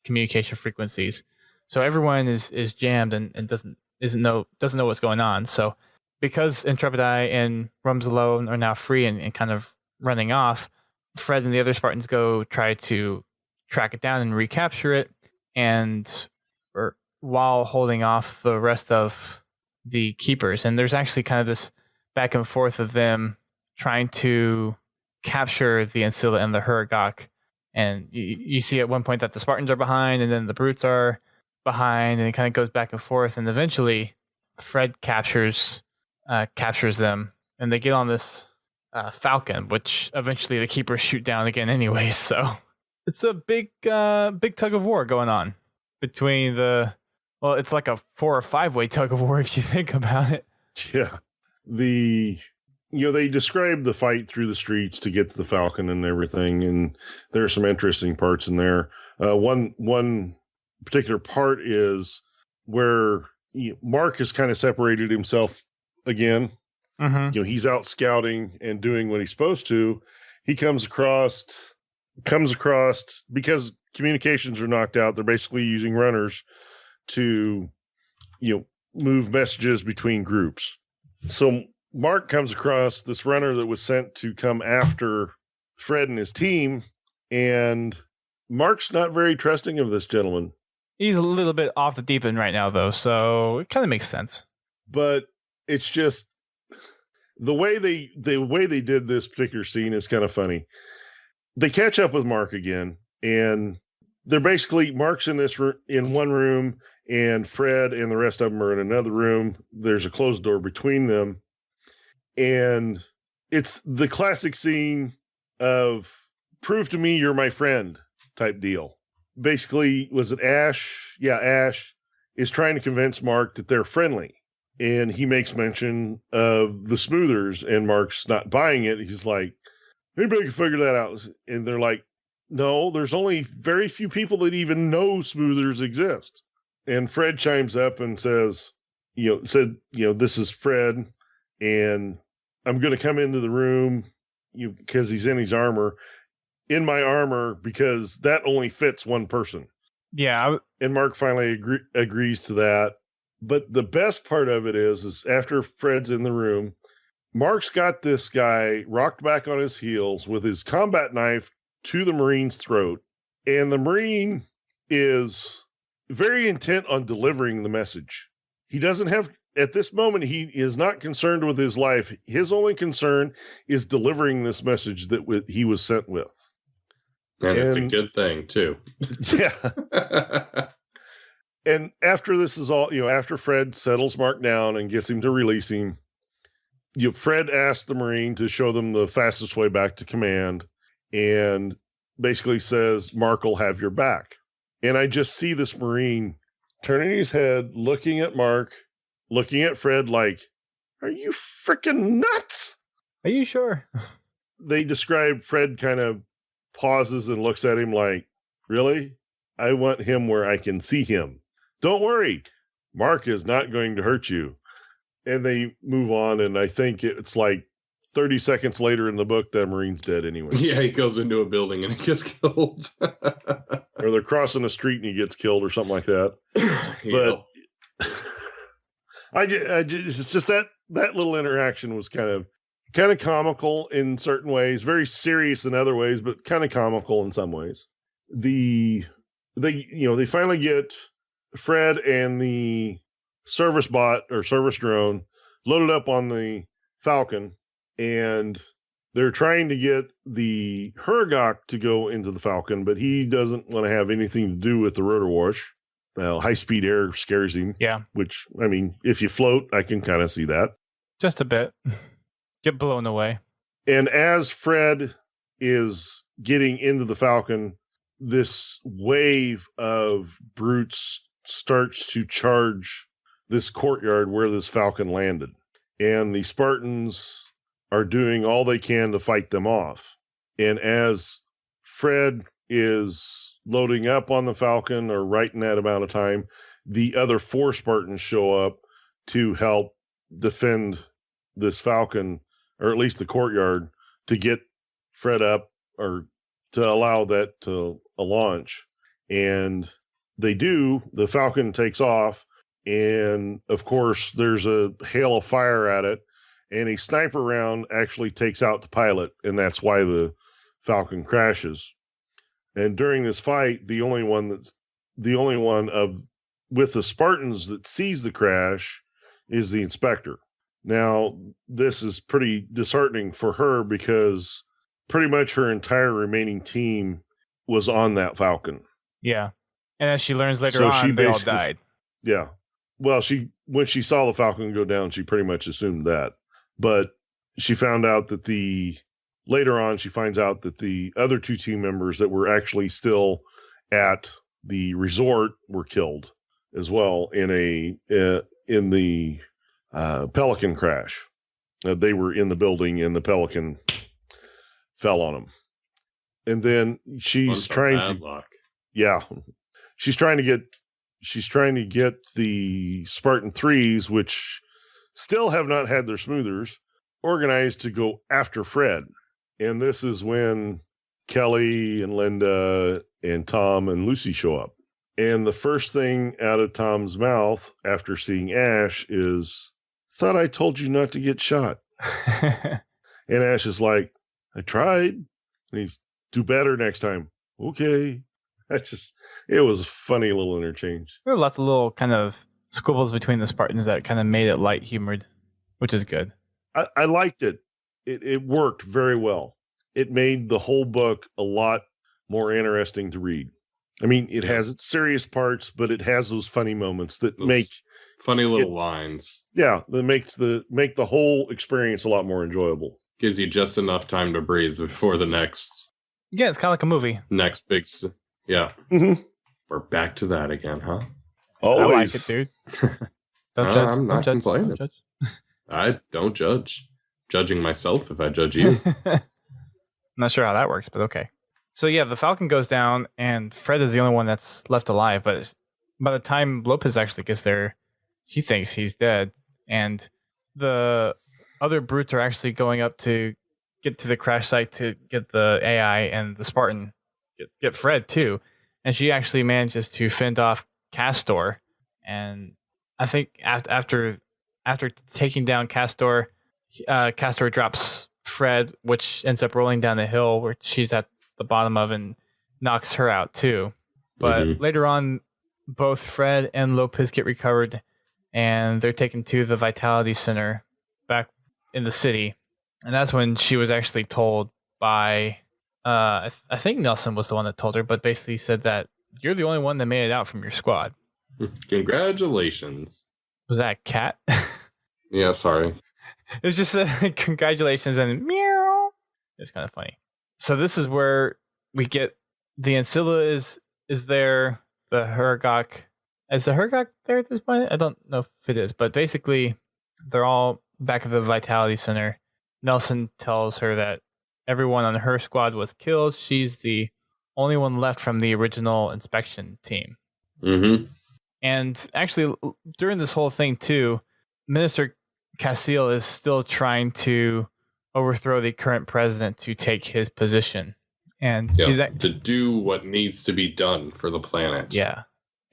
communication frequencies. So everyone is jammed and doesn't know what's going on. So because Intrepid Eye and Roams Alone are now free and kind of running off, Fred and the other Spartans go try to track it down and recapture it, and while holding off the rest of the keepers. And there's actually kind of this back and forth of them trying to capture the ancilla and the Huragok. And you see at one point that the Spartans are behind, and then the brutes are behind, and it kind of goes back and forth. And eventually Fred captures them, and they get on this Falcon, which eventually the keepers shoot down again anyway. So it's a big tug of war going on between it's like a 4 or 5 way tug of war if you think about it. Yeah. They describe the fight through the streets to get to the Falcon and everything, and there are some interesting parts in there. One particular part is where Mark has kind of separated himself again. He's out scouting and doing what he's supposed to. He comes across because communications are knocked out. They're basically using runners to, move messages between groups. So Mark comes across this runner that was sent to come after Fred and his team, and Mark's not very trusting of this gentleman. He's a little bit off the deep end right now, though, so it kind of makes sense. But it's just the way they did this particular scene is kind of funny. They catch up with Mark again, and they're basically Mark's in one room, and Fred and the rest of them are in another room. There's a closed door between them, and it's the classic scene of "prove to me you're my friend" type deal. Basically, was it Ash? Yeah, Ash is trying to convince Mark that they're friendly, and he makes mention of the Smoothers, and Mark's not buying it. He's like, anybody can figure that out. And they're like, no, there's only very few people that even know smoothers exist. And Fred chimes up and says, this is Fred, and I'm going to come into the room because he's in his armor, in my armor, because that only fits one person. Yeah. And Mark finally agrees to that. But the best part of it is after Fred's in the room, Mark's got this guy rocked back on his heels with his combat knife to the Marine's throat. And the Marine is very intent on delivering the message. He doesn't have, at this moment, he is not concerned with his life. His only concern is delivering this message that he was sent with. And it's a good thing, too. Yeah. And after this is all, after Fred settles Mark down and gets him to release him, Fred asks the Marine to show them the fastest way back to command and basically says, Mark will have your back. And I just see this Marine turning his head, looking at Mark, looking at Fred like, are you freaking nuts? Are you sure? They describe Fred kind of pauses and looks at him like, really? I want him where I can see him. Don't worry. Mark is not going to hurt you. And they move on. And I think it's like 30 seconds later in the book, that Marine's dead anyway. Yeah, he goes into a building and he gets killed. Or they're crossing the street and he gets killed or something like that. But it's just that little interaction was kind of comical in certain ways, very serious in other ways, but kind of comical in some ways. They finally get Fred and the service bot or service drone loaded up on the Falcon, and they're trying to get the Hergok to go into the Falcon, but he doesn't want to have anything to do with the rotor wash. Well, high-speed air scares him. Yeah. Which, I mean, if you float, I can kind of see that. Just a bit. Get blown away. And as Fred is getting into the Falcon, this wave of brutes starts to charge this courtyard where this Falcon landed. And the Spartans are doing all they can to fight them off. And as Fred is loading up on the Falcon, or right in that amount of time, the other 4 Spartans show up to help defend this Falcon, or at least the courtyard, to get Fred up, or to allow that to a launch. And they do. The Falcon takes off, and of course there's a hail of fire at it, and a sniper round actually takes out the pilot, and that's why the Falcon crashes. And during this fight, the only one with the Spartans that sees the crash is the inspector. Now, this is pretty disheartening for her because pretty much her entire remaining team was on that Falcon. Yeah. And as she learns later on, they all died. Yeah. Well, when she saw the Falcon go down, she pretty much assumed that. But she found out that later on, she finds out that the other 2 team members that were actually still at the resort were killed as well in the Pelican crash. They were in the building and the Pelican fell on them. And then she's trying to, yeah, she's trying to get the Spartan 3s, which still have not had their smoothers, organized to go after Fred. And this is when Kelly and Linda and Tom and Lucy show up. And the first thing out of Tom's mouth after seeing Ash is, thought I told you not to get shot. And Ash is like, I tried. And he's, do better next time. Okay. It was a funny little interchange. There were lots of little kind of squibbles between the Spartans that kind of made it light humored, which is good. I liked it. It worked very well. It made the whole book a lot more interesting to read. I mean, it has its serious parts, but it has those funny moments that make funny little lines. Yeah, that make the whole experience a lot more enjoyable. Gives you just enough time to breathe before the next. Yeah, it's kind of like a movie. Next big. Yeah. Mm-hmm. We're back to that again, huh? Always. I like it, dude. Don't judge. I'm not complaining. Don't judge. I don't judge. Judging myself if I judge you. I'm not sure how that works, but okay. So yeah, the Falcon goes down, and Fred is the only one that's left alive. But by the time Lopez actually gets there, she thinks he's dead, and the other brutes are actually going up to get to the crash site to get the AI and the Spartan get Fred too, and she actually manages to fend off Castor, and I think after taking down Castor, Castor drops Fred, which ends up rolling down the hill where she's at the bottom of and knocks her out too. But later on, both Fred and Lopez get recovered, and they're taken to the Vitality Center back in the city. And that's when she was actually told by, I think Nelson was the one that told her, but basically said that you're the only one that made it out from your squad. Congratulations. Was that a cat? Yeah, sorry. It was just congratulations and meow. It's kind of funny. So this is where we get the Ancilla is there. The Hergok. Is the Hergok there at this point? I don't know if it is, but basically they're all back at the Vitality Center. Nelson tells her that everyone on her squad was killed. She's the only one left from the original inspection team. And actually, during this whole thing too, Minister Cassiel is still trying to overthrow the current president to take his position. And to do what needs to be done for the planet. Yeah.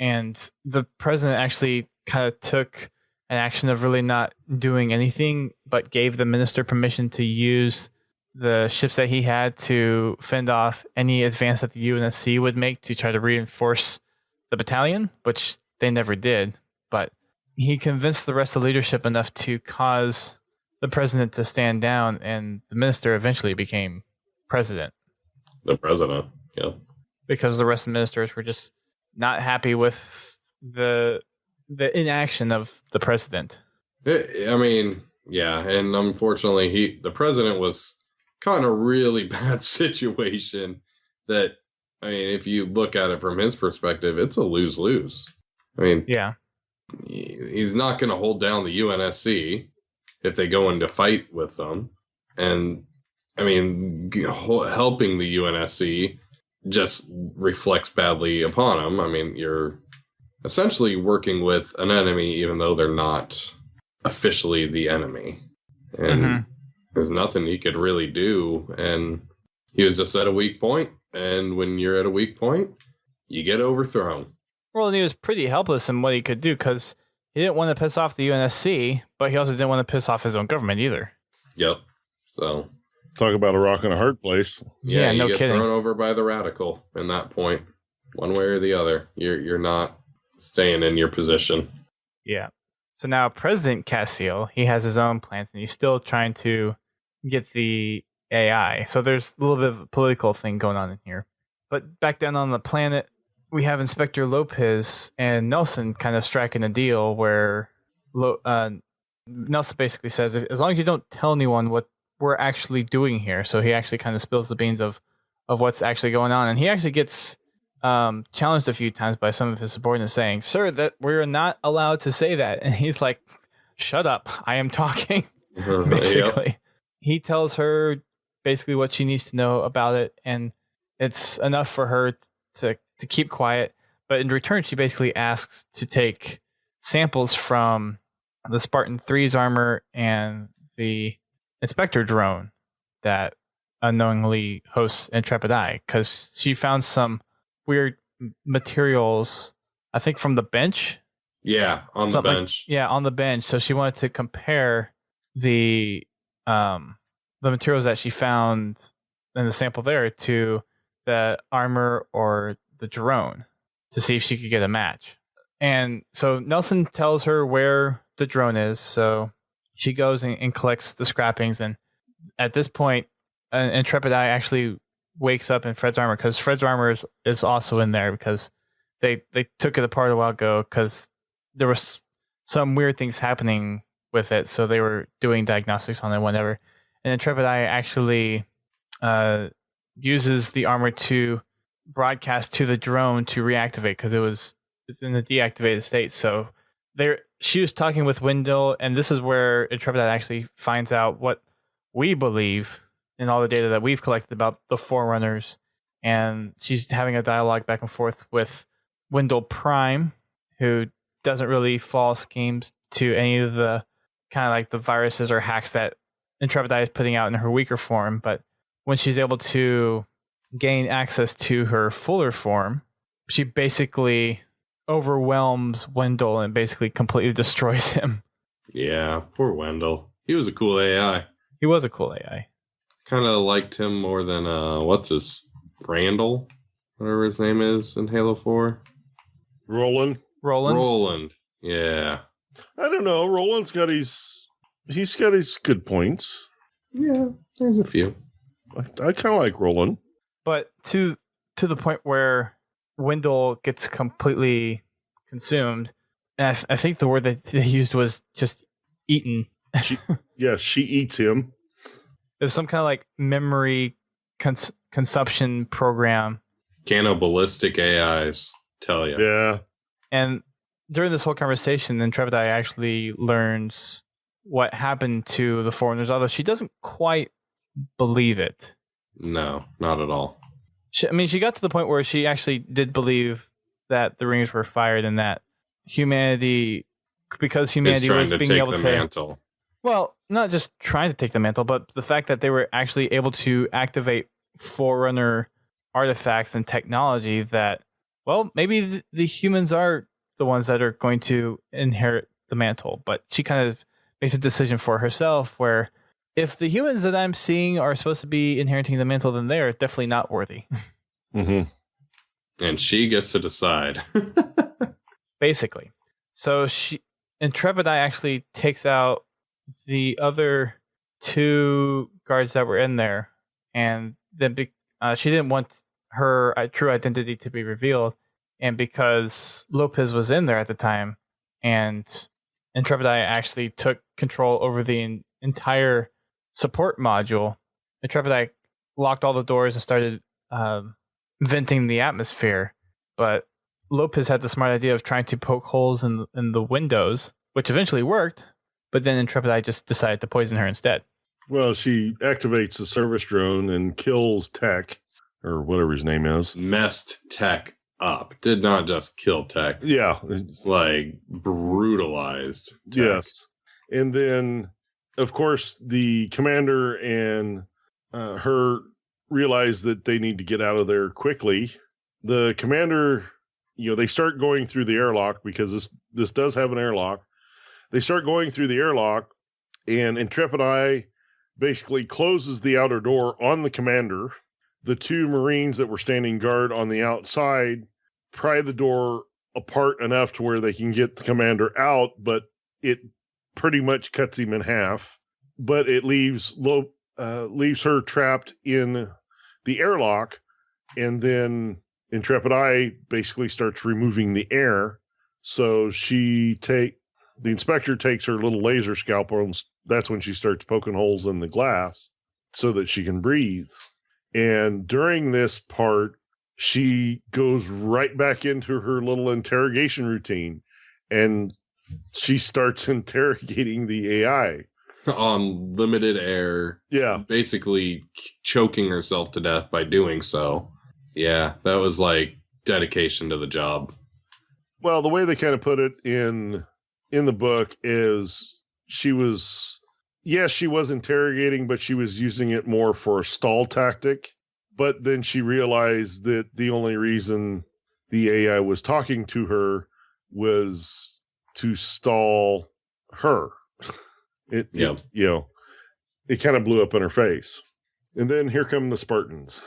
And the president actually kind of took an action of really not doing anything, but gave the minister permission to use the ships that he had to fend off any advance that the UNSC would make to try to reinforce the battalion, which they never did. But he convinced the rest of the leadership enough to cause the president to stand down, and the minister eventually became president. The president, yeah. Because the rest of the ministers were just not happy with the inaction of the president. I mean, yeah, and unfortunately, the president was caught in a really bad situation that, I mean, if you look at it from his perspective, it's a lose-lose. I mean, yeah, he's not going to hold down the UNSC if they go into fight with them. And, I mean, helping the UNSC just reflects badly upon him. I mean, you're essentially working with an enemy, even though they're not officially the enemy. And there's nothing he could really do. And he was just at a weak point. And when you're at a weak point, you get overthrown. Well, and he was pretty helpless in what he could do because he didn't want to piss off the UNSC, but he also didn't want to piss off his own government either. Yep. So talk about a rock and a hard place. Yeah, you no get kidding. Thrown over by the radical in that point, one way or the other. You're not staying in your position. Yeah. So now President Cassiel, he has his own plans, and he's still trying to get the AI. So there's a little bit of a political thing going on in here. But back down on the planet, we have Inspector Lopez and Nelson kind of striking a deal where Nelson basically says, as long as you don't tell anyone what we're actually doing here. So he actually kind of spills the beans of what's actually going on. And he actually gets challenged a few times by some of his subordinates saying, sir, that we're not allowed to say that. And he's like, shut up, I am talking. Basically. Yep. He tells her basically what she needs to know about it, and it's enough for her to keep quiet. But in return, she basically asks to take samples from the Spartan III's armor and the Inspector drone that unknowingly hosts Intrepid Eye, because she found some weird materials, I think from the bench. Yeah, on the bench. On the bench. So she wanted to compare the materials that she found in the sample there to the armor or the drone to see if she could get a match. And so Nelson tells her where the drone is. So she goes and collects the scrappings. And at this point, Intrepid Eye actually wakes up in Fred's armor, because Fred's armor is also in there, because they took it apart a while ago because there was some weird things happening with it. So they were doing diagnostics on it, whatever. And Intrepid Eye actually uses the armor to broadcast to the drone to reactivate, because it's in the deactivated state. So she was talking with Wendell, and this is where Intrepid Eye actually finds out what we believe in all the data that we've collected about the Forerunners and she's having a dialogue back and forth with Wendell Prime, who doesn't really fall schemes to any of the kind of like the viruses or hacks that Intrepid Eye is putting out in her weaker form. But when she's able to gain access to her fuller form, she basically overwhelms Wendell and basically completely destroys him. Yeah, poor Wendell. He was a cool AI. He was a cool AI. Kind of liked him more than, Randall? Whatever his name is in Halo 4. Roland. Roland. Yeah. I don't know. Roland's got he's got his good points. Yeah, there's a few. I kind of like Roland. But to the point where Wendell gets completely consumed, and I think the word that they used was just eaten. She eats him. There's some kind of like memory consumption program. Cannibalistic AIs, tell you. Yeah. And during this whole conversation, Intrepid Eye actually learns what happened to the Forerunners, although she doesn't quite believe it. No, not at all. She got to the point where she actually did believe that the rings were fired and that humanity was being able to mantle. Well, not just trying to take the mantle, but the fact that they were actually able to activate Forerunner artifacts and technology that, well, maybe the humans are the ones that are going to inherit the mantle. But she kind of makes a decision for herself where if the humans that I'm seeing are supposed to be inheriting the mantle, then they are definitely not worthy. Mm-hmm. And she gets to decide. Basically. So Intrepid Eye actually takes out the other two guards that were in there, and then she didn't want her true identity to be revealed, and because Lopis was in there at the time, and Intrepid Eye actually took control over the entire support module, Intrepid Eye locked all the doors and started venting the atmosphere, but Lopis had the smart idea of trying to poke holes in the windows, which eventually worked, but then Intrepid Eye just decided to poison her instead. Well, she activates the service drone and kills Tech, or whatever his name is. Messed Tech up. Did not just kill Tech. Yeah. Like, brutalized Tech. Yes. And then, of course, the commander and her realize that they need to get out of there quickly. The commander, they start going through the airlock because this does have an airlock. They start going through the airlock, and Intrepid Eye basically closes the outer door on the commander. The two Marines that were standing guard on the outside pry the door apart enough to where they can get the commander out, but it pretty much cuts him in half. But it leaves her trapped in the airlock, and then Intrepid Eye basically starts removing the air. So the inspector takes her little laser scalpel, and that's when she starts poking holes in the glass so that she can breathe. And during this part, she goes right back into her little interrogation routine, and she starts interrogating the AI. On limited air. Yeah. Basically choking herself to death by doing so. Yeah, that was like dedication to the job. Well, the way they kind of put it in the book is she was interrogating, but she was using it more for a stall tactic. But then she realized that the only reason the AI was talking to her was to stall her. It kind of blew up in her face. And then here come the Spartans.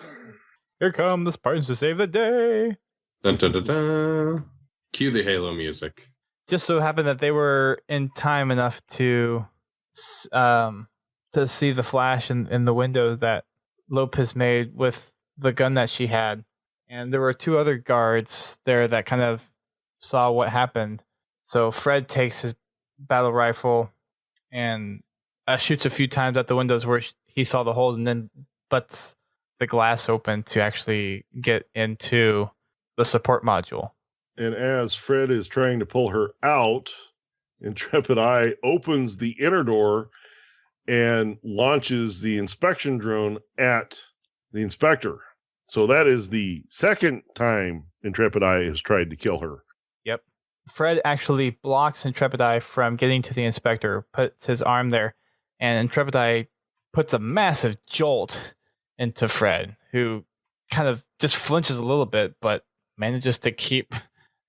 Here come the Spartans to save the day. Dun, dun, dun, dun. Cue the Halo music. Just so happened that they were in time enough to see the flash in the window that Lopis made with the gun that she had. And there were two other guards there that kind of saw what happened. So Fred takes his battle rifle and shoots a few times at the windows where he saw the holes, and then butts the glass open to actually get into the support module. And as Fred is trying to pull her out, Intrepid Eye opens the inner door and launches the inspection drone at the inspector. So that is the second time Intrepid Eye has tried to kill her. Yep. Fred actually blocks Intrepid Eye from getting to the inspector, puts his arm there, and Intrepid Eye puts a massive jolt into Fred, who kind of just flinches a little bit, but manages to keep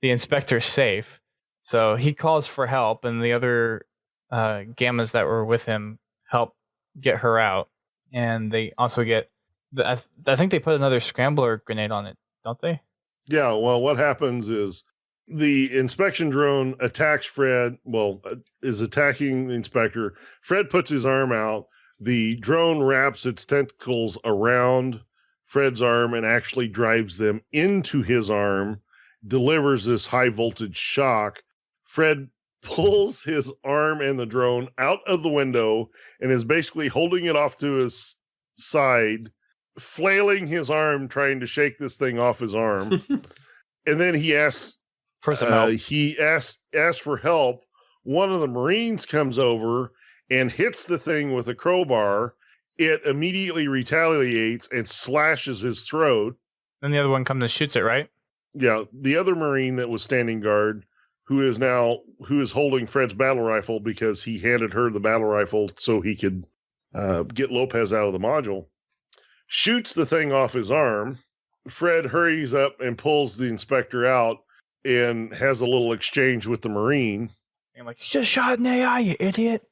the inspector safe. So he calls for help, and the other gammas that were with him help get her out. And they also get, I think they put another scrambler grenade on it, don't they? Yeah, well, what happens is the inspection drone attacks Fred, is attacking the inspector. Fred puts his arm out. The drone wraps its tentacles around Fred's arm and actually drives them into his arm, delivers this high voltage shock. Fred pulls his arm and the drone out of the window and is basically holding it off to his side, flailing his arm, trying to shake this thing off his arm. And then he asks for some help. He asks for help. One of the Marines comes over and hits the thing with a crowbar. It immediately retaliates and slashes his throat. Then the other one comes and shoots it, right? Yeah, the other Marine that was standing guard, who is holding Fred's battle rifle because he handed her the battle rifle so he could get Lopez out of the module, shoots the thing off his arm. Fred hurries up and pulls the inspector out and has a little exchange with the Marine. I'm like, you just shot an AI, you idiot.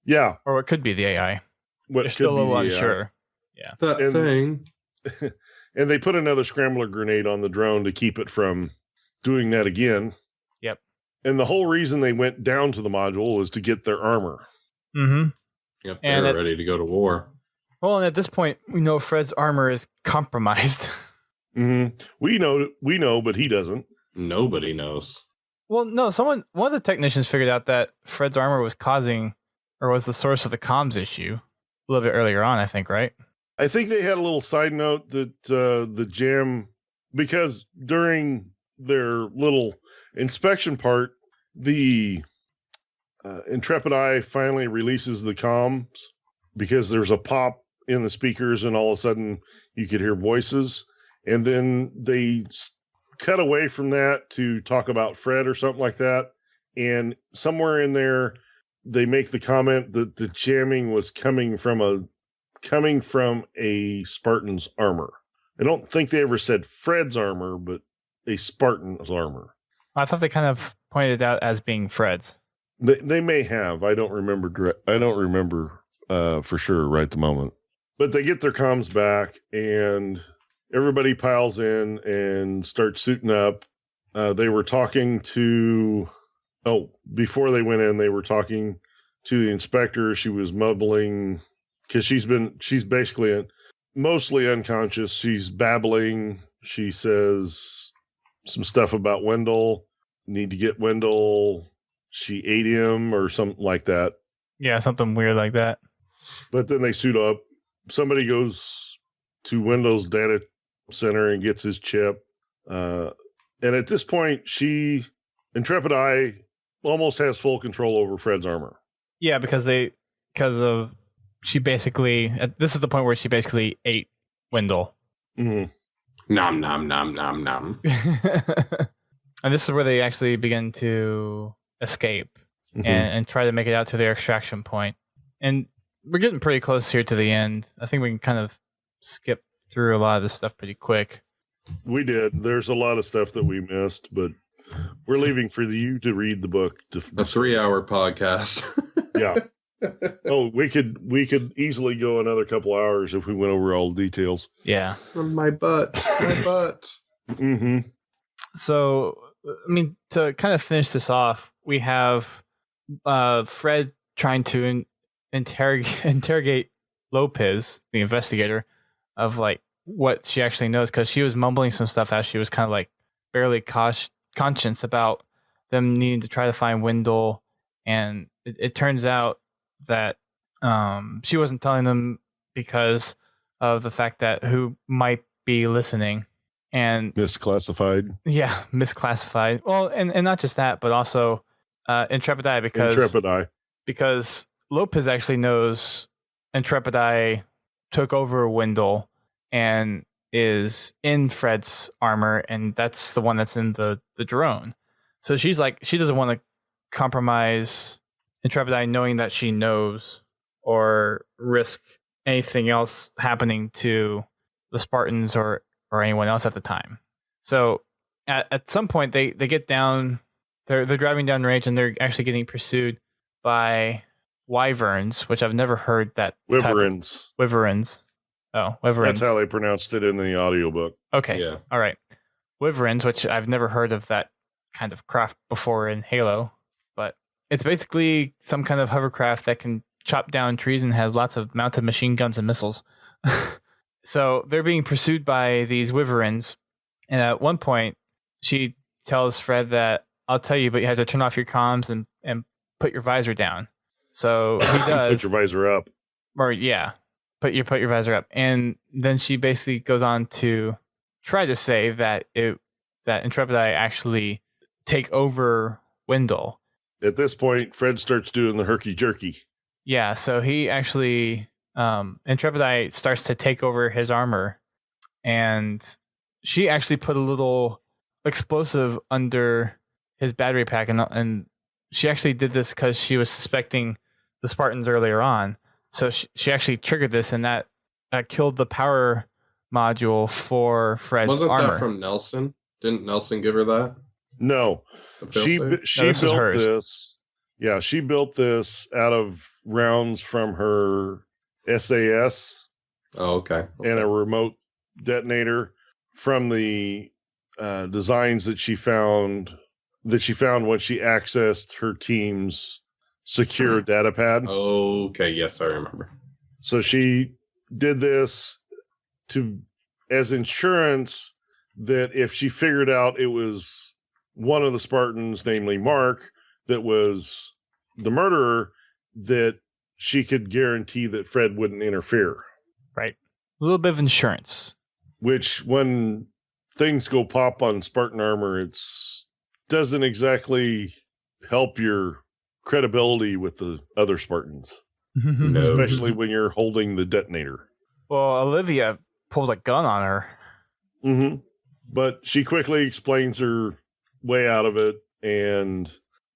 Yeah. Or it could be the AI. What You're still a little unsure. Yeah. That thing. And they put another scrambler grenade on the drone to keep it from doing that again. Yep. And the whole reason they went down to the module was to get their armor. Mm-hmm. Yep, they're ready to go to war. Well, and at this point, we know Fred's armor is compromised. Mm-hmm. We know, but he doesn't. Nobody knows. Well, no, one of the technicians figured out that Fred's armor was was the source of the comms issue a little bit earlier on, I think, right? I think they had a little side note that the jam, because during their little inspection part, the Intrepid Eye finally releases the comms because there's a pop in the speakers and all of a sudden you could hear voices. And then they cut away from that to talk about Fred or something like that. And somewhere in there, they make the comment that the jamming was coming from a Spartan's armor. I don't think they ever said Fred's armor, but a Spartan's armor. I thought they kind of pointed it out as being Fred's. They may have. I don't remember. For sure right at the moment. But they get their comms back, and everybody piles in and starts suiting up. They were talking to. Before they went in, they were talking to the inspector. She was mumbling because she's basically mostly unconscious. She's babbling. She says some stuff about Wendell. Need to get Wendell. She ate him or something like that. Yeah, something weird like that. But then they suit up. Somebody goes to Wendell's data center and gets his chip. And at this point, Intrepid Eye almost has full control over Fred's armor. Yeah, this is the point where she basically ate Wendell. Mm-hmm. Nom, nom, nom, nom, nom. And this is where they actually begin to escape and try to make it out to their extraction point. And we're getting pretty close here to the end. I think we can kind of skip through a lot of this stuff pretty quick. We did. There's a lot of stuff that we missed, but we're leaving for you to read the book. A 3-hour podcast. Yeah. We could easily go another couple hours if we went over all the details. Yeah. My butt. Mm-hmm. So, I mean, to kind of finish this off, we have Fred trying to interrogate Lopez, the investigator, of like what she actually knows, because she was mumbling some stuff as she was kind of like barely conscious about them needing to try to find Wendell, and it turns out that she wasn't telling them because of the fact that who might be listening and misclassified. Yeah, misclassified. Well, and not just that, but also Intrepid Eye because Lopez actually knows Intrepid Eye took over Wendell and is in Fred's armor, and that's the one that's in the drone. So she's like, she doesn't want to compromise Intrepid Eye knowing that she knows or risk anything else happening to the Spartans or anyone else at the time. So at some point they get down, they're driving down range, and they're actually getting pursued by wyverns, which I've never heard that Wyverns. Wyverns. Oh, wyverns. That's how they pronounced it in the audiobook. Okay. Yeah. All right. Wyverns, which I've never heard of that kind of craft before in Halo, but it's basically some kind of hovercraft that can chop down trees and has lots of mounted machine guns and missiles. So they're being pursued by these wyverns, and at one point she tells Fred that, I'll tell you, but you have to turn off your comms and put your visor down. So he does. Put your visor up. Or yeah, put your visor up, and then she basically goes on to try to say that Intrepid Eye actually take over Wendell. At this point, Fred starts doing the herky jerky. Yeah, so he actually Intrepid Eye starts to take over his armor, and she actually put a little explosive under his battery pack, and she actually did this because she was suspecting the Spartans earlier on. So she actually triggered this, and that killed the power module for Fred's Wasn't armor. that from Nelson? Didn't Nelson give her that? No, she this built this. Yeah, she built this out of rounds from her SAS Oh, okay. and a remote detonator from the designs that she found when she accessed her team's secure data pad. Okay, yes, I remember. So she did this as insurance that if she figured out it was one of the Spartans, namely Mark, that was the murderer, that she could guarantee that Fred wouldn't interfere. Right. A little bit of insurance. Which, when things go pop on Spartan armor, it's doesn't exactly help your credibility with the other Spartans, No. especially when you're holding the detonator. Well, Olivia pulled a gun on her. Mm-hmm. But she quickly explains her way out of it, and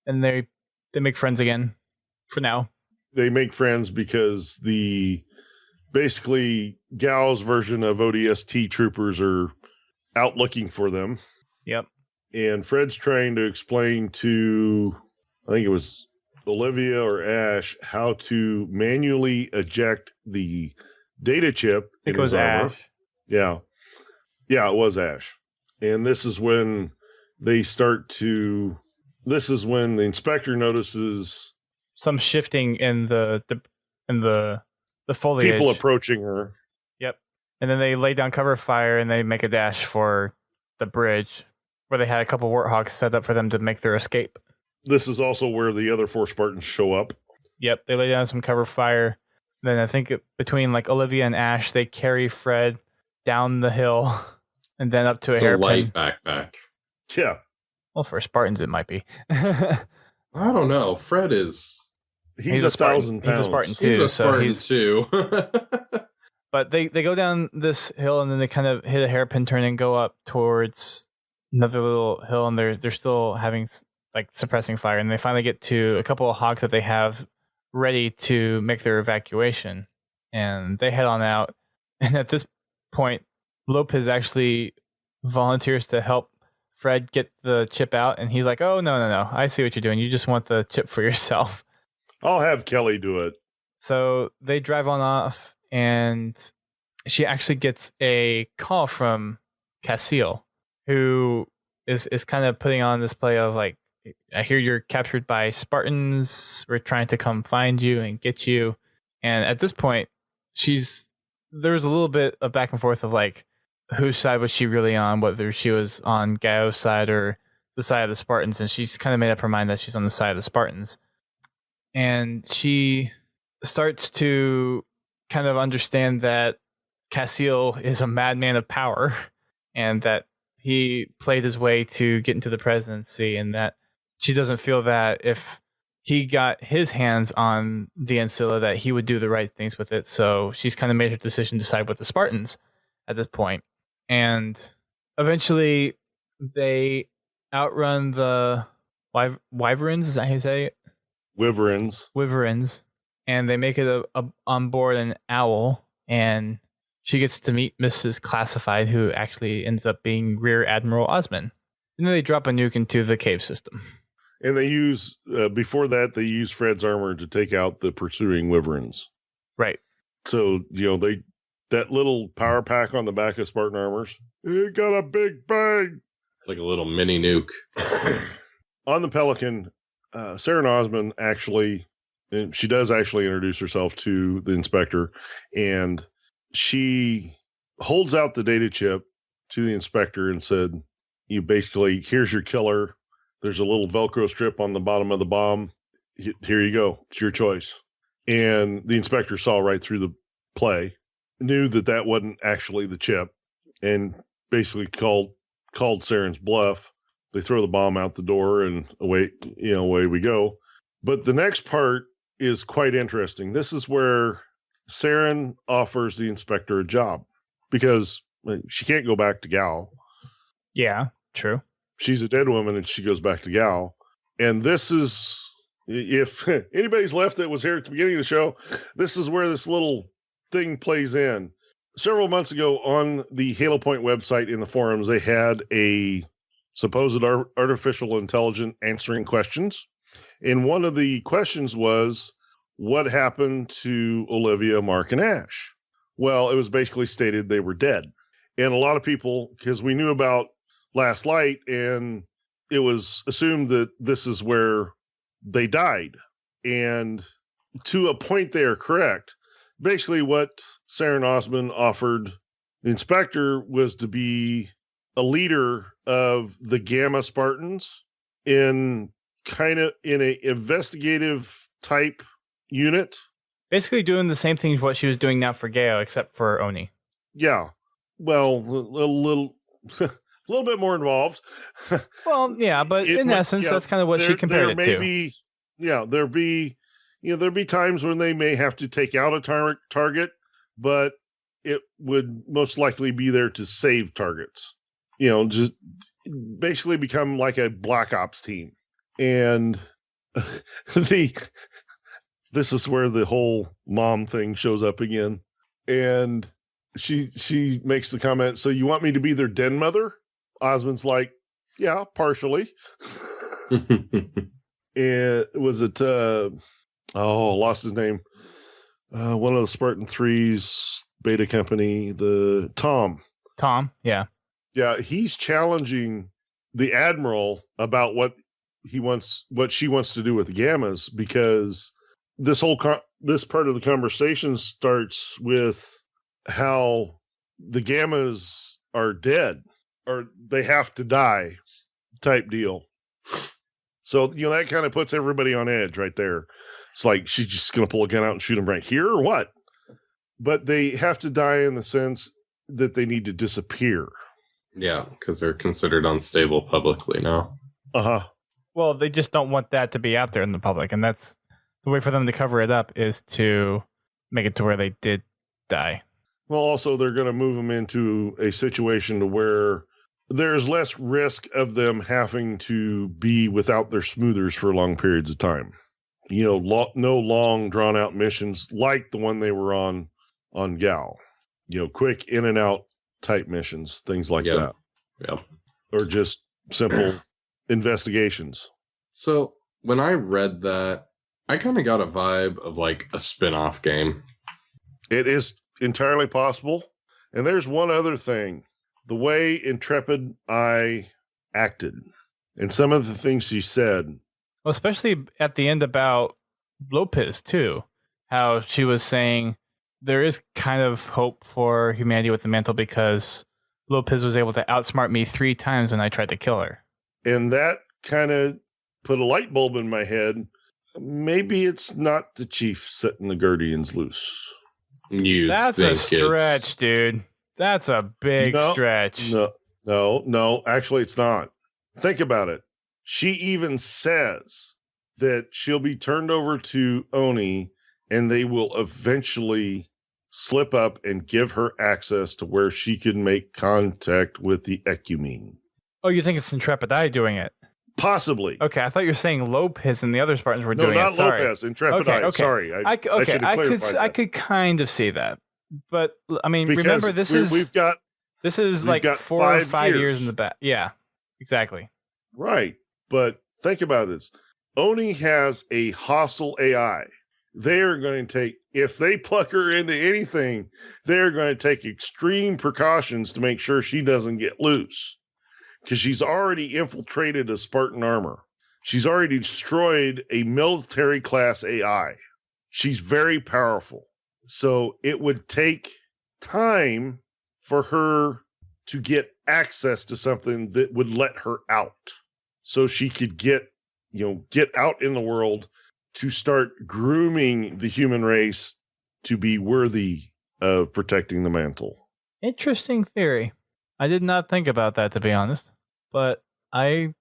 they make friends again for now. they make friends because basically Gao's version of ODST troopers are out looking for them. Yep. And Fred's trying to explain to, I think it was Olivia or Ash, how to manually eject the data chip. I think it was Ash. Yeah. Yeah, it was Ash. And this is when this is when the inspector notices Some shifting in the foliage. people approaching her. Yep. And then they lay down cover fire and they make a dash for the bridge where they had a couple warthogs set up for them to make their escape. This is also where the other 4 Spartans show up. Yep. They lay down some cover fire. Then I think between like Olivia and Ash, they carry Fred down the hill and then up to It's a a hairpin. light backpack. Yeah. Well, for Spartans, it might be. I don't know. Fred is... He's a Spartan. 1,000 pounds. He's a Spartan He's too. a Spartan So too. But they go down this hill and then they kind of hit a hairpin turn and go up towards another little hill, and they're still having like suppressing fire, and they finally get to a couple of hogs that they have ready to make their evacuation, and they head on out. And at this point, Lopez actually volunteers to help Fred get the chip out, and he's like, "Oh no, I see what you're doing. You just want the chip for yourself." I'll have Kelly do it. So they drive on off, and she actually gets a call from Cassiel, who is kind of putting on this play of like, I hear you're captured by Spartans. We're trying to come find you and get you. And at this point, there's a little bit of back and forth of like, whose side was she really on, whether she was on Gao's side or the side of the Spartans. And she's kind of made up her mind that she's on the side of the Spartans. And she starts to kind of understand that Cassiel is a madman of power and that he played his way to get into the presidency, and that she doesn't feel that if he got his hands on the Ancilla that he would do the right things with it. So she's kind of made her decision to side with the Spartans at this point. and eventually they outrun the wyverns. Is that how you say it? Wyverns. And they make it on board an owl, and she gets to meet Mrs. Classified, who actually ends up being Rear Admiral Osman. And then they drop a nuke into the cave system. And they use, before that, they use Fred's armor to take out the pursuing wyverns. Right. So, that little power pack on the back of Spartan armors, it got a big bang. It's like a little mini nuke. On the Pelican, Saren Osman she does actually introduce herself to the inspector, and she holds out the data chip to the inspector and said, here's your killer. There's a little Velcro strip on the bottom of the bomb. Here you go. It's your choice. And the inspector saw right through the play, knew that wasn't actually the chip, and basically called Saren's bluff. They throw the bomb out the door, and away we go. But the next part is quite interesting. This is where Saren offers the inspector a job, because she can't go back to Gao. Yeah, true. She's a dead woman, and she goes back to Gao. And this is, if anybody's left that was here at the beginning of the show, this is where this little thing plays in. Several months ago on the Halo Point website in the forums, they had a supposed artificial intelligence answering questions. And one of the questions was, what happened to Olivia, Mark, and Ash? Well, it was basically stated they were dead. And a lot of people, because we knew about Last Light, and it was assumed that this is where they died. And to a point, they are correct. Basically, what Saren Osman offered the inspector was to be a leader of the Gamma Spartans in an investigative type unit. Basically doing the same thing as what she was doing now for Gao, except for Oni. Yeah. Well, a little bit more involved. Well, yeah, but in essence, that's kind of what she compared it to. There'll be times when they may have to take out a target, but it would most likely be there to save targets. Just basically become like a Black Ops team. And this is where the whole mom thing shows up again. And she makes the comment, so you want me to be their den mother? Osmond's like, yeah, partially. And was it lost his name. One of the Spartan 3's beta company, the Tom, yeah. Yeah, he's challenging the Admiral about what she wants to do with the Gammas, because this this part of the conversation starts with how the Gammas are dead, or they have to die type deal. So, that kind of puts everybody on edge right there. It's like, she's just going to pull a gun out and shoot them right here or what? But they have to die in the sense that they need to disappear. Yeah, because they're considered unstable publicly now. Uh-huh. Well, they just don't want that to be out there in the public. And that's the way for them to cover it up, is to make it to where they did die. Well, also, they're going to move them into a situation to where there's less risk of them having to be without their smoothers for long periods of time. No long drawn out missions like the one they were on Gao. Quick in and out type missions, things like that. Yeah. Or just simple investigations. So when I read that, I kind of got a vibe of like a spin-off game. It is entirely possible. And there's one other thing. The way Intrepid I acted and some of the things she said. Well, especially at the end about Lopis, too. How she was saying there is kind of hope for humanity with the mantle because Lopis was able to outsmart me 3 times when I tried to kill her. And that kind of put a light bulb in my head. Maybe it's not the chief setting the Guardians loose. That's a stretch, dude. That's a big stretch. No, actually it's not. Think about it. She even says that she'll be turned over to Oni and they will eventually slip up and give her access to where she can make contact with the ecumene. Oh, you think it's Intrepid Eye doing it? Possibly. Okay, I thought you were saying Lopez and the other Spartans were No, doing it. not Sorry. Lopez. Intrepid Okay, Eye. okay. Sorry. I should have clarified I that. could kind of see that, but I mean, Because remember this is we've got like got 4 or 5 5 years years in the back. Yeah, exactly. right, but think about this. Oni has a hostile AI. They are going to take, if they pluck her into anything, they're going to take extreme precautions to make sure she doesn't get loose, because she's already infiltrated a Spartan armor. She's already destroyed a military class AI. She's very powerful. So it would take time for her to get access to something that would let her out, so she could get out in the world to start grooming the human race to be worthy of protecting the mantle. Interesting theory. I did not think about that, to be honest, but I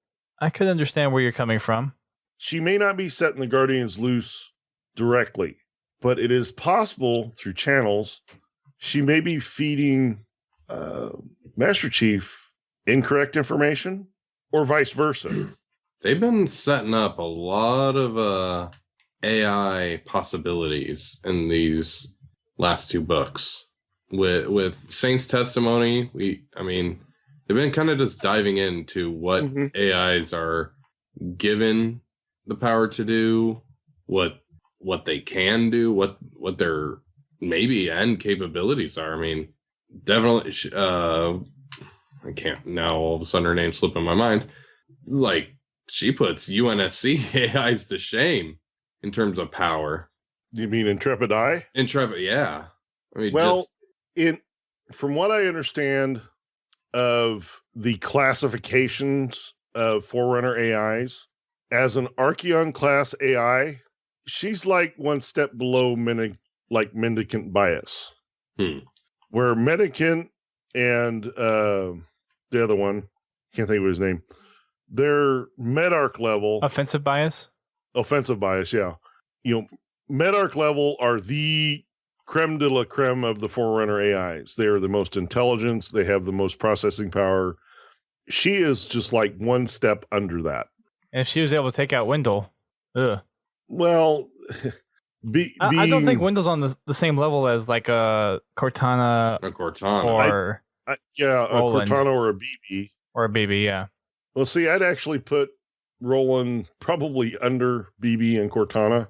could understand where you're coming from. She may not be setting the Guardians loose directly, but it is possible through channels she may be feeding Master Chief incorrect information, or vice versa. They've been setting up a lot of AI possibilities in these last 2 books. With Saint's Testimony, they've been kind of just diving into what AIs are given the power to do, what they can do, what their maybe end capabilities are. I mean, definitely. I can't now. All of a sudden, her name slipped in my mind. Like, she puts UNSC AIs to shame in terms of power. You mean Intrepid Eye? Intrepid, yeah. I mean, well, from what I understand of the classifications of Forerunner AIs, as an Archeon class AI, she's like one step below Mendicant Bias. Where Mendicant and the other one, can't think of his name, they're Medarch level. Offensive Bias, yeah. Medarch level are the creme de la creme of the Forerunner AIs. They are the most intelligent. They have the most processing power. She is just like one step under that. And if she was able to take out Wendell, well, I don't think Wendell's on the same level as like a Cortana, or a Cortana or a BB. Or a BB, yeah. Well, see, I'd actually put Roland probably under BB and Cortana.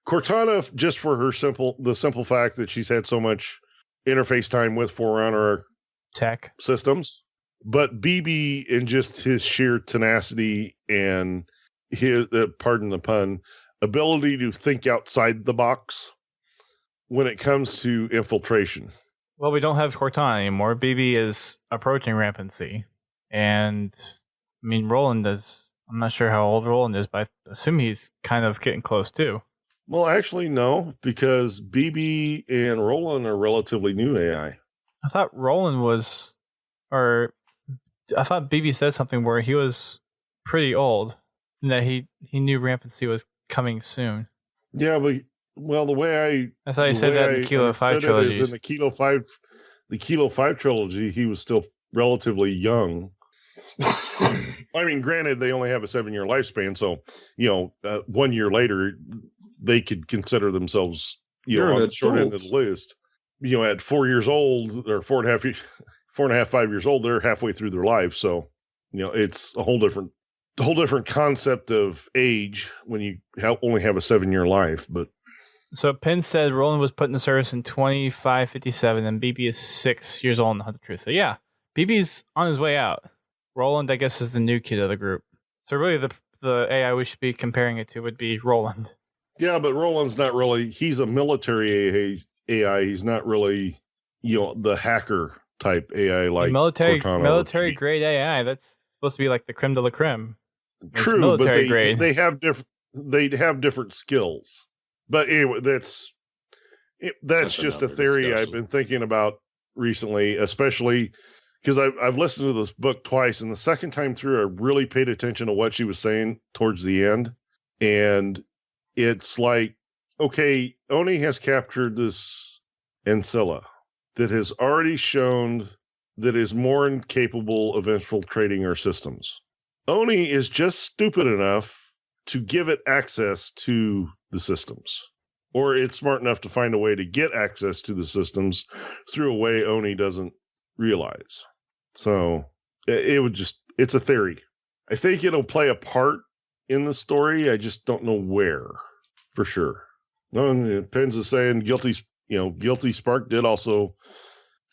Cortana, just for the simple fact that she's had so much interface time with Forerunner tech systems. But BB, in just his sheer tenacity and his, pardon the pun, ability to think outside the box when it comes to infiltration. Well, we don't have Cortana anymore. BB is approaching rampancy. And, I mean, Roland is, I'm not sure how old Roland is, but I assume he's kind of getting close too. Well, actually, no, because BB and Roland are relatively new AI. I thought Roland was, or I thought BB said something where he was pretty old and that he knew rampancy was coming soon. Yeah, but the way I thought he said that in the Kilo 5 trilogy. In the Kilo 5 trilogy, he was still relatively young. I mean, granted, they only have a 7-year lifespan, so 1 year later, they could consider themselves on the short end of the list. At 4 years old or 4.5, 5 years old, they're halfway through their life. So, it's a whole different concept of age when you only have a 7-year life. But so Penn said Roland was put in the service in 2557, and BB is 6 years old in the Hunt of Truth. So yeah, BB's on his way out. Roland, I guess, is the new kid of the group. So really, the AI we should be comparing it to would be Roland. Yeah, but Roland's not really. He's a military AI. He's not really, the hacker type AI like military grade AI. That's supposed to be like the creme de la creme. True, but they have different skills. But anyway, that's just a theory discussion I've been thinking about recently, especially because I've listened to this book twice, and the second time through, I really paid attention to what she was saying towards the end. And it's like, okay, Oni has captured this Ancilla that has already shown that is more incapable of infiltrating our systems. Oni is just stupid enough to give it access to the systems, or it's smart enough to find a way to get access to the systems through a way Oni doesn't realize. So it's a theory. I think it'll play a part in the story. I just don't know where for sure. No, Penn's is saying Guilty Spark did also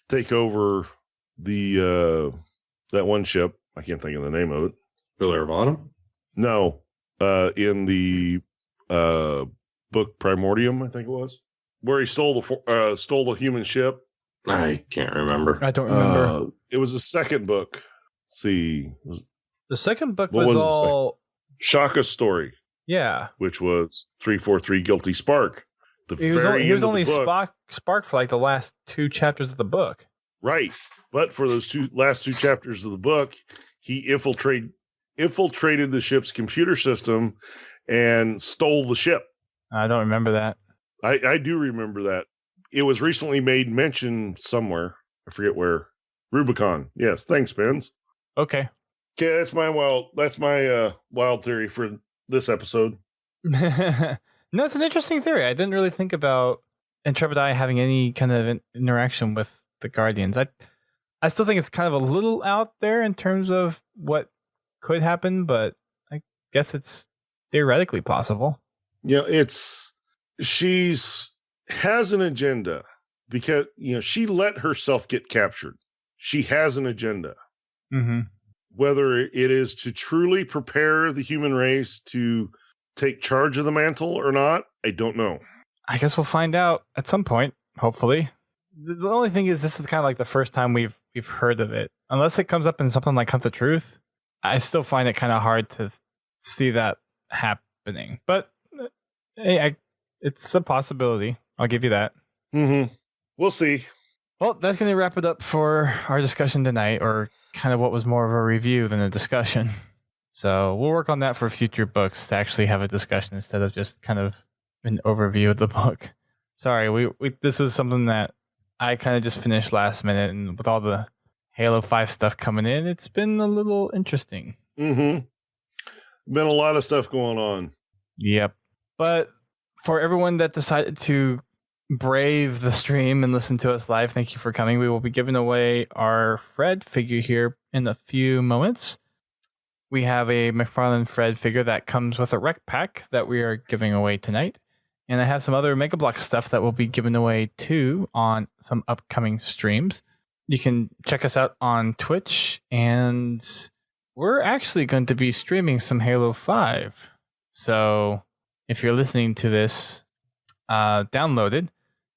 take over the that one ship. I can't think of the name of it. Pillar of Autumn? No, in the book Primordium, I think it was, where he stole the human ship. I can't remember. I don't remember. It was the second book. Let's see, The second book what was was the all Shaka's story, yeah. which was 343 Guilty Spark. He was only Spark for like the last 2 chapters of the book. Right. But for those last two chapters of the book, he infiltrated the ship's computer system and stole the ship. I don't remember that. I do remember that. It was recently made mention somewhere. I forget where. Rubicon. Yes. Thanks, Benz. Okay. Okay, that's my wild theory for this episode. No, it's an interesting theory. I didn't really think about Intrepid Eye having any kind of interaction with the Guardians. I still think it's kind of a little out there in terms of what could happen, but I guess it's theoretically possible. Yeah, she's has an agenda because she let herself get captured. She has an agenda. Mm-hmm. Whether it is to truly prepare the human race to take charge of the mantle or not, I don't know. I guess we'll find out at some point, hopefully. The only thing is, this is kind of like the first time we've heard of it. Unless it comes up in something like Hunt the Truth, I still find it kind of hard to see that happening. But hey, it's a possibility. I'll give you that. Mm-hmm. We'll see. Well, that's going to wrap it up for our discussion tonight, or kind of what was more of a review than a discussion. So we'll work on that for future books to actually have a discussion instead of just kind of an overview of the book. Sorry, we this was something that I kind of just finished last minute, and with all the Halo 5 stuff coming in, it's been a little interesting. Mm-hmm. Been a lot of stuff going on. Yep. But for everyone that decided to brave the stream and listen to us live, thank you for coming. We will be giving away our Fred figure here in a few moments. We have a McFarlane Fred figure that comes with a rec pack that we are giving away tonight. And I have some other Mega Block stuff that will be given away too on some upcoming streams. You can check us out on Twitch, and we're actually going to be streaming some Halo 5. So if you're listening to this downloaded,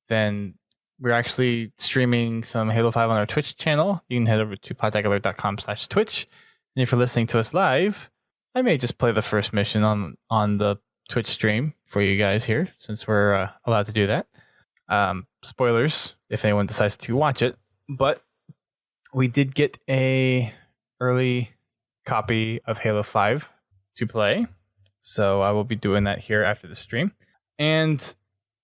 then we're actually streaming some Halo 5 on our Twitch channel. You can head over to podtacular.com/Twitch. And if you're listening to us live, I may just play the first mission on the Twitch stream for you guys here, since we're allowed to do that. Spoilers if anyone decides to watch it, but we did get a early copy of Halo 5 to play, so I will be doing that here after the stream. And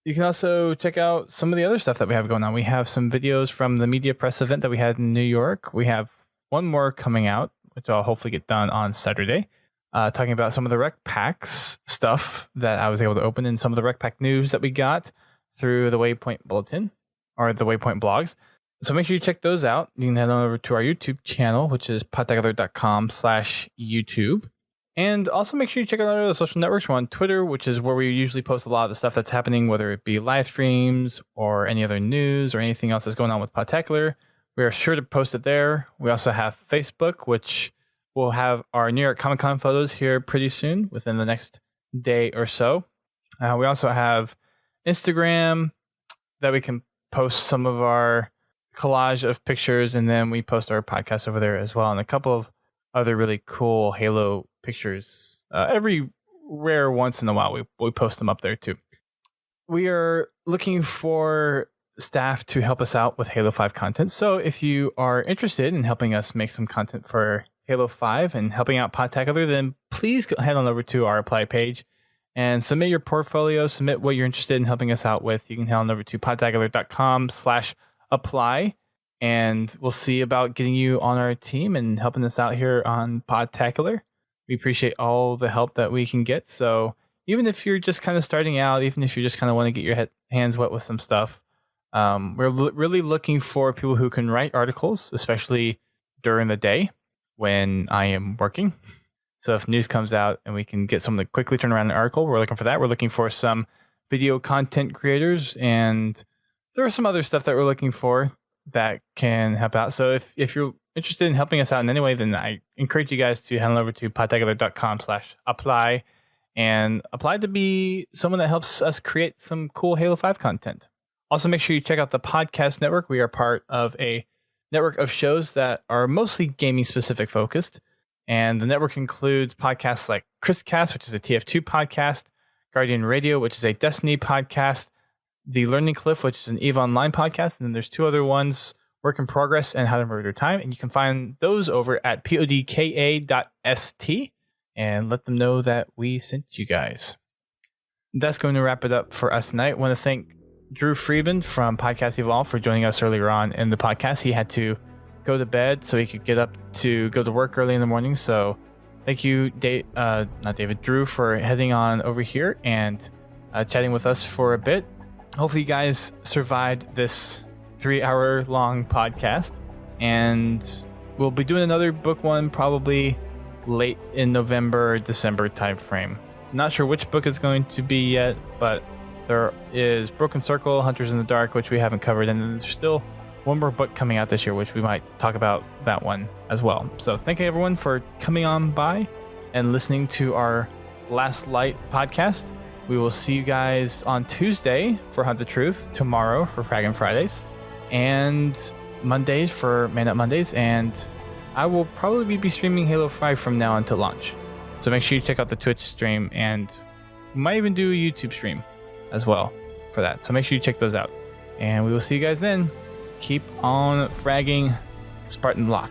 you can also check out some of the other stuff that we have going on. We have some videos from the media press event that we had in New York. We have one more coming out, which I'll hopefully get done on Saturday, talking about some of the rec packs stuff that I was able to open, and some of the rec pack news that we got through the Waypoint Bulletin or the Waypoint blogs. So make sure you check those out. You can head on over to our YouTube channel, which is podtacular.com/YouTube. And also make sure you check out our other social networks. We're on Twitter, which is where we usually post a lot of the stuff that's happening, whether it be live streams or any other news or anything else that's going on with Podtacular. We are sure to post it there. We also have Facebook, which will have our New York Comic Con photos here pretty soon, within the next day or so. We also have Instagram that we can post some of our collage of pictures, and then we post our podcast over there as well, and a couple of other really cool Halo pictures. Every rare once in a while, we post them up there too. We are looking for staff to help us out with Halo 5 content. So if you are interested in helping us make some content for Halo 5 and helping out Podtacular, then please head on over to our apply page and submit your portfolio, submit what you're interested in helping us out with. You can head on over to podtacular.com/apply, and we'll see about getting you on our team and helping us out here on Podtacular. We appreciate all the help that we can get. So even if you're just kind of starting out, even if you just kind of want to get your hands wet with some stuff, we're really looking for people who can write articles, especially during the day when I am working. So if news comes out and we can get someone to quickly turn around an article, we're looking for that. We're looking for some video content creators, and there are some other stuff that we're looking for that can help out. So if you're interested in helping us out in any way, then I encourage you guys to head on over to podtacular.com/apply and apply to be someone that helps us create some cool Halo 5 content. Also, make sure you check out the podcast network. We are part of a network of shows that are mostly gaming specific focused. And the network includes podcasts like ChrisCast, which is a TF2 podcast, Guardian Radio, which is a Destiny podcast, The Learning Cliff, which is an EVE Online podcast, and then there's two other ones, Work in Progress and How to Murder Time. And you can find those over at podka.st and let them know that we sent you guys. That's going to wrap it up for us tonight. I want to thank Drew Friedman from Podcast Evolve for joining us earlier on in the podcast. He had to go to bed so he could get up to go to work early in the morning. So thank you, Drew, for heading on over here and chatting with us for a bit. Hopefully you guys survived this 3-hour long podcast, and we'll be doing another book one probably late in November, December timeframe. Not sure which book it's going to be yet, but there is Broken Circle, Hunters in the Dark, which we haven't covered, and then there's still one more book coming out this year, which we might talk about that one as well. So thank you everyone for coming on by and listening to our Last Light podcast. We will see you guys on Tuesday for Hunt the Truth, tomorrow for Fraggin' Fridays, and Mondays for Man Up Mondays, and I will probably be streaming Halo 5 from now until launch. So make sure you check out the Twitch stream, and we might even do a YouTube stream as well for that. So make sure you check those out. And we will see you guys then. Keep on fragging, Spartan Lock.